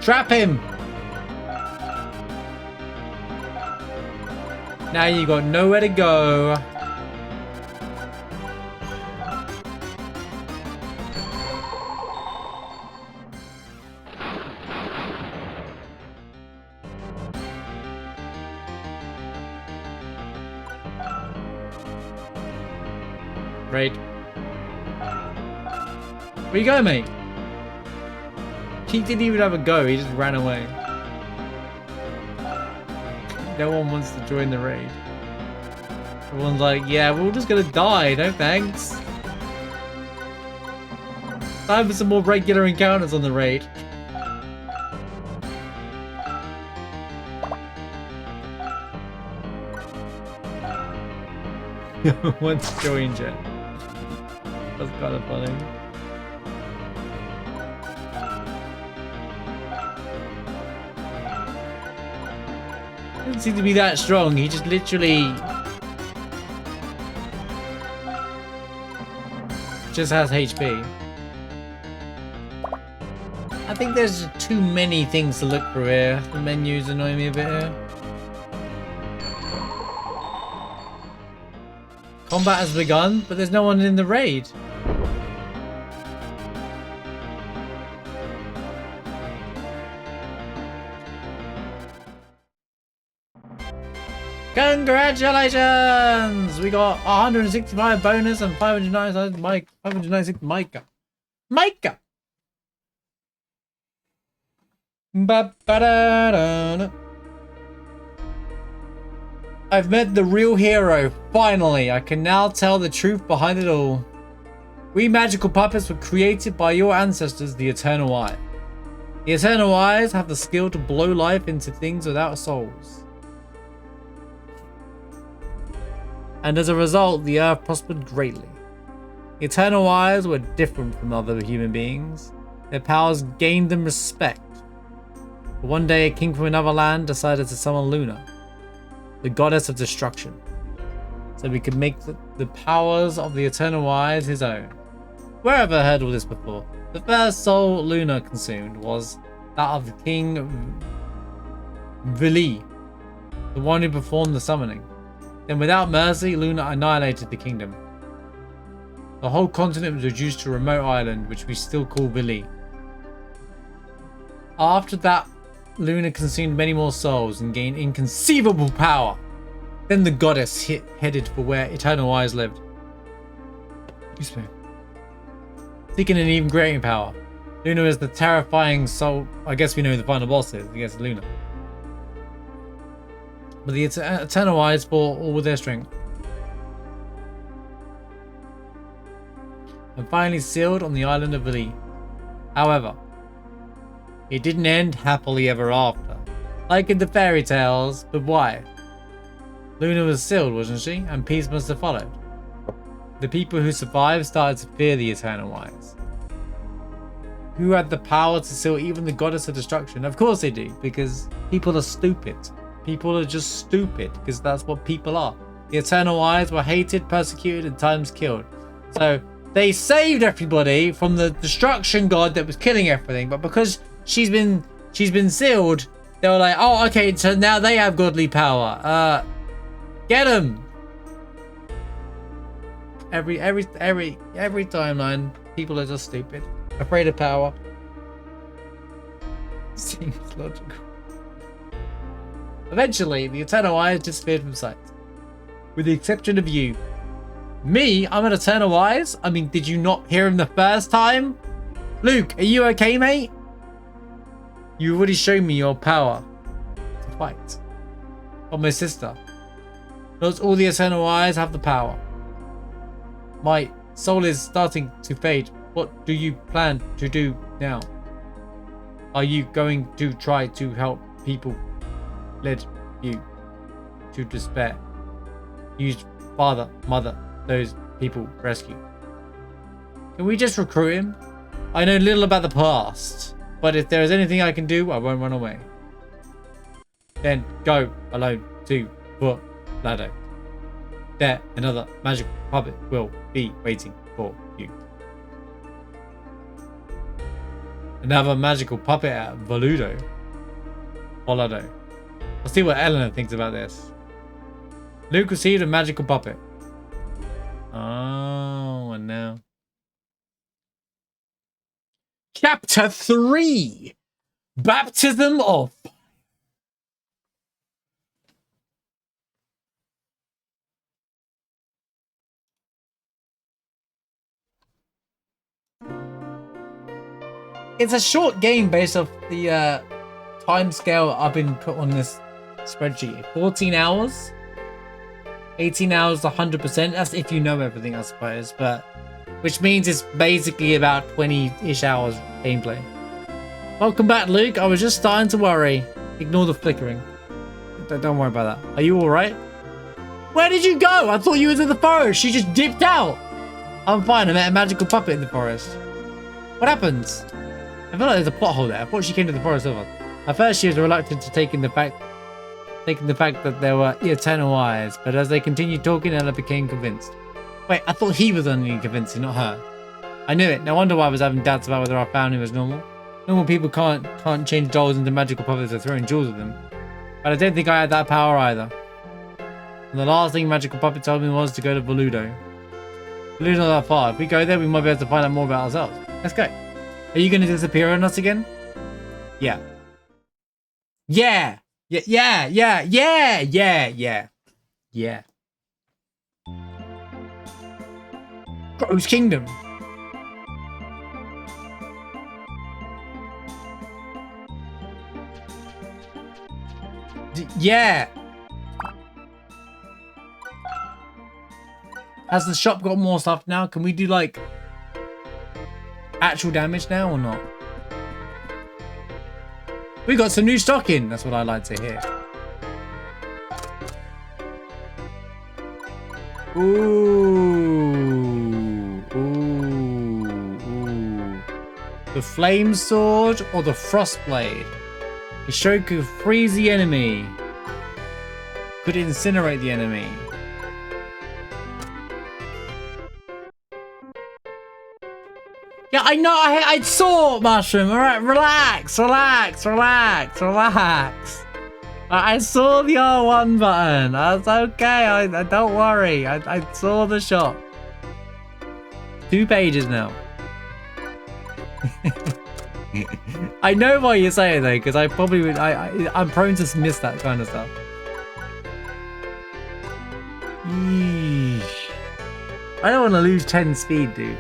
Trap him! Now you got nowhere to go. Right. Where you going, mate? He didn't even have a go, he just ran away. No one wants to join the raid. Everyone's like, yeah, we're all just gonna die, no thanks. Time for some more regular encounters on the raid. No one's joined yet. That's kind of funny. Doesn't seem to be that strong. He just literally just has HP. I think there's too many things to look through here. The menus annoy me a bit here. Combat has begun, but there's no one in the raid. Congratulations! We got 165 bonus and 596 Micah. Micah! I've met the real hero, finally. I can now tell the truth behind it all. We magical puppets were created by your ancestors, the Eternal Eye. The Eternal Eyes have the skill to blow life into things without souls. And as a result, the Earth prospered greatly. The Eternal Eyes were different from other human beings. Their powers gained them respect. But one day, a king from another land decided to summon Luna, the goddess of destruction, so we could make the powers of the Eternal Eyes his own. Where have I heard all this before? The first soul Luna consumed was that of King Vili, the one who performed the summoning. Then without mercy, Luna annihilated the kingdom. The whole continent was reduced to a remote island, which we still call Vili. After that, Luna consumed many more souls and gained inconceivable power. Then the goddess headed for where Eternal Eyes lived. Seeking an even greater power. Luna is the terrifying soul. I guess we know who the final boss is. I guess Luna. But the Eternal Eyes fought all with their strength. And finally sealed on the island of Vili. However, it didn't end happily ever after, like in the fairy tales, but why? Luna was sealed, wasn't she? And peace must have followed. The people who survived started to fear the Eternal Eyes. Who had the power to seal even the goddess of destruction? Of course they do, because people are stupid. People are just stupid, because that's what people are. The Eternal Eyes were hated, persecuted, and times killed. So they saved everybody from the destruction god that was killing everything, but because she's been sealed, they were like, oh, okay, so now they have godly power. Get them. Every timeline, people are just stupid, afraid of power. Seems logical. Eventually, the Eternal Eyes disappeared from sight, with the exception of you. Me? I'm an Eternal Eyes? I mean, did you not hear him the first time? Luke, are you okay, mate? You already showed me your power to fight. But my sister. Not all the Eternal Eyes have the power. My soul is starting to fade. What do you plan to do now? Are you going to try to help people led you to despair? Use father, mother, those people rescue. Can we just recruit him? I know little about the past, but if there is anything I can do, I won't run away. Then go alone to the ladder. There, another magic puppet will be waiting for you. Another magical puppet at Volado. Let's see what Eleanor thinks about this. Luke received a magical puppet. Oh, and now. Chapter 3. Baptism of... It's a short game based off the time scale I've been put on this spreadsheet. 14 hours. 18 hours, 100%. That's if you know everything, I suppose. But which means it's basically about 20-ish hours gameplay. Welcome back, Luke. I was just starting to worry. Ignore the flickering. Don't worry about that. Are you alright? Where did you go? I thought you was in the forest. She just dipped out. I'm fine. I met a magical puppet in the forest. What happens? I feel like there's a plot hole there. I thought she came to the forest with us. At first, she was reluctant to taking the fact that there were Eternal Eyes, but as they continued talking, Ella became convinced. Wait, I thought he was only convincing, not her. I knew it. No wonder why I was having doubts about whether our family was normal. Normal people can't change dolls into magical puppets or throwing jewels at them. But I don't think I had that power either. And the last thing Magical Puppet told me was to go to Voludo. Voludo's not that far. If we go there, we might be able to find out more about ourselves. Let's go. Are you going to disappear on us again? Yeah. Yeah! Yeah. Crow's Kingdom. Yeah. Has the shop got more stuff now? Can we do like actual damage now or not? We got some new stock in. That's what I like to hear. Ooh. The flame sword or the frost blade? The stroke could freeze the enemy. Could incinerate the enemy. Yeah, I know. I saw Mushroom. All right, relax. I saw the R1 button. That's okay. I don't worry. I saw the shot. 2 pages now. I know why you say it though, because I probably would. I'm prone to miss that kind of stuff. Yeesh. I don't want to lose 10 speed, dude.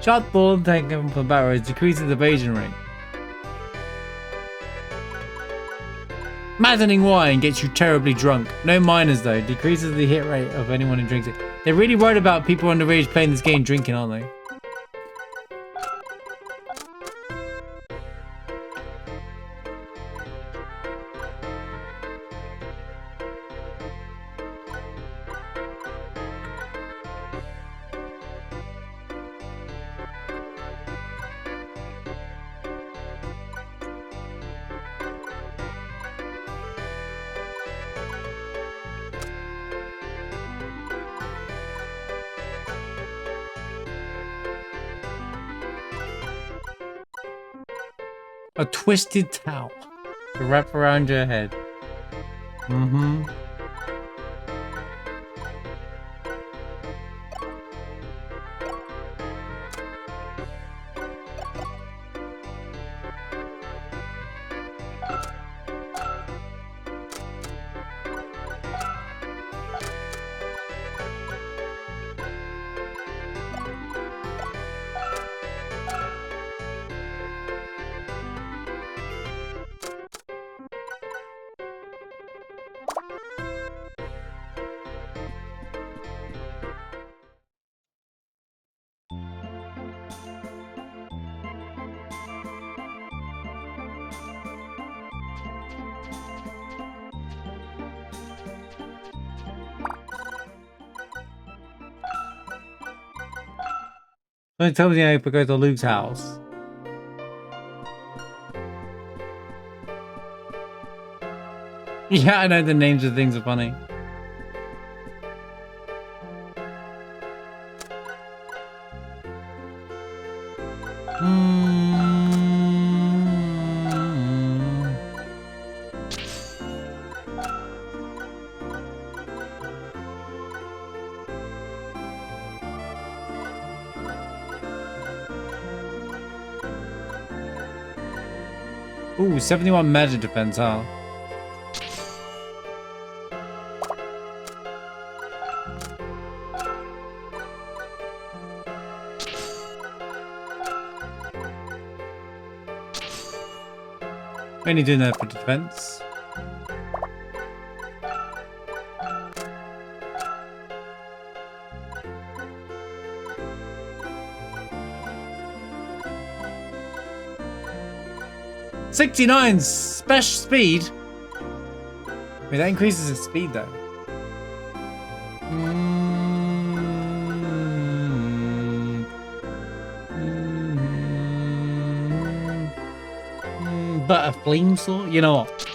Shot ball and taken from barrels decreases evasion rate. Maddening wine gets you terribly drunk. No minors though, decreases the hit rate of anyone who drinks it. They're really worried about people underage playing this game drinking, aren't they? A twisted towel to wrap around your head. Mm-hmm. Don't tell me how to go to Luke's house. Yeah, I know the names of things are funny. Ooh, 71 magic defense, huh? Only doing that for defense. '69 special speed. Wait, that increases his speed though. but a flame sword? You know what?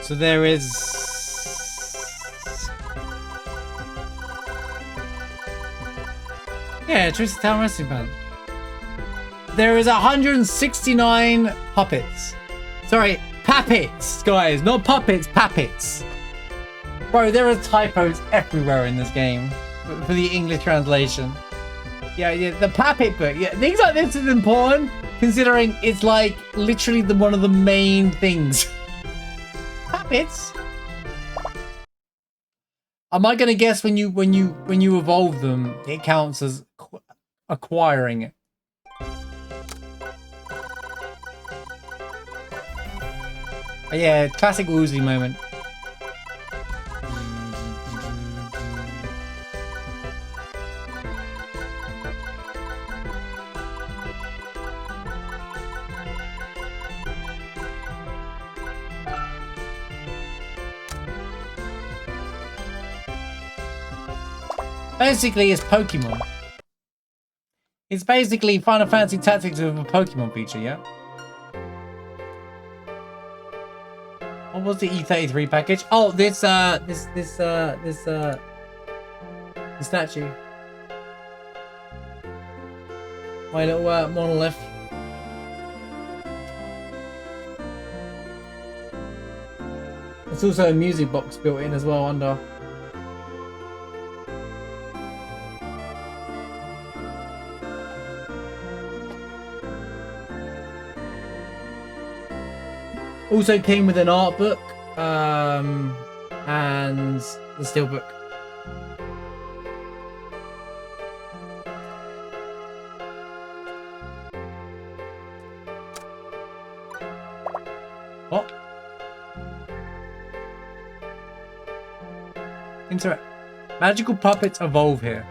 So there is... Yeah, Twisted Town Wrestling Band. There is 169 puppets. Sorry, pappets, guys. Not puppets, pappets. Bro, there are typos everywhere in this game for the English translation. Yeah, the puppet book. Yeah, things like this is important, considering it's like literally one of the main things. Puppets. Am I gonna guess when you evolve them, it counts as acquiring it? Yeah, classic Woozy moment. Basically, it's Pokemon. It's basically Final Fantasy Tactics with a Pokemon feature, yeah? What was the E33 package? Oh, this statue. My little monolith. There's also a music box built in as well under. Also came with an art book, and the steelbook. What? Interact. Magical puppets evolve here.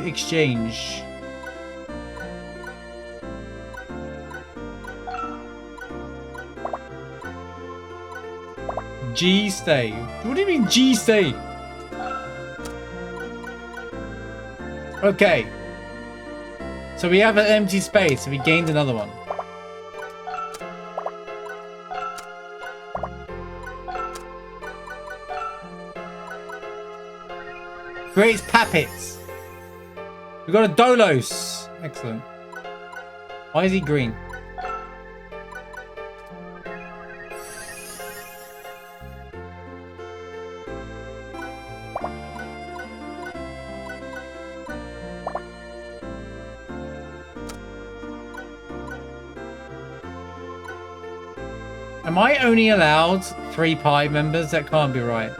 Exchange. G stay. What do you mean G stay? Okay. So we have an empty space, so we gained another one. Creates puppets. We got a Dolos. Excellent. Why is he green? Am I only allowed 3 pie members? That can't be right.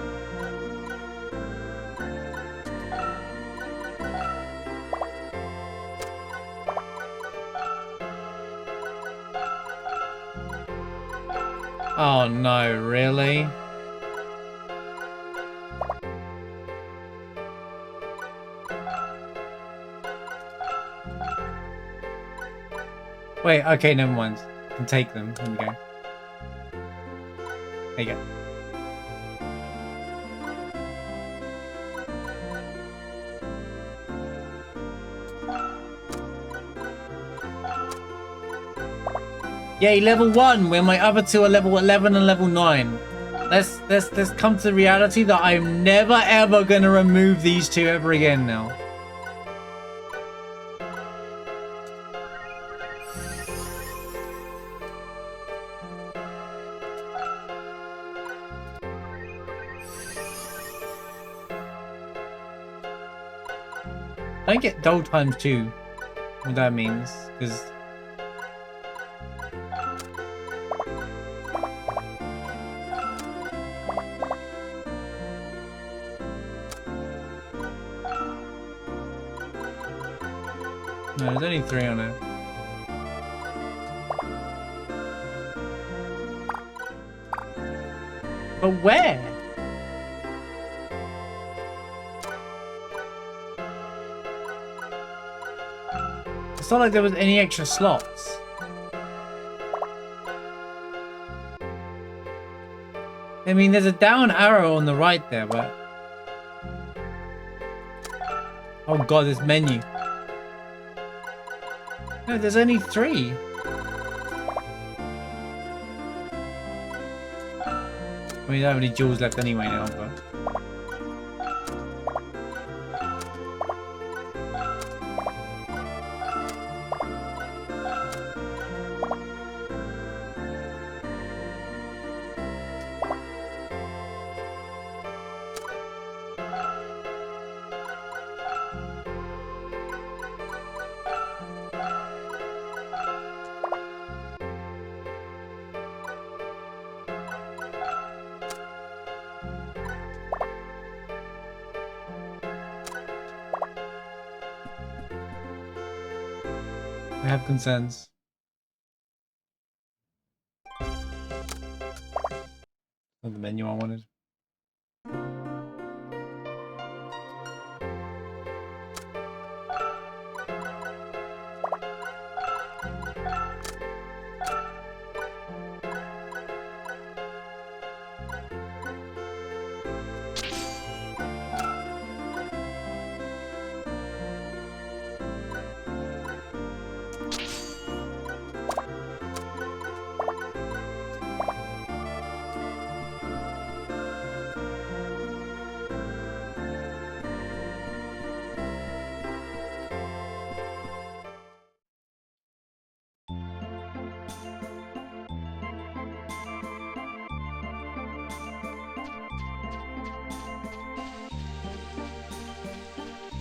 Oh no, really? Wait, okay, never mind. I can take them. Here we go. There you go. Yay, level 1, where my other 2 are level 11 and level 9. Let's come to the reality that I'm never ever gonna remove these 2 ever again now. Don't get dull times 2. What that means, because no, there's only 3 on it. But where? It's not like there was any extra slots. I mean, there's a down arrow on the right there, but... Oh god, this menu. No, there's only 3. I mean, I don't have any jewels left anyway now, but... I have concerns. Not the menu I wanted.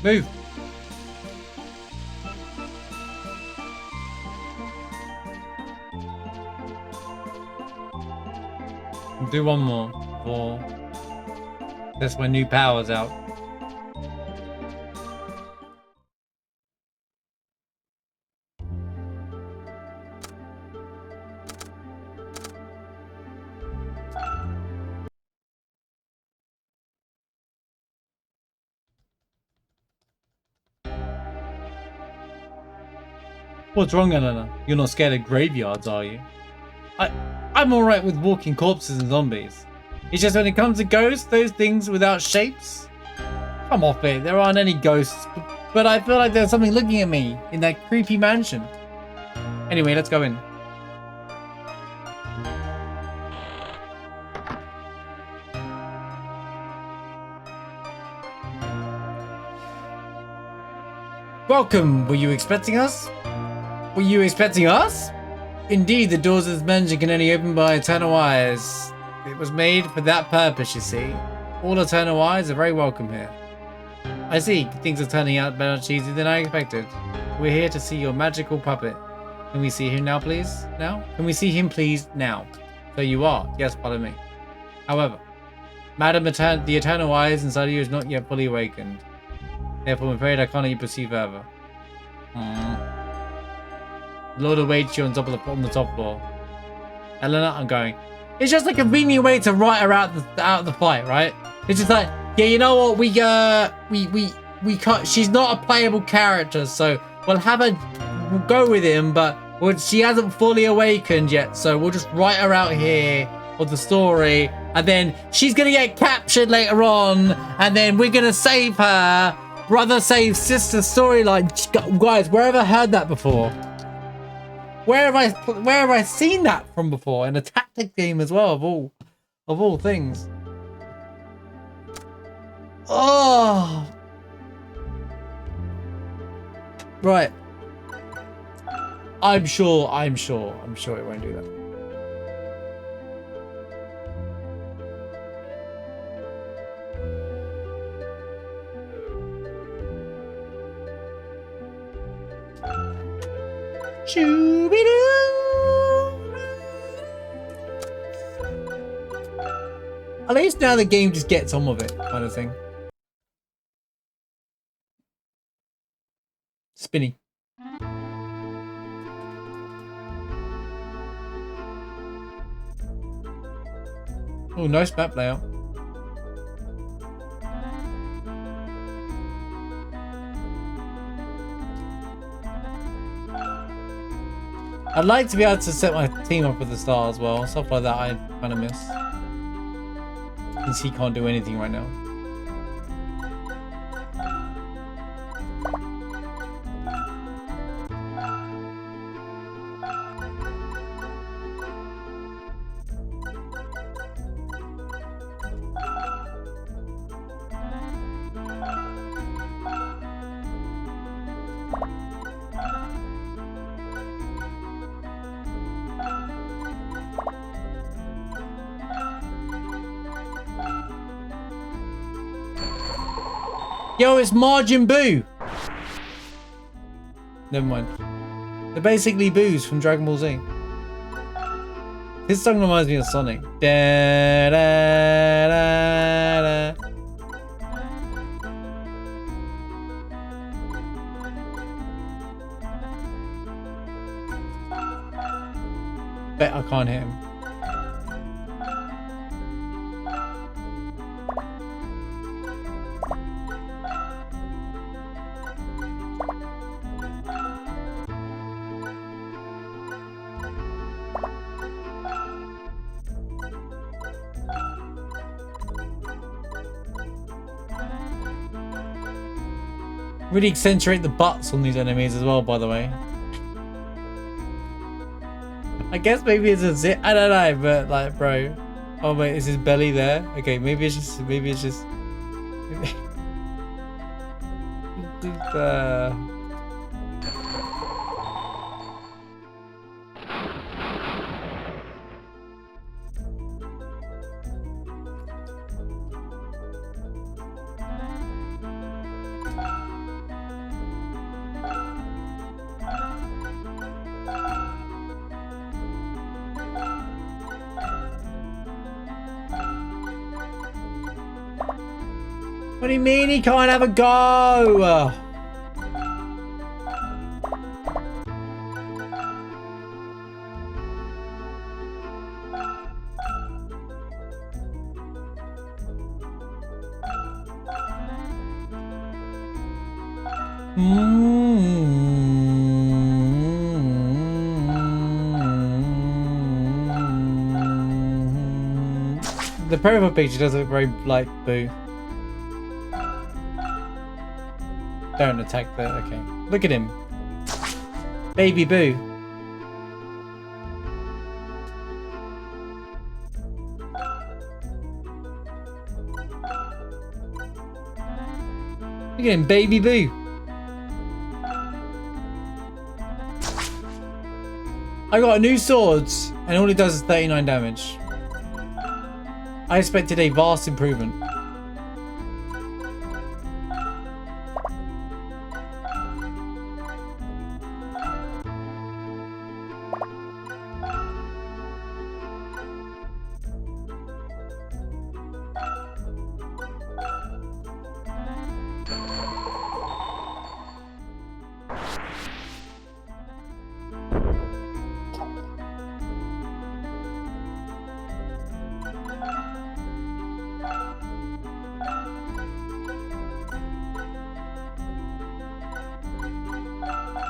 Move! I'll do one more before that's my new power's out. What's wrong, Eleanor? You're not scared of graveyards, are you? I'm alright with walking corpses and zombies. It's just when it comes to ghosts, those things without shapes. Come off it, there aren't any ghosts. But I feel like there's something looking at me in that creepy mansion. Anyway, let's go in. Welcome, were you expecting us? Were you expecting us? Indeed, the doors of this mansion can only open by eternal eyes. It was made for that purpose, you see. All eternal eyes are very welcome here. I see, things are turning out better cheesy than I expected. We're here to see your magical puppet. Can we see him now, please? Now? Can we see him, please? Now. So you are. Yes, follow me. However, Madam, the eternal eyes inside of you is not yet fully awakened. Therefore, I'm afraid I can't let you proceed further. Lord awaits you on the top floor. Eleanor, I'm going. It's just a convenient way to write her out the fight, right? It's just like, yeah, you know what? We can't. She's not a playable character, so we'll go with him, but she hasn't fully awakened yet, so we'll just write her out here for the story, and then she's gonna get captured later on, and then we're gonna save her. Brother saves sister storyline. Guys, where have I heard that before? Where have I seen that from before? In a tactic game as well, of all things. Oh, right. I'm sure it won't do that. At least now the game just gets on with it, kind of thing. Spinny. Oh, nice map layout. I'd like to be able to set my team up with the star as well. Stuff like that I kind of miss. Since he can't do anything right now. Yo, it's Margin Boo! Never mind. They're basically Boos from Dragon Ball Z. This song reminds me of Sonic. Da, da, da, da. Bet I can't hit him. Really accentuate the butts on these enemies as well, by the way. I guess maybe it's a zit. I don't know, but like, bro. Oh wait, is his belly there? Okay, maybe it's just. What do you mean he can't have a go? The profile picture does look very like Boo. Don't attack the... Okay. Look at him. Baby Boo. Look at him, Baby Boo. I got a new swords, and all it does is 39 damage. I expected a vast improvement.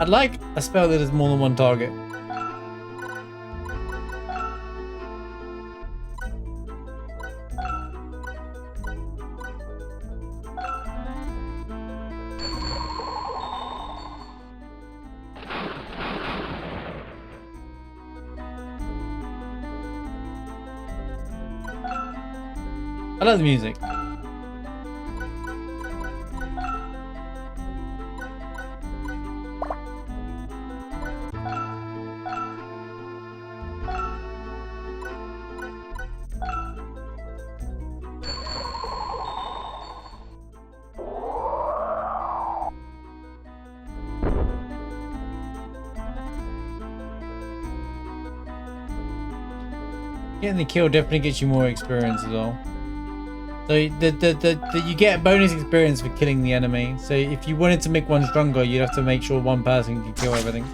I'd like a spell that has more than one target. I love the music. Getting the kill definitely gets you more experience as well. So you get bonus experience for killing the enemy. So if you wanted to make one stronger, you'd have to make sure one person can kill everything.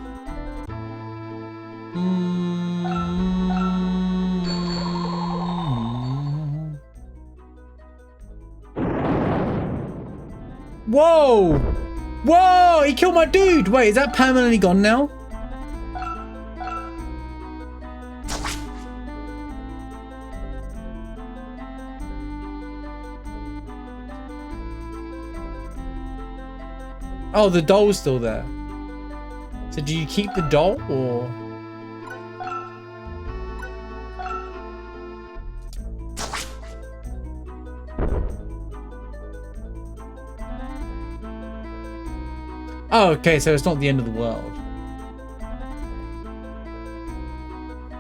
Whoa! Whoa! He killed my dude! Wait, is that permanently gone now? Oh, the doll's still there. So do you keep the doll or? Oh, okay, so it's not the end of the world.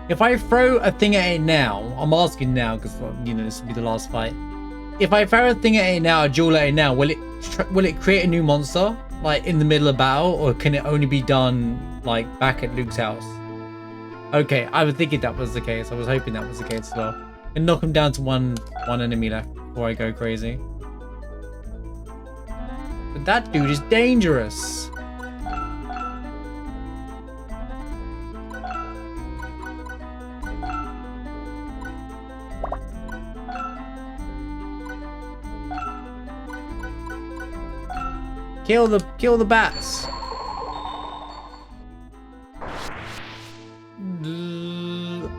If I throw a thing at it now, I'm asking now because you know this will be the last fight. If I throw a thing at it now, a jewel at it now, will it create a new monster like in the middle of battle, or can it only be done like back at Luke's house? Okay, I was thinking that was the case. I was hoping that was the case as well. And knock him down to one enemy left before I go crazy. But that dude is dangerous. Kill the bats.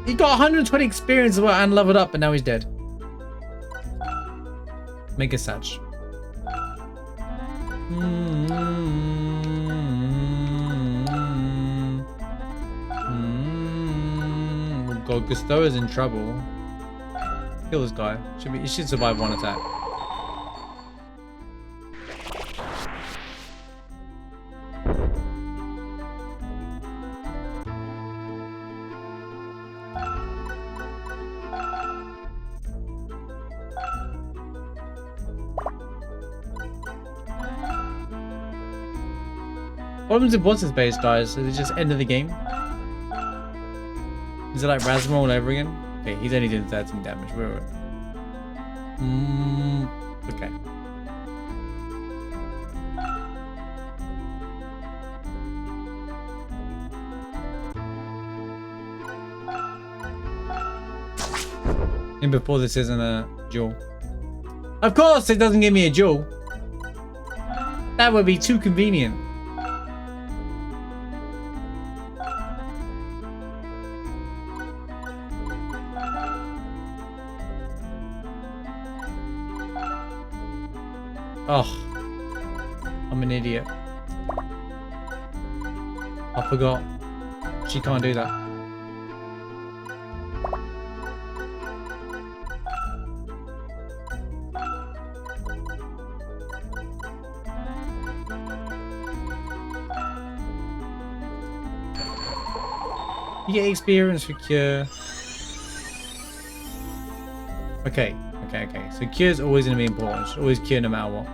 He got 120 experience as well and leveled up, but now he's dead. Mega Satch. Oh god, Gusto is in trouble. Kill this guy. He should survive one attack. What happens if what's his base dies? Is it just end of the game? Is it like Rasmus all over again? Okay, he's only doing 13 damage. Wait. Okay. And before this isn't a jewel. Of course it doesn't give me a jewel. That would be too convenient. Oh, I'm an idiot. I forgot. She can't do that. You get experience for cure. Okay. So cure is always going to be important. Should always cure no matter what.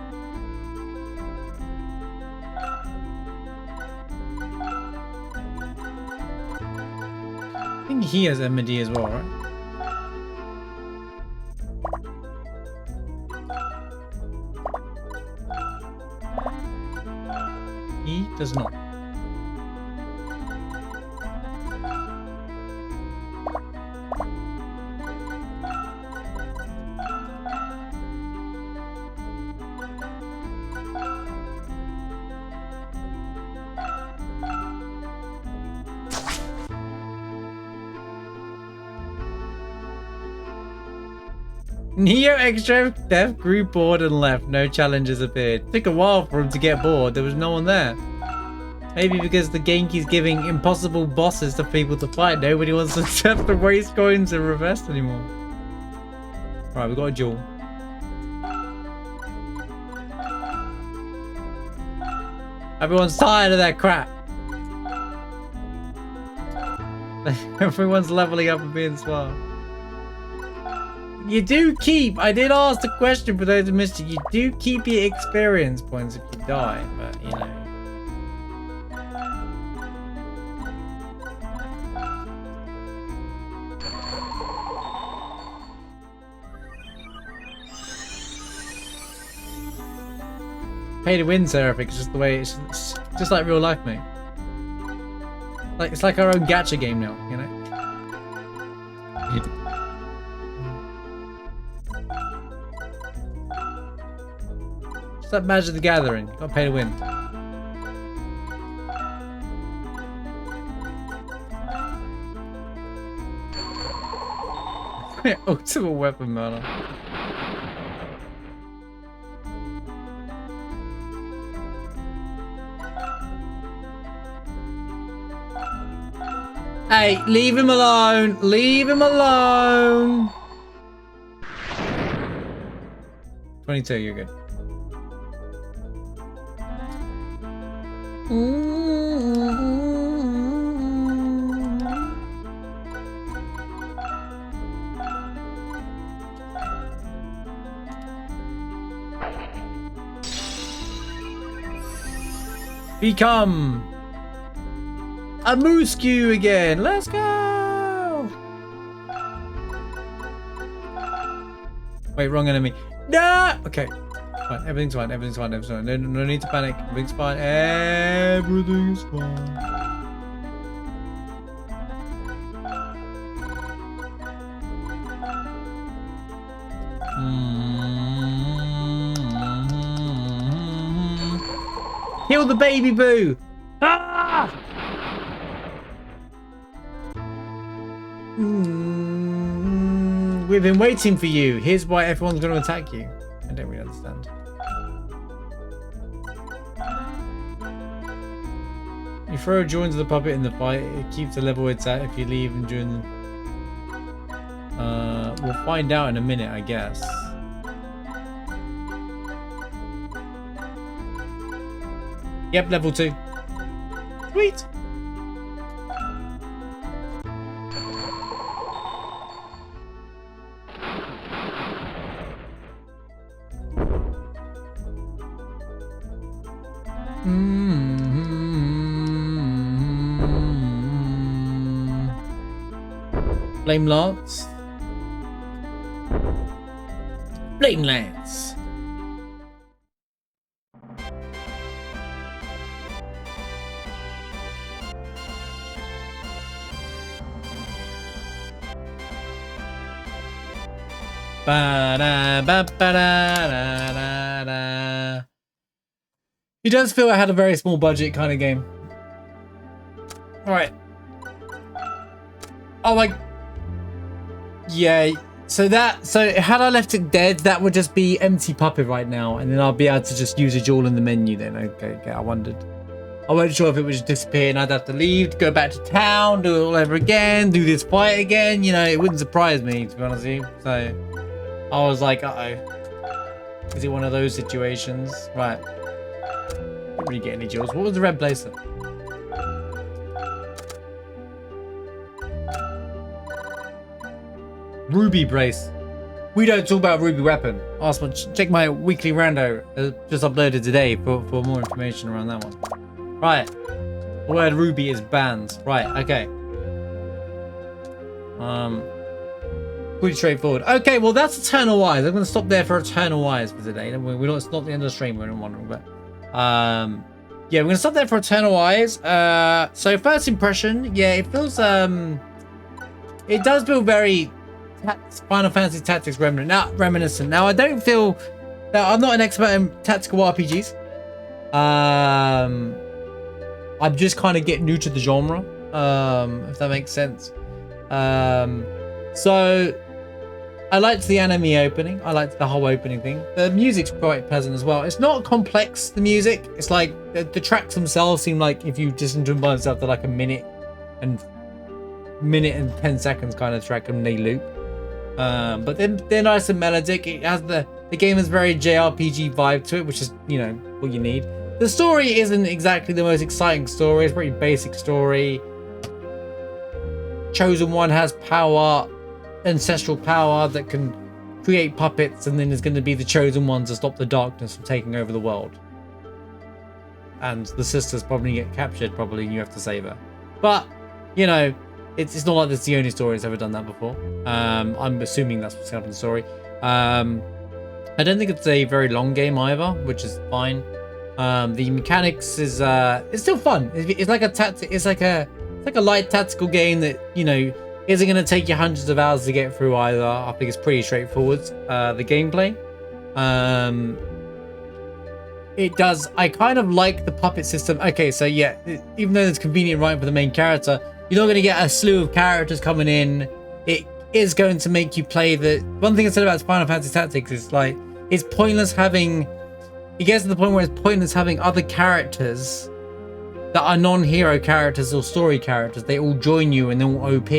I think he has MD as well, right? He does not. Neo Extra Death grew bored and left. No challenges appeared. Took a while for him to get bored. There was no one there. Maybe because the game keeps giving impossible bosses to people to fight. Nobody wants to have to waste coins and revest anymore. Right, we got a jewel. Everyone's tired of that crap. Everyone's leveling up and being smart. You do keep, I did ask the question for those who missed it, you do keep your experience points if you die, but you know. Pay to win, Seraphic, it's just the way, it's just like real life, mate. Like, it's like our own gacha game now, you know? that Magic the Gathering? Got to pay to win. Ultimate weapon murder. Hey, leave him alone. Leave him alone. 22, you're good. Become a moose cue again. Let's go. Wait, wrong enemy. No. Okay. Fine. Everything's fine. Everything's fine. Everything's fine. No need to panic. Everything's fine. Everything's fine. Kill the baby boo! Ah! We've been waiting for you. Here's why everyone's going to attack you. I don't really understand. You throw a joint to the puppet in the fight. It keeps the level it's at if you leave and during the... we'll find out in a minute, I guess. Yep, level 2. Sweet. Flame Lance. Flame Lance. Ba-da-ba-ba-da-da-da-da. It does feel I had a very small budget kind of game. Alright. Oh my... Yeah, so had I left it dead, that would just be empty puppet right now, and then I'll be able to just use a jewel in the menu then. Okay, I wondered. I wasn't sure if it would just disappear and I'd have to leave, go back to town, do it all over again, do this fight again. You know, it wouldn't surprise me, to be honest with you. So I was like, uh-oh. Is it one of those situations? Right. Didn't really get any jewels. What was the red blazer? Ruby brace. We don't talk about ruby weapon. Awesome. Check my weekly rando just uploaded today for more information around that one. Right. The word ruby is banned. Right. Okay. Pretty straightforward. Okay. Well, that's Eternal Wise. I'm going to stop there for Eternal Wise for today. It's not the end of the stream. We're wondering, but yeah, we're going to stop there for Eternal Wise. So first impression, yeah, it feels it does feel very Final Fantasy Tactics reminiscent. Now, I don't feel that I'm not an expert in tactical RPGs. I'm just kind of getting new to the genre, if that makes sense. So I liked the anime opening. I liked the whole opening thing. The music's quite pleasant as well. It's not complex, the music. It's like the tracks themselves seem like if you listen to them by themselves, they're like a minute and 10 seconds kind of track and they loop. But they're nice and melodic. It has the game has very JRPG vibe to it, which is, you know, what you need. The story isn't exactly the most exciting story. It's a pretty basic story. Chosen One has power, ancestral power that can create puppets, and then there's going to be the Chosen One to stop the darkness from taking over the world. And the sisters probably get captured, and you have to save her. But, you know, it's not like it's the only story that's ever done that before. I'm assuming that's what's happened in the story. I don't think it's a very long game either, which is fine. The mechanics is it's still fun. It's like a light tactical game that, you know, isn't going to take you hundreds of hours to get through either. I think it's pretty straightforward. The gameplay, it does. I kind of like the puppet system. Okay, so yeah, even though it's convenient right for the main character, you're not going to get a slew of characters coming in. It is going to make you play the... One thing I said about Final Fantasy Tactics is like, it's pointless having... It gets to the point where it's pointless having other characters that are non-hero characters or story characters. They all join you and they're all OP.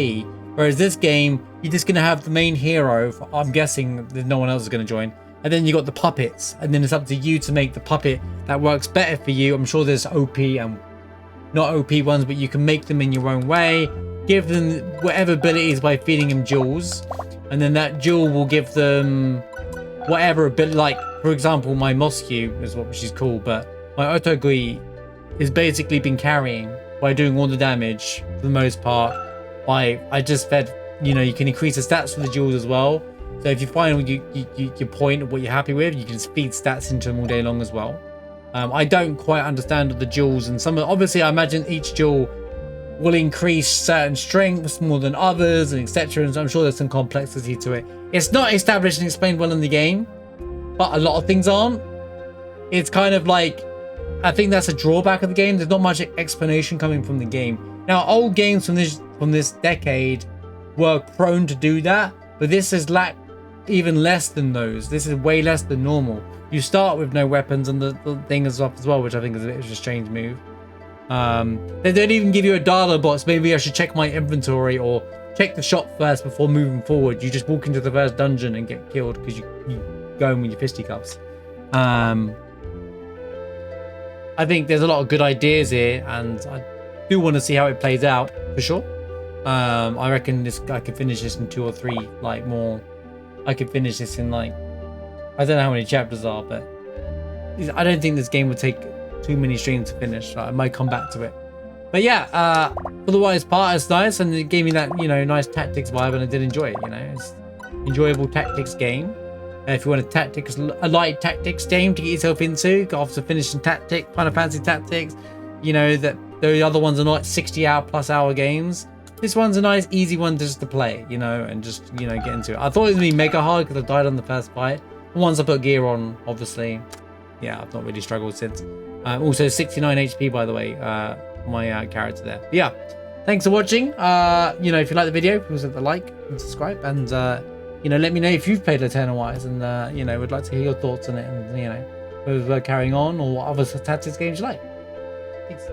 Whereas this game, you're just going to have the main hero. I'm guessing that no one else is going to join. And then you got the puppets. And then it's up to you to make the puppet that works better for you. I'm sure there's OP and not OP ones, but you can make them in your own way. Give them whatever abilities by feeding them jewels. And then that jewel will give them whatever ability. Like, for example, my Mosque is what she's called. But my Otogui has basically been carrying by doing all the damage for the most part. I just fed, you know, you can increase the stats for the jewels as well. So if you find your point of what you're happy with, you can feed stats into them all day long as well. I don't quite understand the jewels, and some obviously I imagine each jewel will increase certain strengths more than others, and etc. And so I'm sure there's some complexity to it. It's not established and explained well in the game, but a lot of things aren't. It's kind of like, I think that's a drawback of the game. There's not much explanation coming from the game. Now, old games from this decade were prone to do that, but this is even less than those. This is way less than normal. You start with no weapons and the thing is up as well, which I think is a bit of a strange move. They don't even give you a dialogue box. Maybe I should check my inventory or check the shop first before moving forward. You just walk into the first dungeon and get killed because you go in with your fisticuffs. I think there's a lot of good ideas here, and I do want to see how it plays out for sure. I reckon I could finish this in 2 or 3 more. I could finish this in I don't know how many chapters are, but I don't think this game would take too many streams to finish. I might come back to it. But yeah, for the most part, it's nice, and it gave me that, you know, nice tactics vibe, and I did enjoy it. You know, it's an enjoyable tactics game. If you want a light tactics game to get yourself into, go off to finish some Final Fantasy Tactics. You know that the other ones are not 60-hour+ games. This one's a nice, easy one just to play, you know, and just, you know, get into it. I thought it was gonna be mega hard because I died on the first fight. Once I put gear on, obviously, yeah, I've not really struggled since. Also 69 HP, by the way, my character there. But yeah, thanks for watching. You know, if you like the video, please hit the like and subscribe, and you know, let me know if you've played Eternal Wise, and you know, would like to hear your thoughts on it, and you know, whether we're carrying on or what other tactics games you like. Peace.